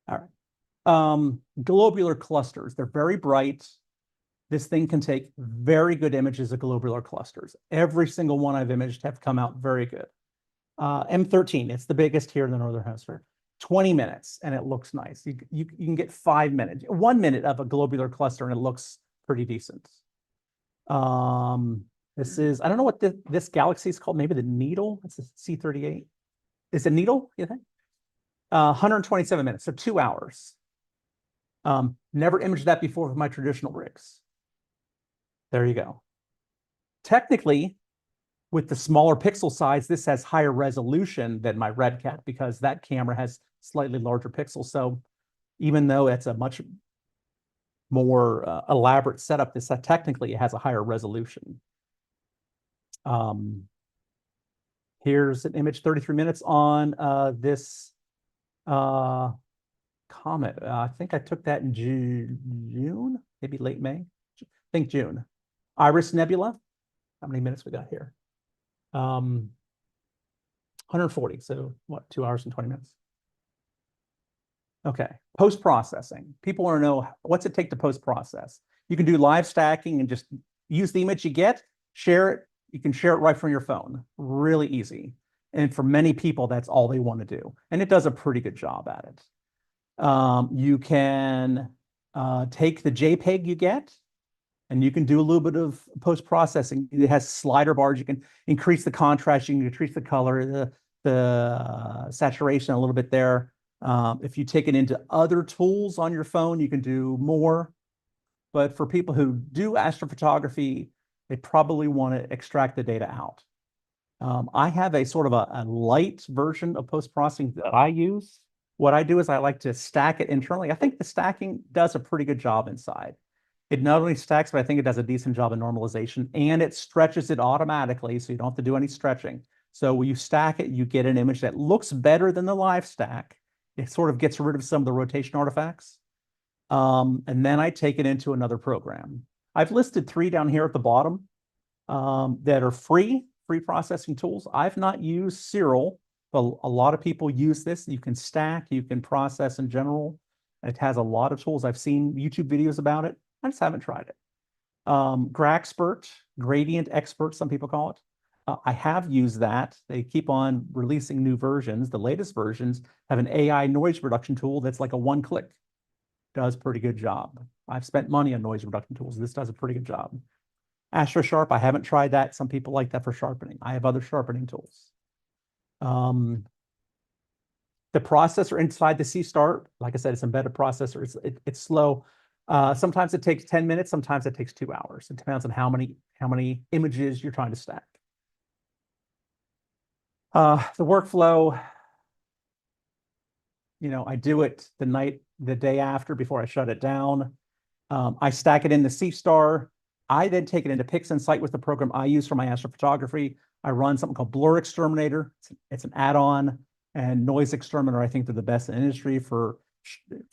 All right. Globular clusters. They're very bright. This thing can take very good images of globular clusters. Every single one I've imaged have come out very good. M13, it's the biggest here in the Northern Hemisphere. 20 minutes and it looks nice. You can get 5 minutes, 1 minute of a globular cluster and it looks pretty decent. This is, I don't know what this galaxy is called. Maybe the Needle. It's a C38. Is it Needle, you think? 127 minutes, so 2 hours. Never imaged that before with my traditional rigs. There you go. Technically, with the smaller pixel size, this has higher resolution than my Red Cat because that camera has slightly larger pixels. So even though it's a much more elaborate setup, this technically it has a higher resolution. Here's an image, 33 minutes on this comet. I think I took that in June, maybe late May. I think June. Iris Nebula. How many minutes we got here? 140. So what, 2 hours and 20 minutes? Okay. Post-processing. People want to know, what's it take to post-process? You can do live stacking and just use the image you get, share it. You can share it right from your phone. Really easy. And for many people, that's all they want to do. And it does a pretty good job at it. You can take the JPEG you get, and you can do a little bit of post-processing. It has slider bars. You can increase the contrast. You can increase the color, the saturation a little bit there. If you take it into other tools on your phone, you can do more. But for people who do astrophotography, they probably want to extract the data out. I have a sort of a light version of post-processing that I use. What I do is I like to stack it internally. I think the stacking does a pretty good job inside. It not only stacks, but I think it does a decent job of normalization, and it stretches it automatically, so you don't have to do any stretching. So when you stack it, you get an image that looks better than the live stack. It sort of gets rid of some of the rotation artifacts. And then I take it into another program. I've listed 3 down here at the bottom that are free processing tools. I've not used Cyril, but a lot of people use this. You can stack, you can process in general. It has a lot of tools. I've seen YouTube videos about it. I just haven't tried it. Graxpert, Gradient Expert, some people call it. I have used that. They keep on releasing new versions. The latest versions have an AI noise reduction tool that's like a one-click. Does pretty good job. I've spent money on noise reduction tools. This does a pretty good job. Astro Sharp, I haven't tried that. Some people like that for sharpening. I have other sharpening tools. The processor inside the Seestar, like I said, it's embedded processor. It's slow. Sometimes it takes 10 minutes. Sometimes it takes 2 hours. It depends on how many images you're trying to stack. The workflow, I do it the day after before I shut it down. I stack it in the Seestar. I then take it into PixInsight with the program I use for my astrophotography. I run something called Blur Exterminator. It's an add-on, and Noise Exterminator. I think they're the best in the industry for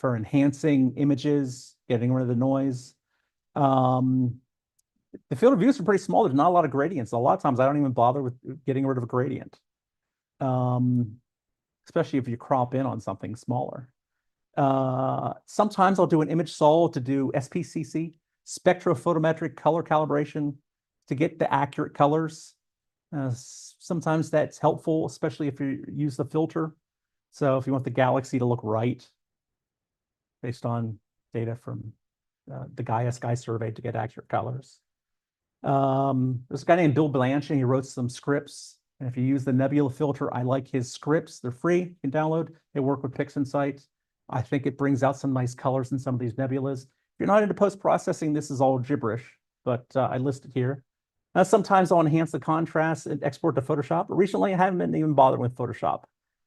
enhancing images, getting rid of the noise. The field of views are pretty small. There's not a lot of gradients. A lot of times I don't even bother with getting rid of a gradient, especially if you crop in on something smaller. Sometimes I'll do an image sol to do SPCC, spectrophotometric color calibration, to get the accurate colors. Sometimes that's helpful, especially if you use the filter. So if you want the galaxy to look right, based on data from the Gaia Sky Survey to get accurate colors. There's a guy named Bill Blanche, and he wrote some scripts. And if you use the Nebula filter, I like his scripts. They're free. You can download. They work with PixInsight. I think it brings out some nice colors in some of these nebulas. If you're not into post-processing, this is all gibberish, but I list it here. Sometimes I'll enhance the contrast and export to Photoshop. But recently, I haven't been even bothered with Photoshop.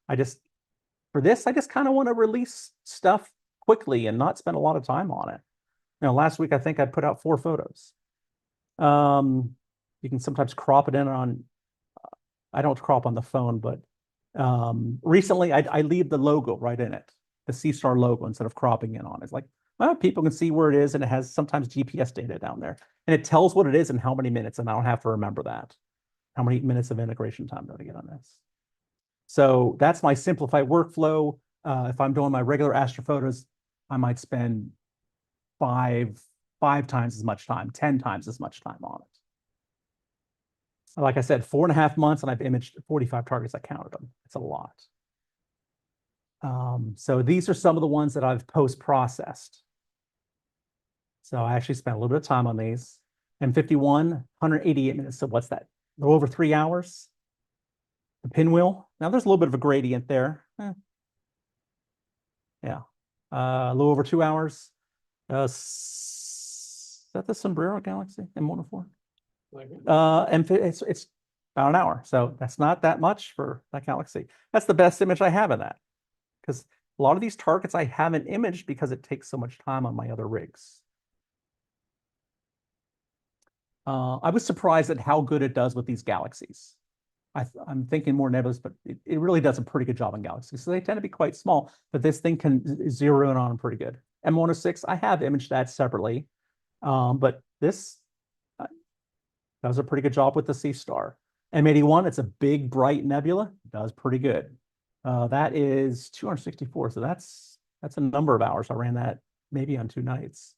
For this, I just kind of want to release stuff quickly and not spend a lot of time on it. Last week, I think I put out 4 photos. You can sometimes crop it in on, I don't crop on the phone, but recently I leave the logo right in it, the Seestar logo, instead of cropping in on it. It's like, well, people can see where it is, and it has sometimes GPS data down there. And it tells what it is and how many minutes, and I don't have to remember that. How many minutes of integration time do I get on this? So that's my simplified workflow. If I'm doing my regular astrophotos, I might spend five times as much time, 10 times as much time on it. Like I said, 4.5 months, and I've imaged 45 targets. I counted them. It's a lot. So these are some of the ones that I've post-processed. So I actually spent a little bit of time on these. M51, 188 minutes. So what's that? A little over 3 hours. The pinwheel. Now there's a little bit of a gradient there. Yeah. A little over 2 hours. Is that the Sombrero Galaxy M104? And it's about an hour. So that's not that much for that galaxy. That's the best image I have of that. Because a lot of these targets I haven't imaged because it takes so much time on my other rigs. I was surprised at how good it does with these galaxies. I'm thinking more nebulous, but it really does a pretty good job on galaxies. So they tend to be quite small, but this thing can zero in on them pretty good. M106, I have imaged that separately, but this does a pretty good job with the Seestar. M81, it's a big, bright nebula, does pretty good. That is 264, so that's a number of hours. I ran that maybe on 2 nights.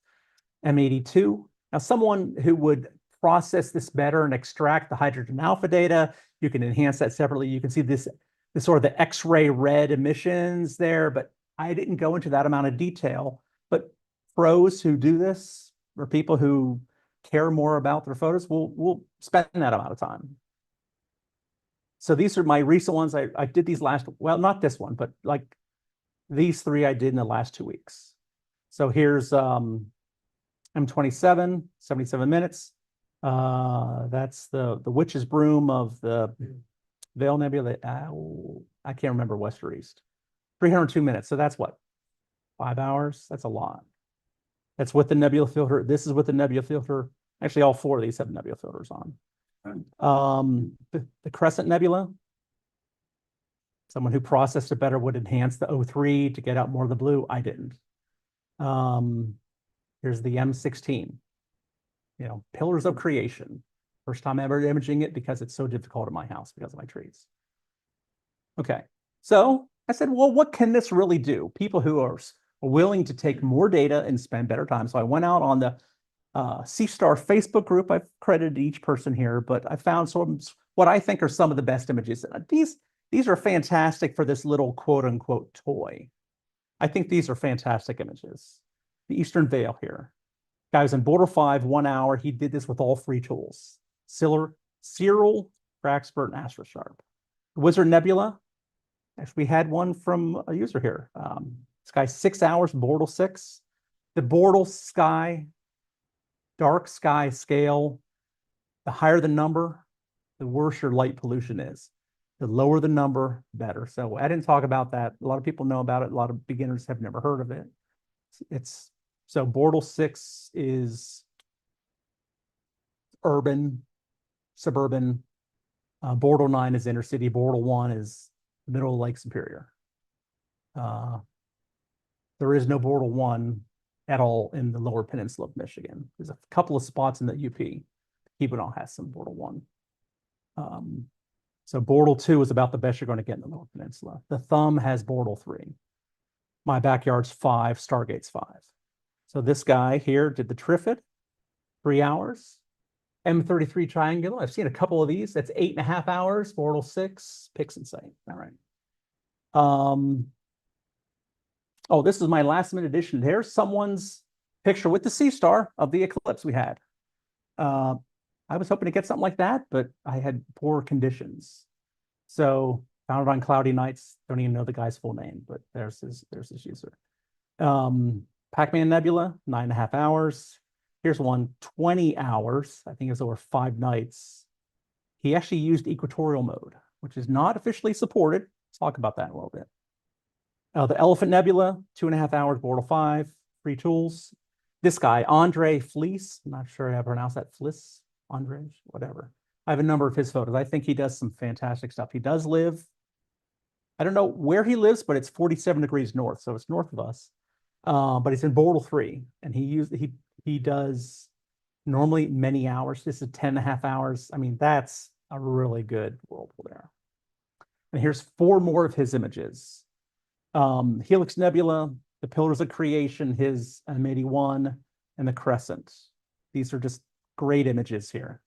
M82, now someone who would process this better and extract the hydrogen alpha data, you can enhance that separately. You can see this sort of the X-ray red emissions there, but I didn't go into that amount of detail. But pros who do this, or people who care more about their photos, will spend that amount of time. So these are my recent ones. I did these well, not this one, but like these 3 I did in the last 2 weeks. So here's M27, 77 minutes. That's the witch's broom of the Veil Nebula. I can't remember west or east. 302 minutes. So that's what? 5 hours? That's a lot. That's with the nebula filter. This is with the nebula filter. Actually, all 4 of these have nebula filters on. The Crescent Nebula. Someone who processed it better would enhance the O3 to get out more of the blue. I didn't. Here's the M16. Pillars of creation. First time ever imaging it because it's so difficult at my house because of my trees. Okay, so I said, well, what can this really do? People who are willing to take more data and spend better time. So I went out on the Seestar Facebook group. I've credited each person here, but I found some what I think are some of the best images. These are fantastic for this little quote unquote toy. I think these are fantastic images. The Eastern Veil here. Guy was in Border 5, 1 hour. He did this with all free tools. Cyril, Fraxpert, and AstroSharp. Wizard Nebula. Actually, we had one from a user here. This guy's 6 hours, Bortle 6. The Bortle sky, dark sky scale, the higher the number, the worse your light pollution is. The lower the number, better. So I didn't talk about that. A lot of people know about it. A lot of beginners have never heard of it. So Bortle 6 is urban, suburban. Bortle 9 is inner city. Bortle 1 is middle of Lake Superior. There is no Bortle 1 at all in the lower peninsula of Michigan. There's a couple of spots in the UP. Kibunal has some Bortle 1. So Bortle 2 is about the best you're going to get in the lower peninsula. The Thumb has Bortle 3. My backyard's 5, Stargate's 5. So this guy here did the Trifid, 3 hours. M33 triangular. I've seen a couple of these. That's 8.5 hours. Bortle 6. Pix and Sight. All right. Oh, this is my last minute addition. There's someone's picture with the Seestar of the eclipse we had. I was hoping to get something like that, but I had poor conditions. So found it on cloudy nights. Don't even know the guy's full name, but there's his user. Pac-Man Nebula, 9.5 hours. Here's one, 20 hours. I think it's over 5 nights. He actually used equatorial mode, which is not officially supported. Let's talk about that in a little bit. The Elephant Nebula, 2.5 hours, Bortle 5, free tools. This guy, Andre Fleece, I'm not sure how to pronounce that, Fliss, Andre, whatever. I have a number of his photos. I think he does some fantastic stuff. He does live, I don't know where he lives, but it's 47 degrees north, so it's north of us. But it's in Bortle 3, and he does normally many hours. This is 10.5 hours. I mean, that's a really good whirlpool there. And here's 4 more of his images. Helix Nebula, the Pillars of Creation, his M81, and the Crescent. These are just great images here.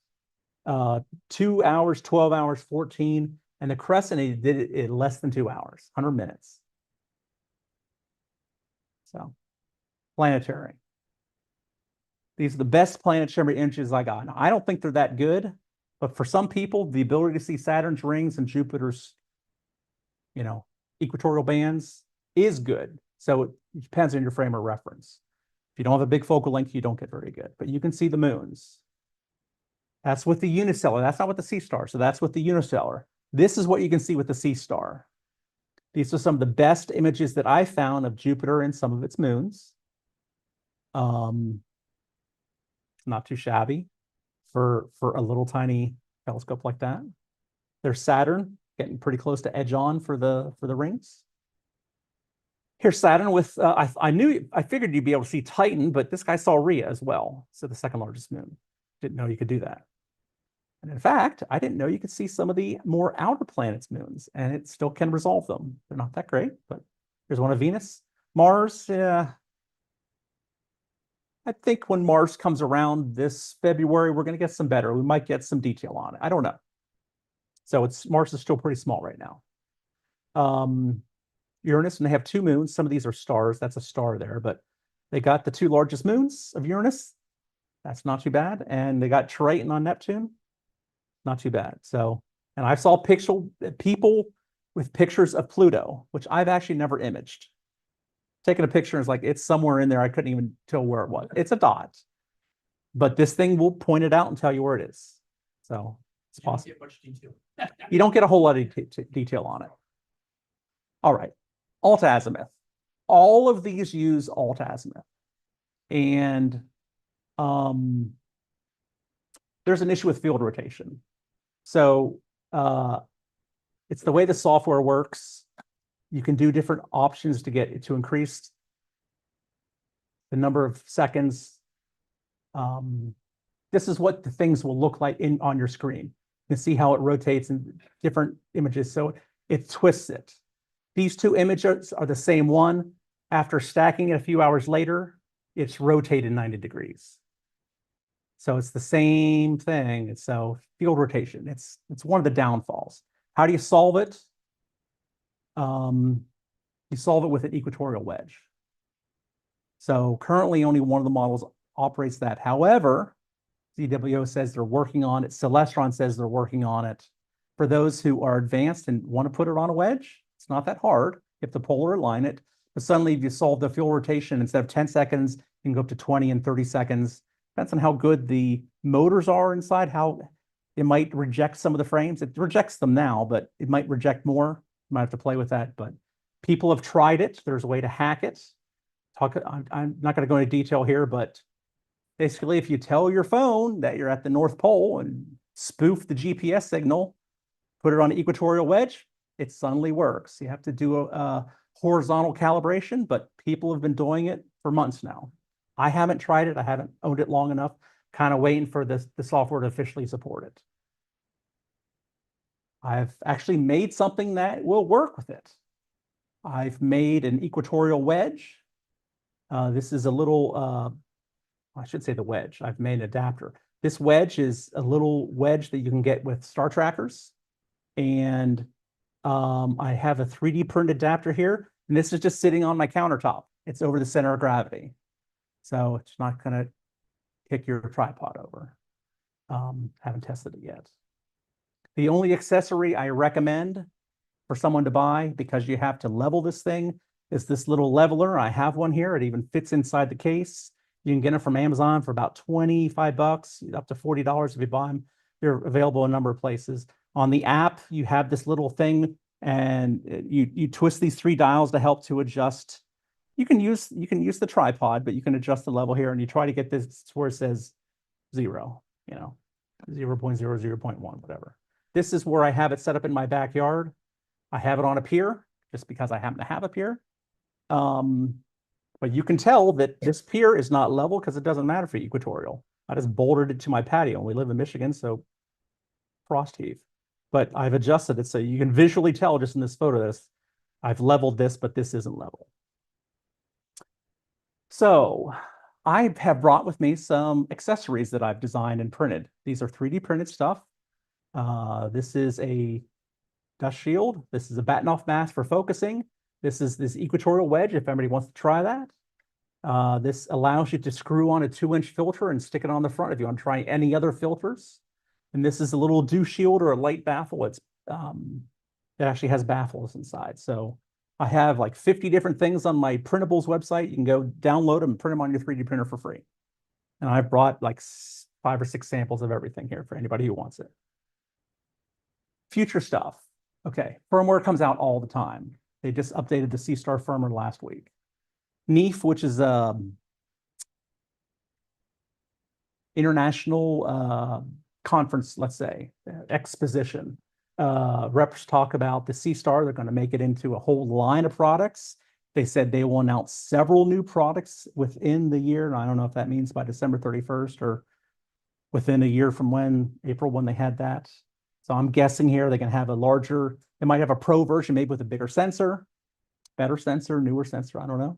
2 hours, 12 hours, 14, and the Crescent, he did it in less than 2 hours, 100 minutes. So, planetary. These are the best planetary images I got. Now, I don't think they're that good, but for some people, the ability to see Saturn's rings and Jupiter's, equatorial bands is good. So it depends on your frame of reference. If you don't have a big focal length, you don't get very good, but you can see the moons. That's with the unistellar. That's not with the Seestar. So that's with the unistellar. This is what you can see with the Seestar. These are some of the best images that I found of Jupiter and some of its moons. Not too shabby for a little tiny telescope like that. There's Saturn getting pretty close to edge on for the rings. Here's Saturn with I figured you'd be able to see Titan, but this guy saw Rhea as well. So the second largest moon. Didn't know you could do that. And in fact, I didn't know you could see some of the more outer planets' moons, and it still can resolve them. They're not that great, but here's one of Venus. Mars, yeah. I think when Mars comes around this February, we're going to get some better. We might get some detail on it. I don't know. So Mars is still pretty small right now. Uranus, and they have 2 moons. Some of these are stars. That's a star there, but they got the 2 largest moons of Uranus. That's not too bad. And they got Triton on Neptune. Not too bad. So, and I saw people with pictures of Pluto, which I've actually never imaged. Taking a picture is like, it's somewhere in there. I couldn't even tell where it was. It's a dot. But this thing will point it out and tell you where it is. So it's possible. You don't get a whole lot of detail on it. All right. Alt azimuth. All of these use alt azimuth. And there's an issue with field rotation. So it's the way the software works. You can do different options to get it to increase the number of seconds. This is what the things will look like on your screen. You can see how it rotates in different images. So it twists it. These two images are the same one. After stacking it a few hours later, it's rotated 90 degrees. So it's the same thing. So field rotation, it's one of the downfalls. How do you solve it? You solve it with an equatorial wedge. So currently only one of the models operates that. However, ZWO says they're working on it. Celestron says they're working on it. For those who are advanced and want to put it on a wedge, it's not that hard. You have to polar align it. But suddenly if you solve the field rotation, instead of 10 seconds, you can go up to 20 and 30 seconds. Depends on how good the motors are inside, how it might reject some of the frames. It rejects them now, but it might reject more. You might have to play with that. But people have tried it. There's a way to hack it. I'm not going to go into detail here, but basically, if you tell your phone that you're at the North Pole and spoof the GPS signal, put it on an equatorial wedge, it suddenly works. You have to do a horizontal calibration, but people have been doing it for months now. I haven't tried it. I haven't owned it long enough, kind of waiting for the software to officially support it. I've actually made something that will work with it. I've made an equatorial wedge. This is a little, I should say the wedge. I've made an adapter. This wedge is a little wedge that you can get with star trackers. And I have a 3D printed adapter here. And this is just sitting on my countertop. It's over the center of gravity. So it's not going to kick your tripod over. Haven't tested it yet. The only accessory I recommend for someone to buy, because you have to level this thing, is this little leveler. I have one here. It even fits inside the case. You can get them from Amazon for about 25 bucks, up to $40 if you buy them. They're available in a number of places. On the app, you have this little thing, and you twist these 3 dials to help to adjust. You can use the tripod, but you can adjust the level here, and you try to get this where it says 0, 0.0, 0.1, whatever. This is where I have it set up in my backyard. I have it on a pier, just because I happen to have a pier. But you can tell that this pier is not level because it doesn't matter for equatorial. I just bolted it to my patio. We live in Michigan, so frost heave. But I've adjusted it so you can visually tell just in this photo that I've leveled this, but this isn't level. So I have brought with me some accessories that I've designed and printed. These are 3D printed stuff. This is a dust shield. This is a batten-off mask for focusing. This is this equatorial wedge, if anybody wants to try that. This allows you to screw on a 2-inch filter and stick it on the front if you want to try any other filters. And this is a little dew shield or a light baffle. It actually has baffles inside. So I have like 50 different things on my printables website. You can go download them and print them on your 3D printer for free. And I brought like 5 or 6 samples of everything here for anybody who wants it. Future stuff. Okay, firmware comes out all the time. They just updated the Seestar firmware last week. NEAF, which is a international conference, let's say, exposition. Reps talk about the Seestar. They're going to make it into a whole line of products. They said they will announce several new products within the year. And I don't know if that means by December 31st or within a year from April when they had that. So I'm guessing here they can have a larger, they might have a pro version, maybe with a bigger sensor, better sensor, newer sensor, I don't know.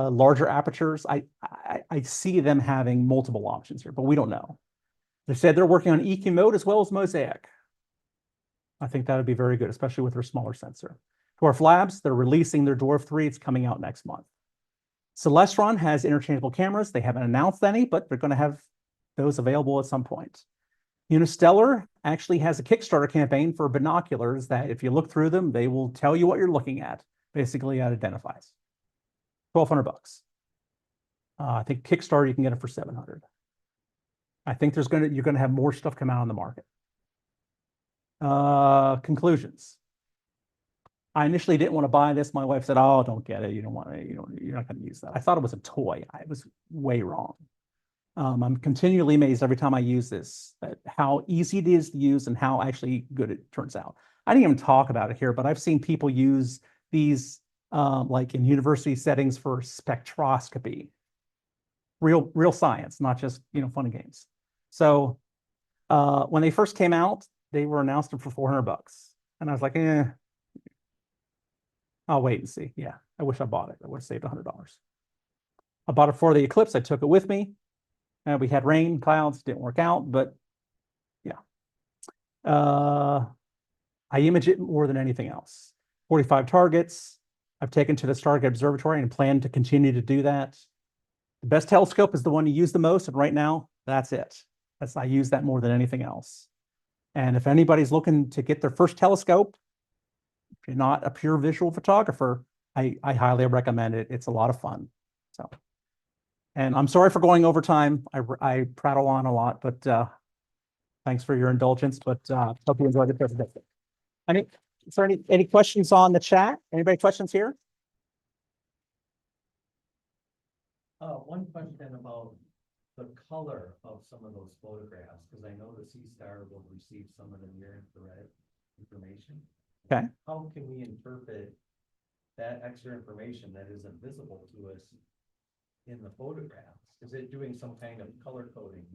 Larger apertures. I see them having multiple options here, but we don't know. They said they're working on EQ mode as well as Mosaic. I think that would be very good, especially with their smaller sensor. Dwarf Labs, they're releasing their Dwarf 3. It's coming out next month. Celestron has interchangeable cameras. They haven't announced any, but they're going to have those available at some point. Unistellar actually has a Kickstarter campaign for binoculars that if you look through them, they will tell you what you're looking at. Basically, it identifies. $1,200. I think Kickstarter, you can get it for $700. I think you're going to have more stuff come out on the market. Conclusions. I initially didn't want to buy this. My wife said, "Oh, don't get it. You don't want it. You're not going to use that." I thought it was a toy. I was way wrong. I'm continually amazed every time I use this at how easy it is to use and how actually good it turns out. I didn't even talk about it here, but I've seen people use these like in university settings for spectroscopy. real science, not just, fun and games. So when they first came out, they were announced for $400. And I was like, I'll wait and see. Yeah, I wish I bought it. I would have saved $100. I bought it for the eclipse. I took it with me. And we had rain, clouds, didn't work out, but yeah. I image it more than anything else. 45 targets. I've taken to the Stargate Observatory and plan to continue to do that. The best telescope is the one you use the most, and right now, that's it. I use that more than anything else. And if anybody's looking to get their first telescope, if you're not a pure visual photographer, I highly recommend it. It's a lot of fun. So, and I'm sorry for going over time. I prattle on a lot, but thanks for your indulgence. But hope you enjoyed the presentation. Is there any questions on the chat? Anybody questions here? One question about the color of some of those photographs, because I know the Seestar will receive some of the near infrared information. Okay. How can we interpret that extra information that isn't visible to us in the photographs? Is it doing some kind of color coding?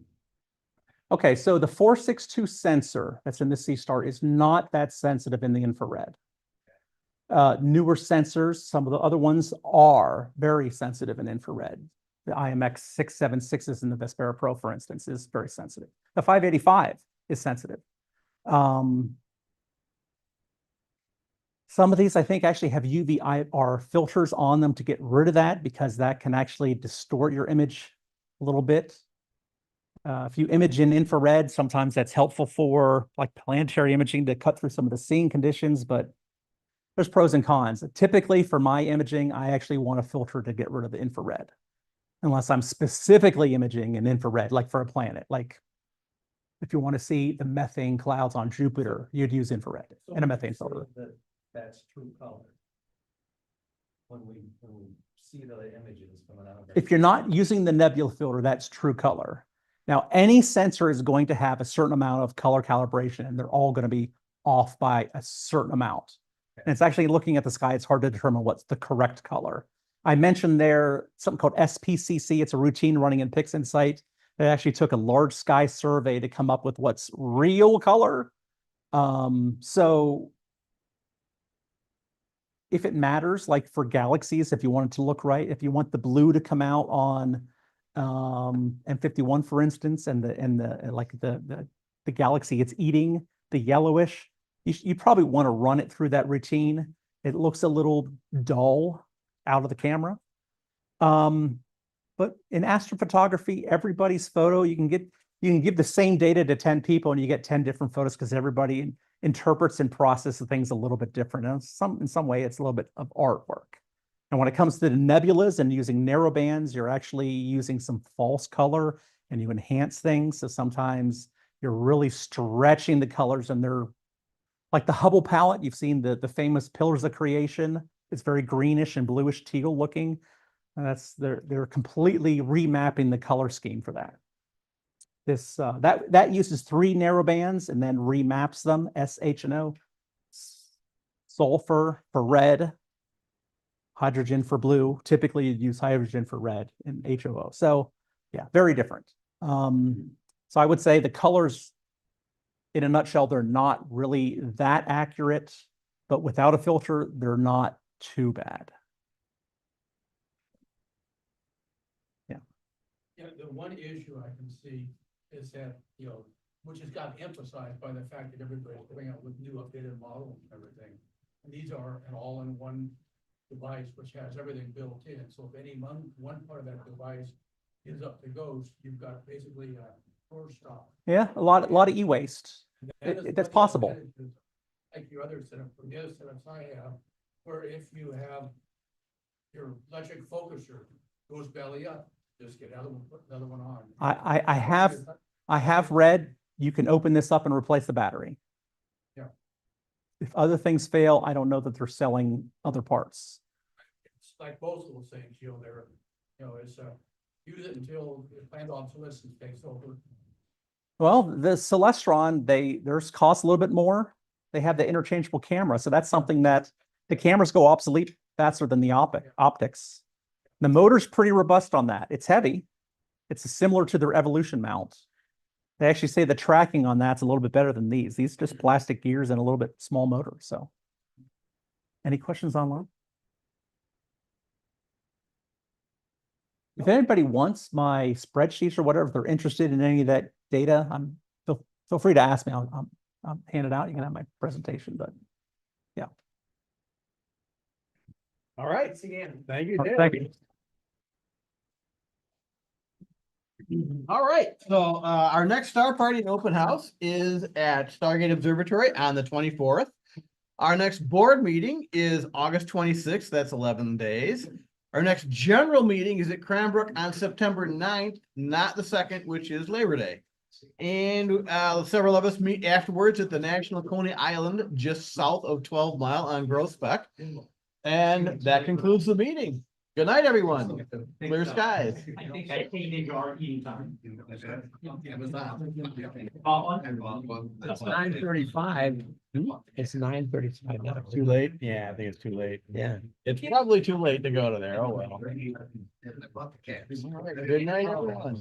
Okay, so the 462 sensor that's in the Seestar is not that sensitive in the infrared. Newer sensors, some of the other ones are very sensitive in infrared. The IMX 676s in the Vespera Pro, for instance, is very sensitive. The 585 is sensitive. Some of these, I think, actually have UV-IR filters on them to get rid of that, because that can actually distort your image a little bit. If you image in infrared, sometimes that's helpful for like planetary imaging to cut through some of the seeing conditions, but there's pros and cons. Typically for my imaging, I actually want a filter to get rid of the infrared, unless I'm specifically imaging in infrared, like for a planet. Like if you want to see the methane clouds on Jupiter, you'd use infrared and a methane filter. That's true color. When we see the images coming out of it. If you're not using the nebula filter, that's true color. Now, any sensor is going to have a certain amount of color calibration, and they're all going to be off by a certain amount. And it's actually looking at the sky, it's hard to determine what's the correct color. I mentioned there something called SPCC. It's a routine running in PixInsight. They actually took a large sky survey to come up with what's real color. So if it matters, like for galaxies, if you want it to look right, if you want the blue to come out on M51, for instance, and the galaxy it's eating, the yellowish, you probably want to run it through that routine. It looks a little dull out of the camera. But in astrophotography, everybody's photo, you can give the same data to 10 people and you get 10 different photos, because everybody interprets and processes things a little bit different. And in some way, it's a little bit of artwork. And when it comes to the nebulas and using narrow bands, you're actually using some false color and you enhance things. So sometimes you're really stretching the colors, and they're like the Hubble palette. You've seen the famous Pillars of Creation. It's very greenish and bluish teal looking. And they're completely remapping the color scheme for that. That uses 3 narrow bands and then remaps them, S, H, and O. Sulfur for red, hydrogen for blue. Typically you'd use hydrogen for red and HOO. So yeah, very different. So I would say the colors, in a nutshell, they're not really that accurate, but without a filter, they're not too bad. Yeah. Yeah, the one issue I can see is that, which has gotten emphasized by the fact that everybody's coming out with new updated models and everything. And these are an all-in-one device which has everything built in. So if any one part of that device is up to ghost, you've got basically a core stop. Yeah, a lot of e-waste. That's possible. Like your other setup, from the other setups I have, where if you have your electric focuser goes belly up, just get another one, put another one on. I have read you can open this up and replace the battery. Yeah. If other things fail, I don't know that they're selling other parts. It's like both of those things, they're, it's use it until the planned obsolescence takes over. Well, the Celestron, theirs cost a little bit more. They have the interchangeable camera, so that's something that the cameras go obsolete faster than the optics. The motor's pretty robust on that. It's heavy, It's similar to their evolution mount. They actually say the tracking on that's a little bit better than these. These are just plastic gears and a little bit small motor. So, any questions online? If anybody wants my spreadsheets or whatever, if they're interested in any of that data, feel free to ask me. I'll hand it out. You can have my presentation, but yeah. All right. Thank you. Thank you. All right, so our next Star Party and Open House is at Stargate Observatory on the 24th. Our next board meeting is August 26th, that's 11 days. Our next general meeting is at Cranbrook on September 9th, not the 2nd, which is Labor Day. And several of us meet afterwards at the National Coney Island, just south of 12 Mile on Gross Spec. And that concludes the meeting. Good night, everyone. Clear skies. I think I think our eating time. It's 9:35. It's 9:35 now. Too late? Yeah, I think it's too late. Yeah. It's probably too late to go to there. Oh, well. All right, good night, everyone.